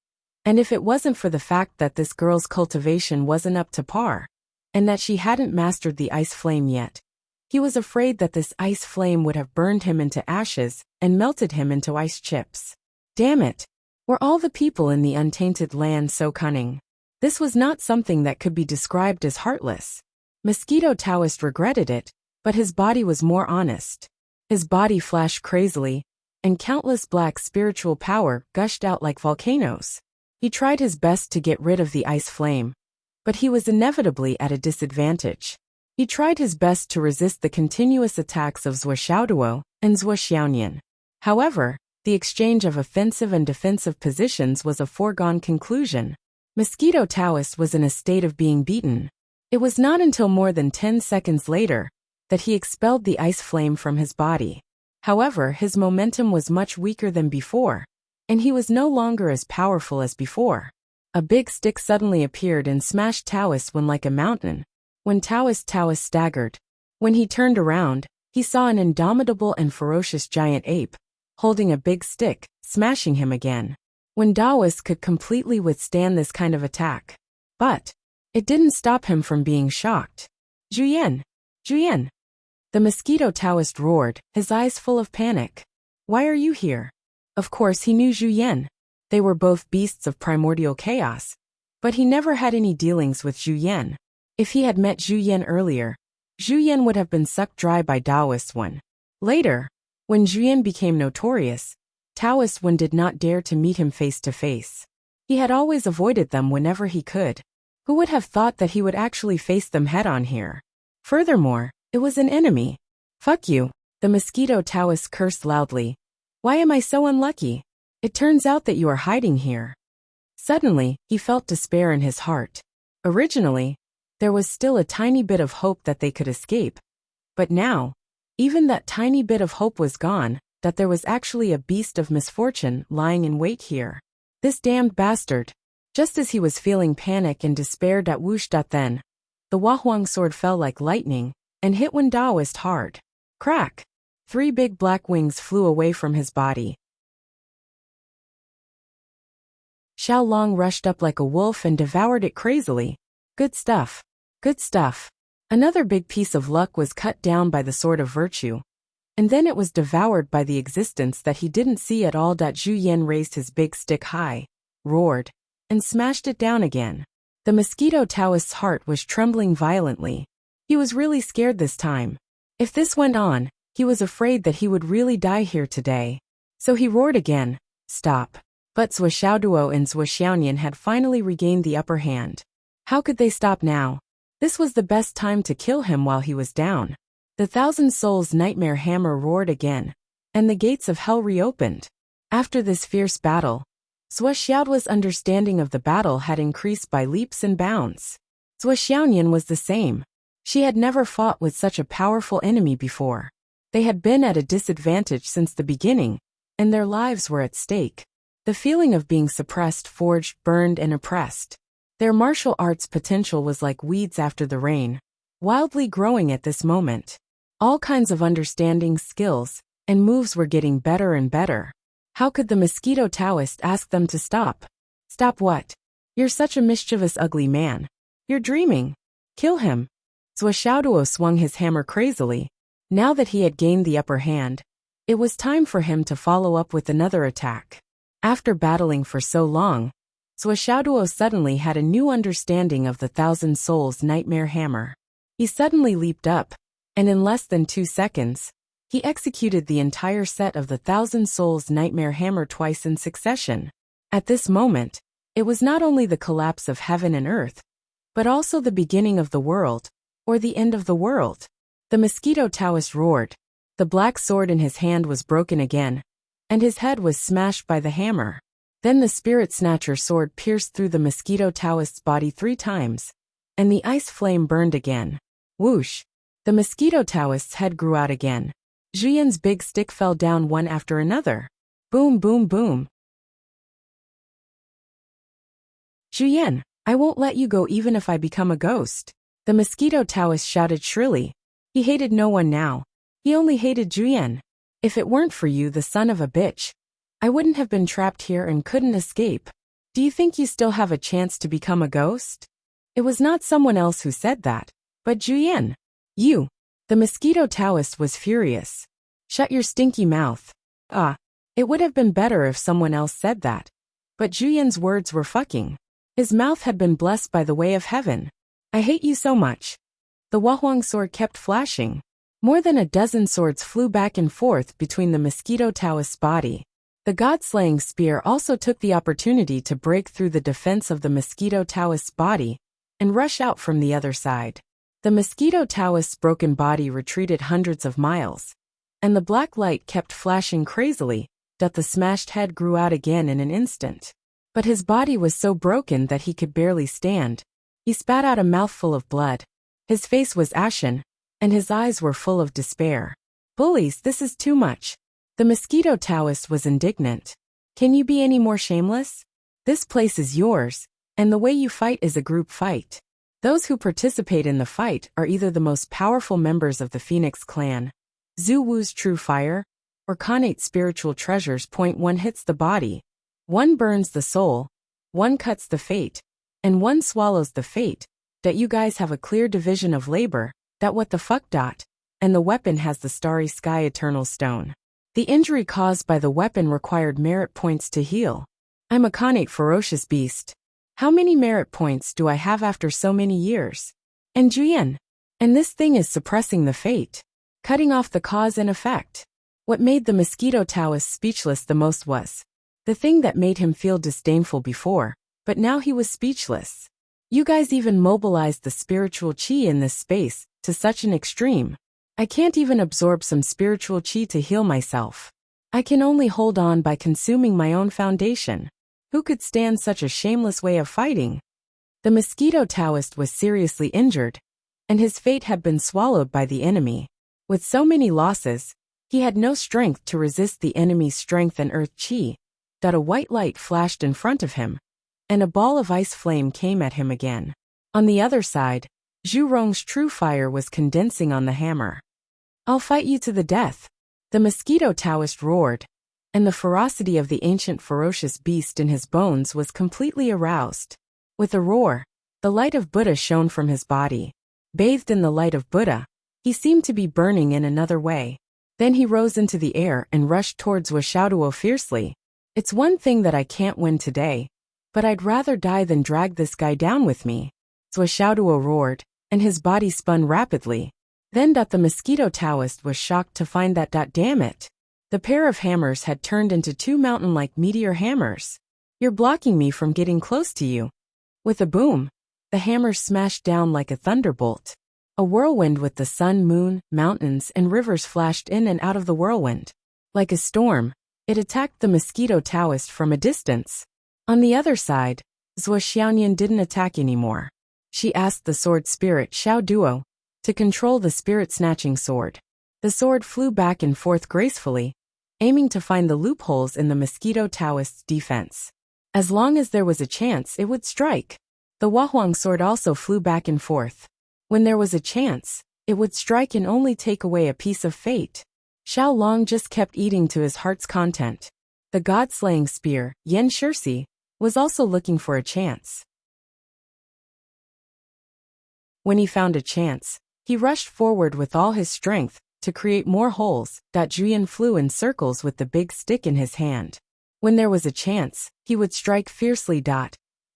S1: and if it wasn't for the fact that this girl's cultivation wasn't up to par, and that she hadn't mastered the ice flame yet, he was afraid that this ice flame would have burned him into ashes and melted him into ice chips. Damn it! Were all the people in the untainted land so cunning? This was not something that could be described as heartless. Mosquito Taoist regretted it, but his body was more honest. His body flashed crazily, and countless black spiritual power gushed out like volcanoes. He tried his best to get rid of the ice flame, but he was inevitably at a disadvantage. He tried his best to resist the continuous attacks of Zhuo and Zhuo. However, the exchange of offensive and defensive positions was a foregone conclusion. Mosquito Taoist was in a state of being beaten. It was not until more than 10 seconds later that he expelled the ice flame from his body. However, his momentum was much weaker than before, and he was no longer as powerful as before. A big stick suddenly appeared and smashed Taoist when like a mountain. When Taoist staggered. When he turned around, he saw an indomitable and ferocious giant ape, holding a big stick, smashing him again. When Taoist could completely withstand this kind of attack. But it didn't stop him from being shocked. Zhuyan! Zhuyan! The Mosquito Taoist roared, his eyes full of panic. Why are you here? Of course he knew Zhuyan. They were both beasts of primordial chaos. But he never had any dealings with Zhuyan. If he had met Zhuyan earlier, Zhuyan would have been sucked dry by Taoist One. Later, when Zhuyan became notorious, Taoist One did not dare to meet him face to face. He had always avoided them whenever he could. Who would have thought that he would actually face them head-on here? Furthermore, it was an enemy. Fuck you, the Mosquito Taoist cursed loudly. Why am I so unlucky? It turns out that you are hiding here. Suddenly, he felt despair in his heart. Originally, there was still a tiny bit of hope that they could escape. But now, even that tiny bit of hope was gone, that there was actually a beast of misfortune lying in wait here. This damned bastard. Just as he was feeling panic and despair, then, the Wahuang sword fell like lightning and hit Wen Daoist hard. Crack! 3 big black wings flew away from his body. Xiao Long rushed up like a wolf and devoured it crazily. Good stuff. Good stuff. Another big piece of luck was cut down by the sword of virtue. And then it was devoured by the existence that he didn't see at all. Zhuyan raised his big stick high, roared, and smashed it down again. The Mosquito Taoist's heart was trembling violently. He was really scared this time. If this went on, he was afraid that he would really die here today. So he roared again, stop. But Zhuo and Zhuo had finally regained the upper hand. How could they stop now? This was the best time to kill him while he was down. The Thousand Souls Nightmare Hammer roared again, and the gates of hell reopened. After this fierce battle, Zhuo's understanding of the battle had increased by leaps and bounds. Zhuo was the same. She had never fought with such a powerful enemy before. They had been at a disadvantage since the beginning, and their lives were at stake. The feeling of being suppressed, forged, burned, and oppressed. Their martial arts potential was like weeds after the rain, wildly growing at this moment. All kinds of understanding, skills, and moves were getting better and better. How could the Mosquito Taoist ask them to stop? Stop what? You're such a mischievous, ugly man. You're dreaming. Kill him. Zhuo swung his hammer crazily. Now that he had gained the upper hand, it was time for him to follow up with another attack. After battling for so long, Zhuo suddenly had a new understanding of the Thousand Souls Nightmare Hammer. He suddenly leaped up, and in less than 2 seconds, he executed the entire set of the Thousand Souls Nightmare Hammer twice in succession. At this moment, it was not only the collapse of heaven and earth, but also the beginning of the world, or the end of the world. The Mosquito Taoist roared. The black sword in his hand was broken again, and his head was smashed by the hammer. Then the Spirit Snatcher sword pierced through the Mosquito Taoist's body 3 times, and the ice flame burned again. Whoosh! The Mosquito Taoist's head grew out again. Zhuyan's big stick fell down one after another. Boom, boom, boom. Zhuyan, I won't let you go even if I become a ghost. The Mosquito Taoist shouted shrilly. He hated no one now. He only hated Zhuyan. If it weren't for you, the son of a bitch, I wouldn't have been trapped here and couldn't escape. Do you think you still have a chance to become a ghost? It was not someone else who said that, but Julian. You. The mosquito Taoist was furious. Shut your stinky mouth. It would have been better if someone else said that. But Julian's words were fucking. His mouth had been blessed by the way of heaven. I hate you so much. The Wahuang sword kept flashing. More than a dozen swords flew back and forth between the mosquito Taoist's body. The god-slaying spear also took the opportunity to break through the defense of the mosquito Taoist's body and rush out from the other side. The mosquito Taoist's broken body retreated hundreds of miles, and the black light kept flashing crazily, that the smashed head grew out again in an instant. But his body was so broken that he could barely stand. He spat out a mouthful of blood. His face was ashen, and his eyes were full of despair. Bullies, this is too much. The mosquito Taoist was indignant. Can you be any more shameless? This place is yours, and the way you fight is a group fight. Those who participate in the fight are either the most powerful members of the Phoenix clan, Zhu Wu's true fire, or Khanate spiritual treasures. One hits the body, one burns the soul, one cuts the fate, and one swallows the fate. That you guys have a clear division of labor, that what the fuck. And the weapon has the starry sky eternal stone. The injury caused by the weapon required merit points to heal. I'm a Khanate ferocious beast. How many merit points do I have after so many years? And Julian. And this thing is suppressing the fate. Cutting off the cause and effect. What made the mosquito Taoist speechless the most was the thing that made him feel disdainful before, but now he was speechless. You guys even mobilized the spiritual chi in this space to such an extreme. I can't even absorb some spiritual chi to heal myself. I can only hold on by consuming my own foundation. Who could stand such a shameless way of fighting? The mosquito Taoist was seriously injured, and his fate had been swallowed by the enemy. With so many losses, he had no strength to resist the enemy's strength and earth chi. That a white light flashed in front of him, and a ball of ice flame came at him again. On the other side, Zhu Rong's true fire was condensing on the hammer. I'll fight you to the death. The mosquito Taoist roared, and the ferocity of the ancient ferocious beast in his bones was completely aroused. With a roar, the light of Buddha shone from his body. Bathed in the light of Buddha, he seemed to be burning in another way. Then he rose into the air and rushed towards Wuxia fiercely. It's one thing that I can't win today, but I'd rather die than drag this guy down with me. Wuxia roared, and his body spun rapidly. Then the mosquito Taoist was shocked to find that damn it. The pair of hammers had turned into two mountain-like meteor hammers. You're blocking me from getting close to you. With a boom, the hammers smashed down like a thunderbolt. A whirlwind with the sun, moon, mountains, and rivers flashed in and out of the whirlwind. Like a storm, it attacked the mosquito Taoist from a distance. On the other side, Zhuo Xiaoyan didn't attack anymore. She asked the sword spirit Xiao Duo to control the spirit-snatching sword. The sword flew back and forth gracefully, aiming to find the loopholes in the mosquito Taoist's defense. As long as there was a chance, it would strike. The Wahuang sword also flew back and forth. When there was a chance, it would strike and only take away a piece of fate. Xiao Long just kept eating to his heart's content. The god-slaying spear, Yan Shirsi, was also looking for a chance. When he found a chance, he rushed forward with all his strength to create more holes. Julian flew in circles with the big stick in his hand. When there was a chance, he would strike fiercely.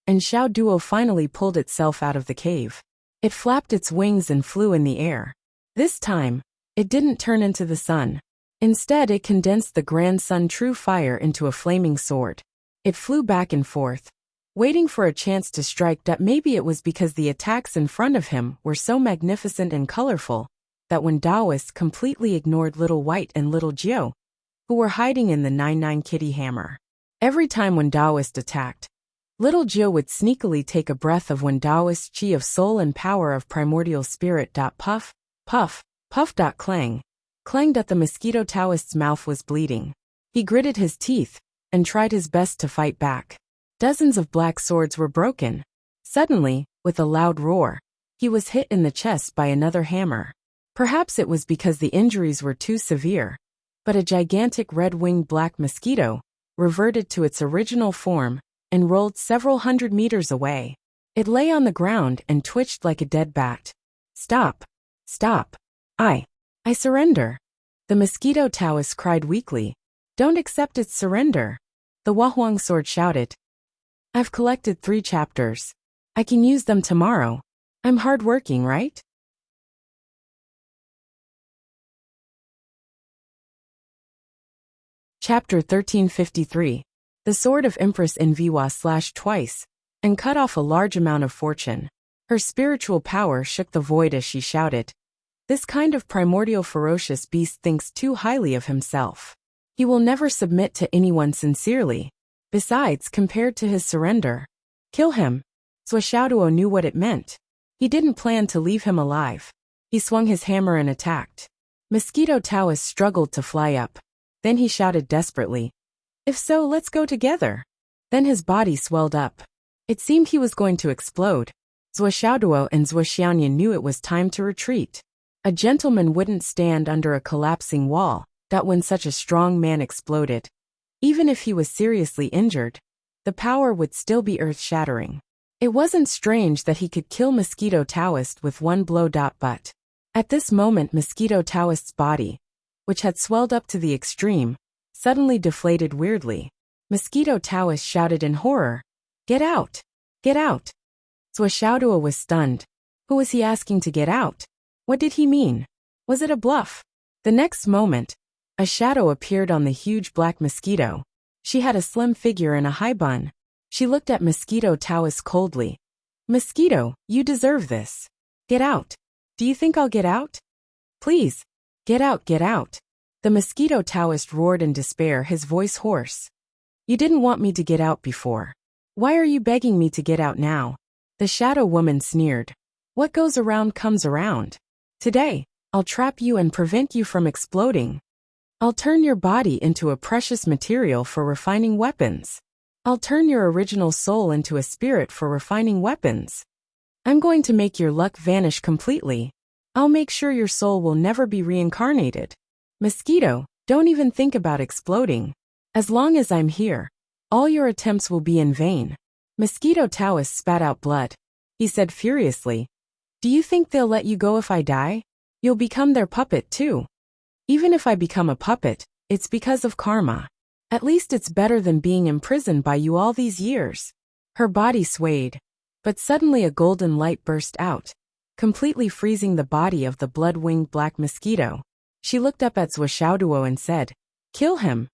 S1: And Xiao Duo finally pulled itself out of the cave. It flapped its wings and flew in the air. This time, it didn't turn into the sun. Instead, it condensed the grand sun true fire into a flaming sword. It flew back and forth, waiting for a chance to strike. Maybe it was because the attacks in front of him were so magnificent and colorful that when Taoists completely ignored Little White and Little Jiu, who were hiding in the 9-9 kitty hammer. Every time when Taoist attacked, Little Jiu would sneakily take a breath of when Taoist chi of soul and power of primordial spirit. Puff, puff, puff. Clang, clang. The mosquito Taoist's mouth was bleeding. He gritted his teeth and tried his best to fight back. Dozens of black swords were broken. Suddenly, with a loud roar, he was hit in the chest by another hammer. Perhaps it was because the injuries were too severe, but a gigantic red-winged black mosquito reverted to its original form, and rolled several hundred meters away. It lay on the ground and twitched like a dead bat. Stop! Stop! I surrender! The mosquito Taoist cried weakly. Don't accept its surrender! The Wahuang sword shouted. I've collected 3 chapters. I can use them tomorrow. I'm hard-working, right? Chapter 1353. The sword of Empress Enviwa slashed twice, and cut off a large amount of fortune. Her spiritual power shook the void as she shouted. This kind of primordial ferocious beast thinks too highly of himself. He will never submit to anyone sincerely. Besides, compared to his surrender, kill him. Zhuo knew what it meant. He didn't plan to leave him alive. He swung his hammer and attacked. Mosquito Taoist struggled to fly up. Then he shouted desperately, if so, let's go together. Then his body swelled up. It seemed he was going to explode. Zhuo and Zhuo knew it was time to retreat. A gentleman wouldn't stand under a collapsing wall, that when such a strong man exploded. Even if he was seriously injured, the power would still be earth-shattering. It wasn't strange that he could kill Mosquito Taoist with one blow. But at this moment Mosquito Taoist's body, which had swelled up to the extreme, suddenly deflated weirdly. Mosquito Taoist shouted in horror, Get out! Get out! Zhuo was stunned. Who was he asking to get out? What did he mean? Was it a bluff? The next moment, a shadow appeared on the huge black mosquito. She had a slim figure and a high bun. She looked at Mosquito Taoist coldly. Mosquito, you deserve this. Get out. Do you think I'll get out? Please. Get out, get out. The Mosquito Taoist roared in despair, his voice hoarse. You didn't want me to get out before. Why are you begging me to get out now? The shadow woman sneered. What goes around comes around. Today, I'll trap you and prevent you from exploding. I'll turn your body into a precious material for refining weapons. I'll turn your original soul into a spirit for refining weapons. I'm going to make your luck vanish completely. I'll make sure your soul will never be reincarnated. Mosquito, don't even think about exploding. As long as I'm here, all your attempts will be in vain. Mosquito Taoist spat out blood. He said furiously, Do you think they'll let you go if I die? You'll become their puppet too. Even if I become a puppet, it's because of karma. At least it's better than being imprisoned by you all these years. Her body swayed, but suddenly a golden light burst out, completely freezing the body of the blood-winged black mosquito. She looked up at Zhuo and said, Kill him.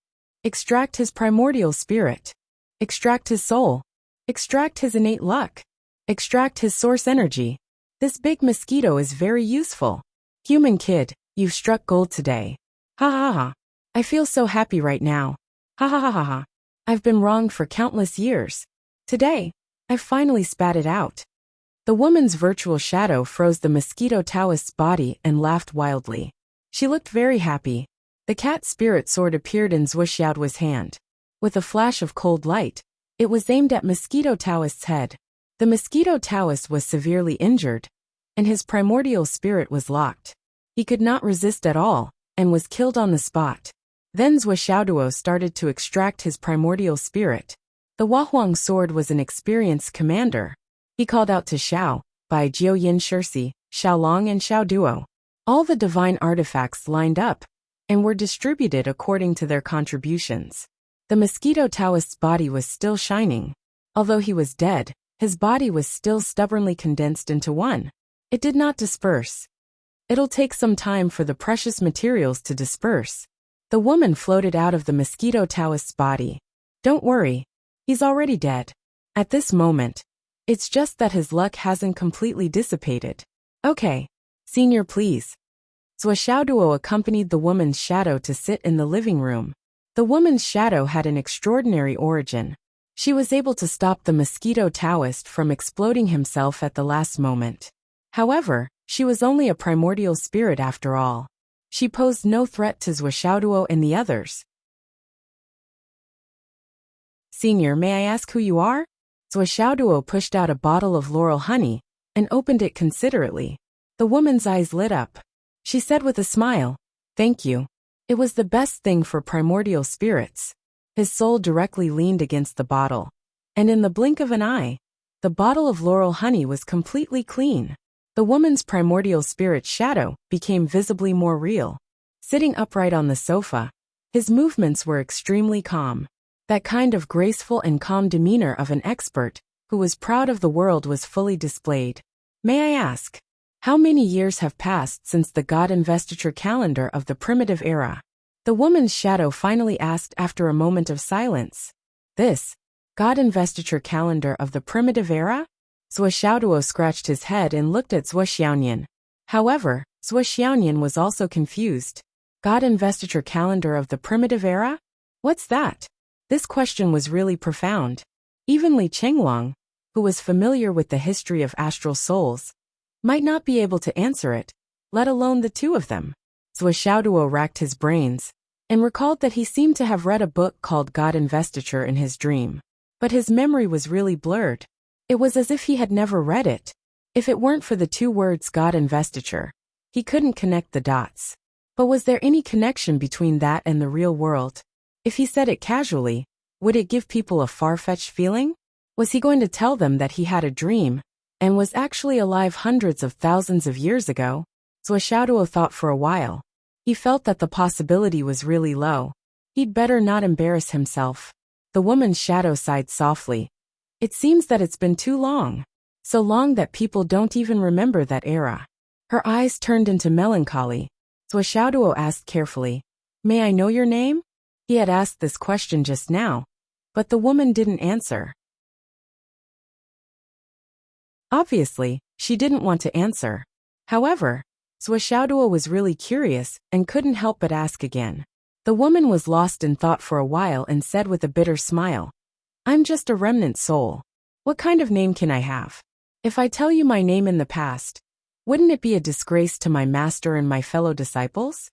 S1: Extract his primordial spirit. Extract his soul. Extract his innate luck. Extract his source energy. This big mosquito is very useful. Human kid, you've struck gold today. Ha ha ha. I feel so happy right now. Ha ha ha ha ha. I've been wronged for countless years. Today, I've finally spat it out. The woman's virtual shadow froze the Mosquito Taoist's body and laughed wildly. She looked very happy. The cat spirit sword appeared in Zhuo's hand. With a flash of cold light, it was aimed at Mosquito Taoist's head. The Mosquito Taoist was severely injured, and his primordial spirit was locked. He could not resist at all, and was killed on the spot. Then Zhuo started to extract his primordial spirit. The Wahuang sword was an experienced commander. He called out to Xiao, Bai Jiu Yin Shirsi, Xiaolong and Xiao Duo. All the divine artifacts lined up, and were distributed according to their contributions. The Mosquito Taoist's body was still shining. Although he was dead, his body was still stubbornly condensed into one. It did not disperse. It'll take some time for the precious materials to disperse. The woman floated out of the Mosquito Taoist's body. Don't worry. He's already dead. At this moment, it's just that his luck hasn't completely dissipated. Okay. Senior, please. Zhuo accompanied the woman's shadow to sit in the living room. The woman's shadow had an extraordinary origin. She was able to stop the Mosquito Taoist from exploding himself at the last moment. However, she was only a primordial spirit after all. She posed no threat to Zhuo and the others. Senior, may I ask who you are? Zhuo pushed out a bottle of laurel honey and opened it considerately. The woman's eyes lit up. She said with a smile, Thank you. It was the best thing for primordial spirits. His soul directly leaned against the bottle. And in the blink of an eye, the bottle of laurel honey was completely clean. The woman's primordial spirit shadow became visibly more real. Sitting upright on the sofa, his movements were extremely calm. That kind of graceful and calm demeanor of an expert who was proud of the world was fully displayed. May I ask, how many years have passed since the god investiture calendar of the primitive era? The woman's shadow finally asked after a moment of silence. This god investiture calendar of the primitive era? Zuo scratched his head and looked at Zuo. However, Zuo was also confused. God investiture calendar of the primitive era? What's that? This question was really profound. Even Li Chenglong, who was familiar with the history of astral souls, might not be able to answer it, let alone the two of them. Zuo racked his brains and recalled that he seemed to have read a book called God Investiture in his dream. But his memory was really blurred. It was as if he had never read it. If it weren't for the two words God Investiture, he couldn't connect the dots. But was there any connection between that and the real world? If he said it casually, would it give people a far-fetched feeling? Was he going to tell them that he had a dream and was actually alive hundreds of thousands of years ago? Zuo thought for a while. He felt that the possibility was really low. He'd better not embarrass himself. The woman's shadow sighed softly. It seems that it's been too long. So long that people don't even remember that era. Her eyes turned into melancholy. Zuo asked carefully, "May I know your name?" He had asked this question just now, but the woman didn't answer. Obviously, she didn't want to answer. However, Zuo was really curious and couldn't help but ask again. The woman was lost in thought for a while and said with a bitter smile, "I'm just a remnant soul. What kind of name can I have? If I tell you my name in the past, wouldn't it be a disgrace to my master and my fellow disciples?"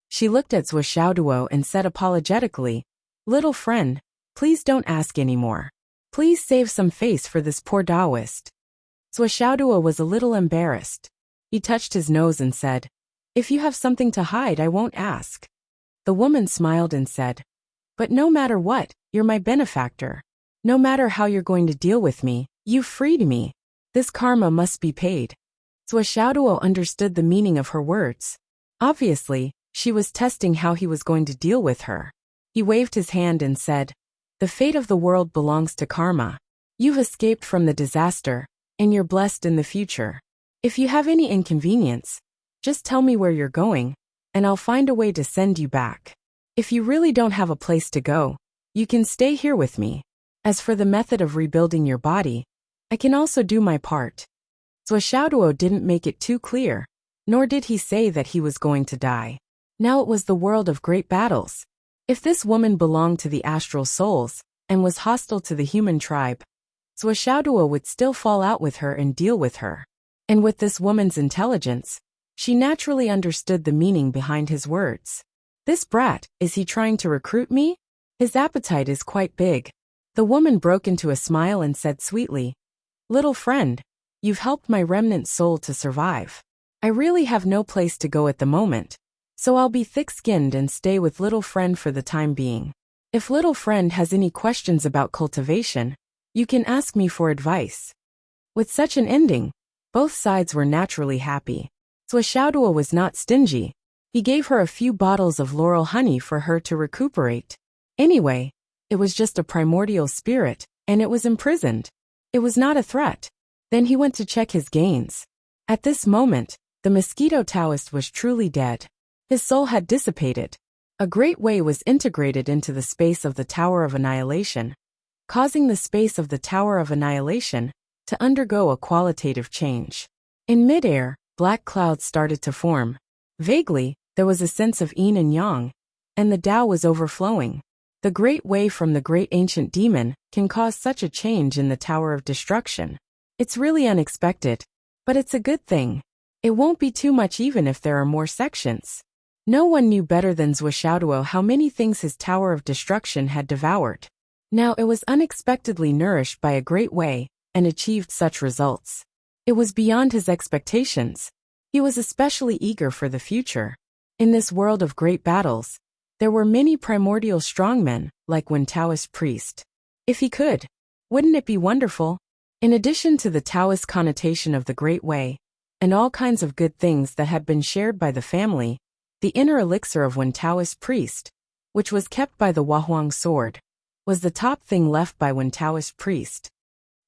S1: She looked at Zuo and said apologetically, "Little friend, please don't ask anymore. Please save some face for this poor Taoist." Zuo was a little embarrassed. He touched his nose and said, "If you have something to hide, I won't ask." The woman smiled and said, "But no matter what, you're my benefactor. No matter how you're going to deal with me, you freed me. This karma must be paid." Zuo understood the meaning of her words. Obviously, she was testing how he was going to deal with her. He waved his hand and said, "The fate of the world belongs to karma. You've escaped from the disaster, and you're blessed in the future. If you have any inconvenience, just tell me where you're going, and I'll find a way to send you back. If you really don't have a place to go, you can stay here with me. As for the method of rebuilding your body, I can also do my part." Zuo didn't make it too clear, nor did he say that he was going to die. Now it was the world of great battles. If this woman belonged to the astral souls and was hostile to the human tribe, Zuo would still fall out with her and deal with her. And with this woman's intelligence, she naturally understood the meaning behind his words. This brat, is he trying to recruit me? His appetite is quite big. The woman broke into a smile and said sweetly, "Little friend, you've helped my remnant soul to survive. I really have no place to go at the moment, so I'll be thick-skinned and stay with little friend for the time being. If little friend has any questions about cultivation, you can ask me for advice." With such an ending, both sides were naturally happy. Zuo was not stingy. He gave her a few bottles of laurel honey for her to recuperate. Anyway, it was just a primordial spirit, and it was imprisoned. It was not a threat. Then he went to check his gains. At this moment, the mosquito Taoist was truly dead. His soul had dissipated. A great way was integrated into the space of the Tower of Annihilation, causing the space of the Tower of Annihilation to undergo a qualitative change. In midair, black clouds started to form. Vaguely, there was a sense of yin and yang, and the Tao was overflowing. The great way from the great ancient demon can cause such a change in the Tower of Destruction. It's really unexpected, but it's a good thing. It won't be too much even if there are more sections. No one knew better than Zuo how many things his Tower of Destruction had devoured. Now it was unexpectedly nourished by a great way, and achieved such results. It was beyond his expectations. He was especially eager for the future. In this world of great battles, There were many primordial strongmen, like Wen Taoist priest. If he could, wouldn't it be wonderful? In addition to the Taoist connotation of the Great Way, and all kinds of good things that had been shared by the family, the inner elixir of Wen Taoist priest, which was kept by the Huahuang sword, was the top thing left by Wen Taoist priest.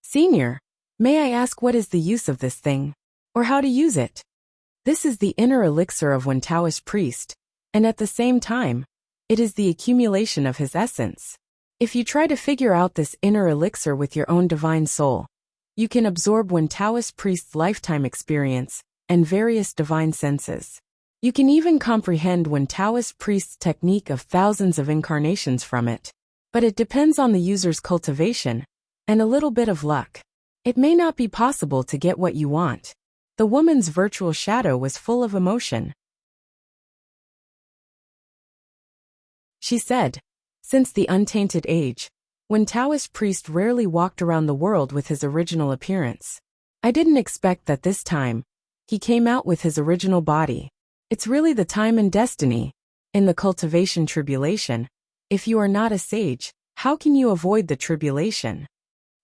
S1: Senior, may I ask what is the use of this thing? Or how to use it? This is the inner elixir of Wen Taoist priest, and at the same time, it is the accumulation of his essence. If you try to figure out this inner elixir with your own divine soul, you can absorb Wen Taoist priest's lifetime experience and various divine senses. You can even comprehend Wen Taoist priest's technique of thousands of incarnations from it. But it depends on the user's cultivation and a little bit of luck. It may not be possible to get what you want. The woman's virtual shadow was full of emotion. She said, since the untainted age, Wen Taoist priest rarely walked around the world with his original appearance. I didn't expect that this time. He came out with his original body. It's really the time and destiny. In the cultivation tribulation, if you are not a sage, how can you avoid the tribulation?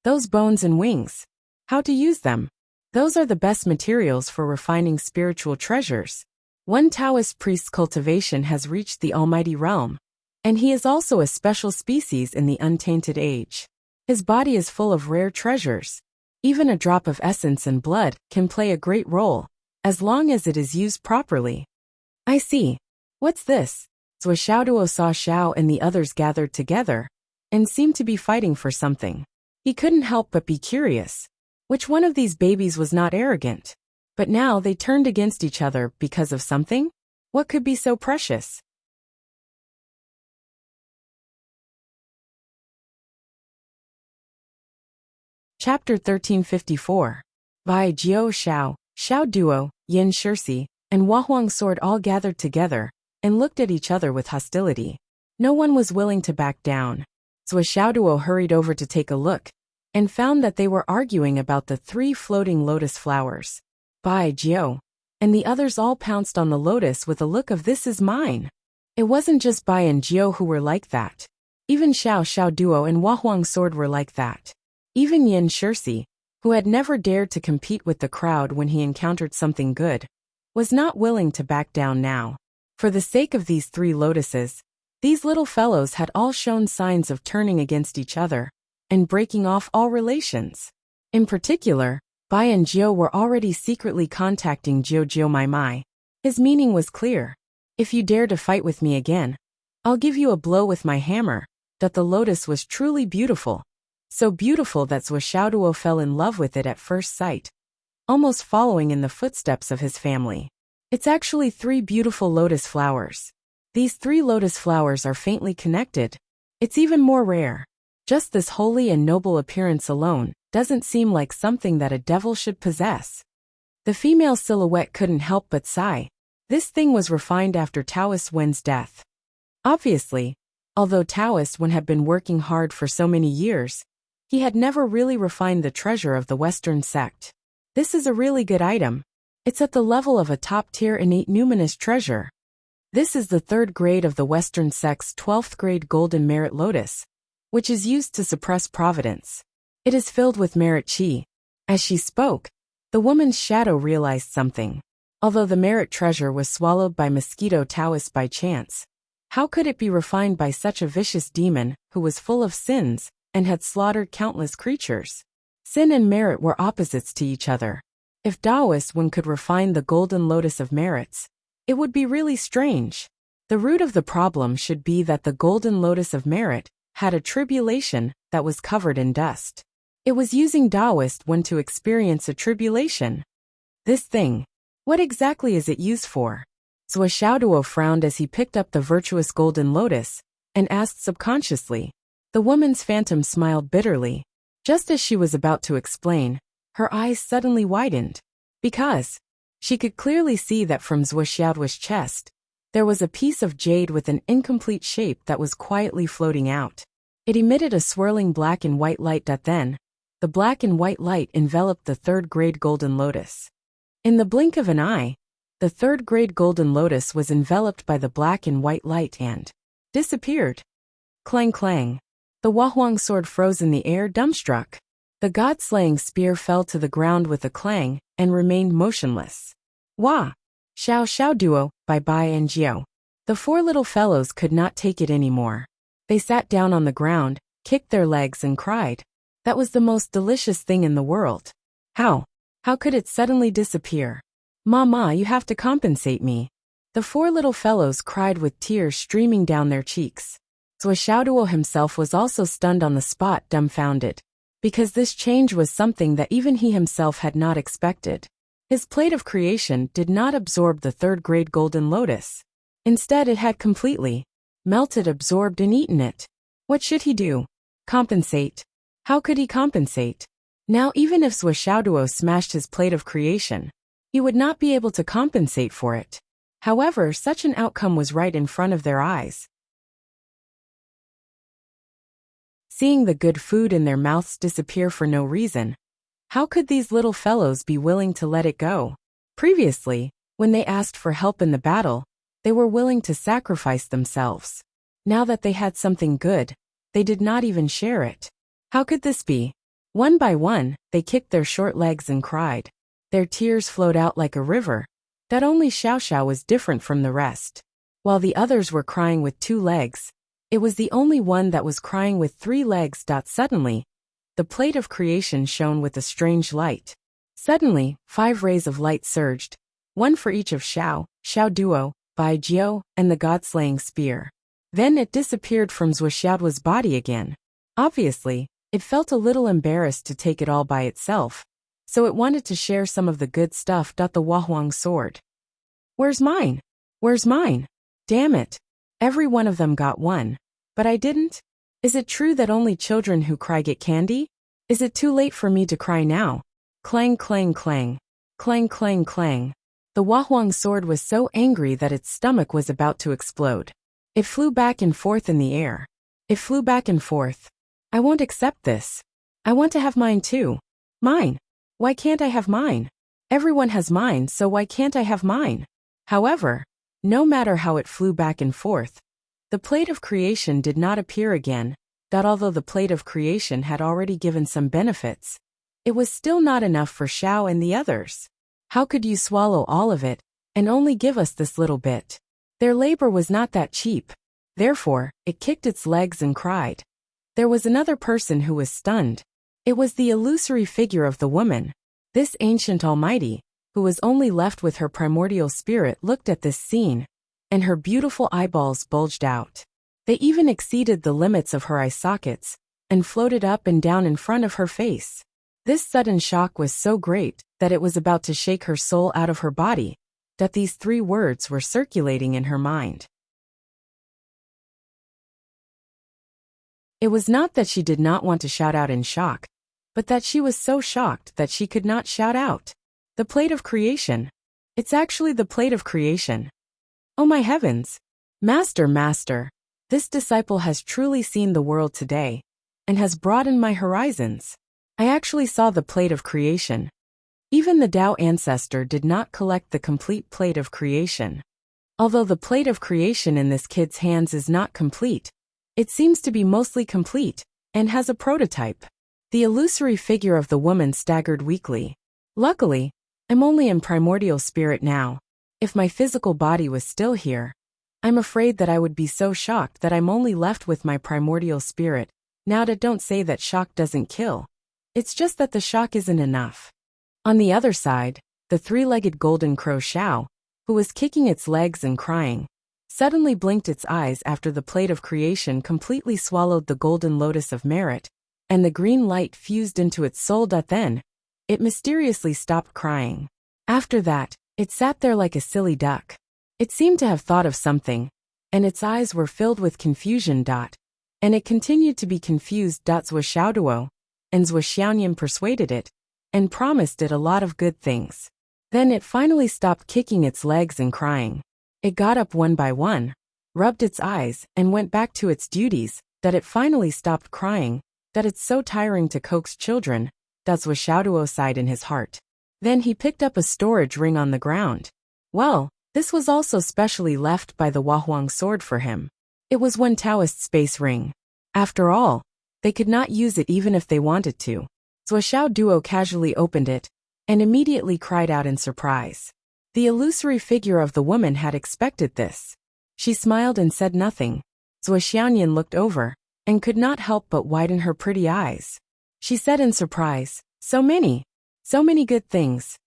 S1: Those bones and wings. How to use them? Those are the best materials for refining spiritual treasures. One Taoist priest's cultivation has reached the almighty realm, and he is also a special species in the untainted age. His body is full of rare treasures. Even a drop of essence and blood can play a great role, as long as it is used properly. I see. What's this? Zhuo saw Xiao and the others gathered together, and seemed to be fighting for something. He couldn't help but be curious. Which one of these babies was not arrogant? But now they turned against each other because of something? What could be so precious? Chapter 1354. Bai Jiao Xiao, Xiao Duo, Yin Shirsi, and Huahuang sword all gathered together, and looked at each other with hostility. No one was willing to back down. So Xiaoduo hurried over to take a look, and found that they were arguing about the 3 floating lotus flowers. Bai Jiao, and the others all pounced on the lotus with a look of "this is mine." It wasn't just Bai and Jiao who were like that. Even Xiao Duo and Huahuang sword were like that. Even Yin Shirsi, who had never dared to compete with the crowd when he encountered something good, was not willing to back down now. For the sake of these 3 lotuses, these little fellows had all shown signs of turning against each other and breaking off all relations. In particular, Bai and Jiao were already secretly contacting Jiao Mai Mai. His meaning was clear. If you dare to fight with me again, I'll give you a blow with my hammer. That the lotus was truly beautiful. So beautiful that Xiaoduo fell in love with it at first sight, almost following in the footsteps of his family. It's actually 3 beautiful lotus flowers. These 3 lotus flowers are faintly connected. It's even more rare. Just this holy and noble appearance alone doesn't seem like something that a devil should possess. The female silhouette couldn't help but sigh. This thing was refined after Taoist Wen's death. Obviously, although Taoist Wen had been working hard for so many years, he had never really refined the treasure of the Western sect. This is a really good item. It's at the level of a top-tier innate numinous treasure. This is the 3rd grade of the Western sect's 12th grade golden merit lotus, which is used to suppress providence. It is filled with merit chi. As she spoke, the woman's shadow realized something. Although the merit treasure was swallowed by mosquito Taoists by chance, how could it be refined by such a vicious demon who was full of sins and had slaughtered countless creatures? Sin and merit were opposites to each other. If Taoist Wen could refine the golden lotus of merits, it would be really strange. The root of the problem should be that the golden lotus of merit had a tribulation that was covered in dust. It was using Taoist Wen to experience a tribulation. This thing, what exactly is it used for? Xiaoduo frowned as he picked up the virtuous golden lotus, and asked subconsciously. The woman's phantom smiled bitterly. Just as she was about to explain, her eyes suddenly widened. Because she could clearly see that from Xiaoduo's chest, there was a piece of jade with an incomplete shape that was quietly floating out. It emitted a swirling black and white light that then, the black and white light enveloped the 3rd grade golden lotus. In the blink of an eye, the 3rd grade golden lotus was enveloped by the black and white light and disappeared. Clang clang. The Wahuang sword froze in the air, dumbstruck. The god-slaying spear fell to the ground with a clang and remained motionless. Wah! Xiao Xiao duo, bye-bye and Jiao. The four little fellows could not take it anymore. They sat down on the ground, kicked their legs and cried. That was the most delicious thing in the world. How? How could it suddenly disappear? Mama, you have to compensate me. The four little fellows cried with tears streaming down their cheeks. Zhuo Xiaoduo himself was also stunned on the spot, dumbfounded. Because this change was something that even he himself had not expected. His plate of creation did not absorb the third-grade golden lotus. Instead it had completely melted, absorbed and eaten it. What should he do? Compensate. How could he compensate? Now even if Zhuo Xiaoduo smashed his plate of creation, he would not be able to compensate for it. However, such an outcome was right in front of their eyes. Seeing the good food in their mouths disappear for no reason, how could these little fellows be willing to let it go? Previously, when they asked for help in the battle, they were willing to sacrifice themselves. Now that they had something good, they did not even share it. How could this be? One by one, they kicked their short legs and cried. Their tears flowed out like a river. That only Xiao Xiao was different from the rest. While the others were crying with 2 legs, it was the only one that was crying with 3 legs. Suddenly, the plate of creation shone with a strange light. Suddenly, 5 rays of light surged, one for each of Xiao, Xiao Duo, Bai Jiao, and the god-slaying spear. Then it disappeared from Zhuo Xiaoduo's body again. Obviously, it felt a little embarrassed to take it all by itself, so it wanted to share some of the good stuff. The Wahuang sword. Where's mine? Where's mine? Damn it. Every one of them got one. But I didn't? Is it true that only children who cry get candy? Is it too late for me to cry now? Clang clang clang. Clang clang clang. The Wahuang sword was so angry that its stomach was about to explode. It flew back and forth in the air. It flew back and forth. I won't accept this. I want to have mine too. Mine. Why can't I have mine? Everyone has mine, so why can't I have mine? However, no matter how it flew back and forth, the plate of creation did not appear again. That although the plate of creation had already given some benefits, it was still not enough for Xiao and the others. How could you swallow all of it and only give us this little bit? Their labor was not that cheap. Therefore, it kicked its legs and cried. There was another person who was stunned. It was the illusory figure of the woman. This ancient almighty, who was only left with her primordial spirit, looked at this scene, and her beautiful eyeballs bulged out. They even exceeded the limits of her eye sockets, and floated up and down in front of her face. This sudden shock was so great that it was about to shake her soul out of her body, that these 3 words were circulating in her mind. It was not that she did not want to shout out in shock, but that she was so shocked that she could not shout out. The plate of creation. It's actually the plate of creation. Oh my heavens! Master, Master! This disciple has truly seen the world today, and has broadened my horizons. I actually saw the plate of creation. Even the Tao ancestor did not collect the complete plate of creation. Although the plate of creation in this kid's hands is not complete, it seems to be mostly complete, and has a prototype. The illusory figure of the woman staggered weakly. Luckily, I'm only in primordial spirit now. If my physical body was still here, I'm afraid that I would be so shocked that I'm only left with my primordial spirit. Now don't say that shock doesn't kill. It's just that the shock isn't enough. On the other side, the 3-legged golden crow Xiao, who was kicking its legs and crying, suddenly blinked its eyes after the plate of creation completely swallowed the golden lotus of merit, and the green light fused into its soul. Then, it mysteriously stopped crying. After that, it sat there like a silly duck. It seemed to have thought of something, and its eyes were filled with confusion. And it continued to be confused. Zhuo Xiaoduo and Zhuo Xiaonian persuaded it, and promised it a lot of good things. Then it finally stopped kicking its legs and crying. It got up one by one, rubbed its eyes, and went back to its duties. That it finally stopped crying. That it's so tiring to coax children. Zhuo Xiaoduo sighed in his heart. Then he picked up a storage ring on the ground. Well, this was also specially left by the Wahuang sword for him. It was one Taoist space ring. After all, they could not use it even if they wanted to. Zuoxiao Duo casually opened it, and immediately cried out in surprise. The illusory figure of the woman had expected this. She smiled and said nothing. Zuoxianyan looked over, and could not help but widen her pretty eyes. She said in surprise, so many good things.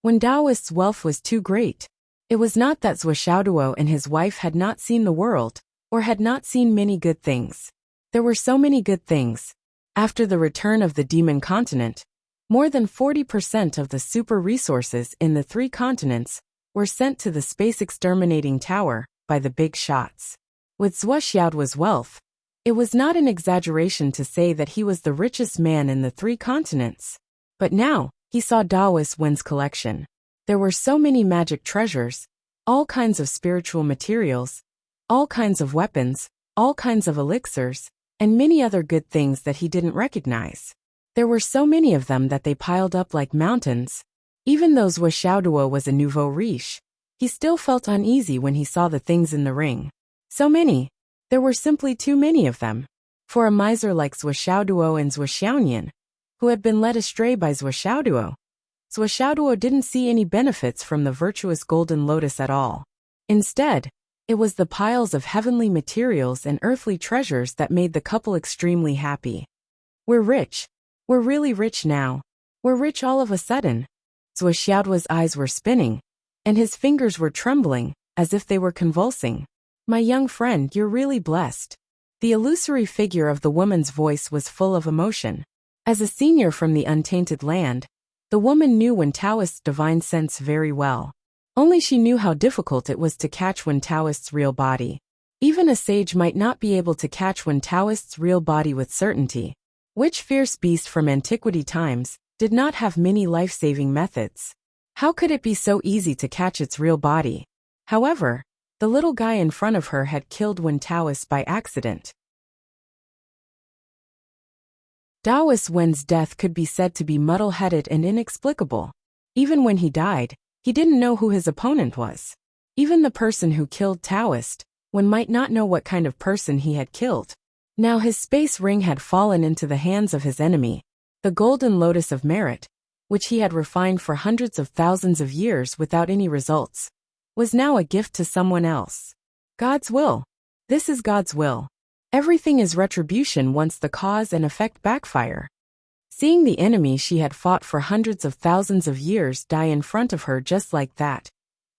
S1: When Taoist's wealth was too great, it was not that Zuoxiao Duo and his wife had not seen the world, or had not seen many good things. There were so many good things. After the return of the demon continent, more than 40% of the super resources in the 3 continents were sent to the space exterminating tower by the big shots. With Zuoxiao's wealth, it was not an exaggeration to say that he was the richest man in the 3 continents. But now, he saw Taoist Wen's collection. There were so many magic treasures, all kinds of spiritual materials, all kinds of weapons, all kinds of elixirs, and many other good things that he didn't recognize. There were so many of them that they piled up like mountains. Even though Zuoxiao Duo was a nouveau riche, he still felt uneasy when he saw the things in the ring. So many. There were simply too many of them. For a miser like Zuoxiao Duo and Zuoxianyan, who had been led astray by Zuoxiao Duo didn't see any benefits from the virtuous golden lotus at all. Instead, it was the piles of heavenly materials and earthly treasures that made the couple extremely happy. We're rich. We're really rich now. We're rich all of a sudden. Zuoxiao's eyes were spinning, and his fingers were trembling, as if they were convulsing. My young friend, you're really blessed. The illusory figure of the woman's voice was full of emotion. As a senior from the untainted land, the woman knew Wen Taoist's divine sense very well. Only she knew how difficult it was to catch Wen Taoist's real body. Even a sage might not be able to catch Wen Taoist's real body with certainty. Which fierce beast from antiquity times did not have many life-saving methods? How could it be so easy to catch its real body? However, the little guy in front of her had killed Wen Taoist by accident. Taoist Wen's death could be said to be muddle-headed and inexplicable. Even when he died, he didn't know who his opponent was. Even the person who killed Taoist, Wen might not know what kind of person he had killed. Now his space ring had fallen into the hands of his enemy, the golden lotus of merit, which he had refined for hundreds of thousands of years without any results, was now a gift to someone else. God's will. This is God's will. Everything is retribution once the cause and effect backfire. Seeing the enemy she had fought for hundreds of thousands of years die in front of her just like that,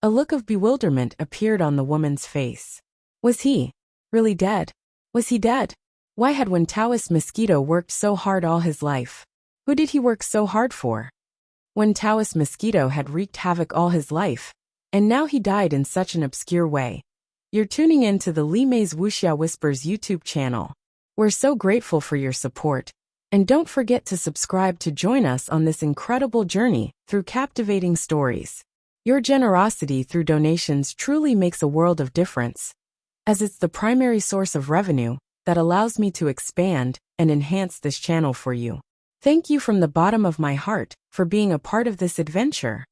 S1: a look of bewilderment appeared on the woman's face. Was he really dead? Was he dead? Why had Wen Taoist Mosquito worked so hard all his life? Who did he work so hard for? Wen Taoist Mosquito had wreaked havoc all his life, and now he died in such an obscure way. You're tuning in to the Li Mei's Wuxia Whispers YouTube channel. We're so grateful for your support, and don't forget to subscribe to join us on this incredible journey through captivating stories. Your generosity through donations truly makes a world of difference, as it's the primary source of revenue that allows me to expand and enhance this channel for you. Thank you from the bottom of my heart for being a part of this adventure.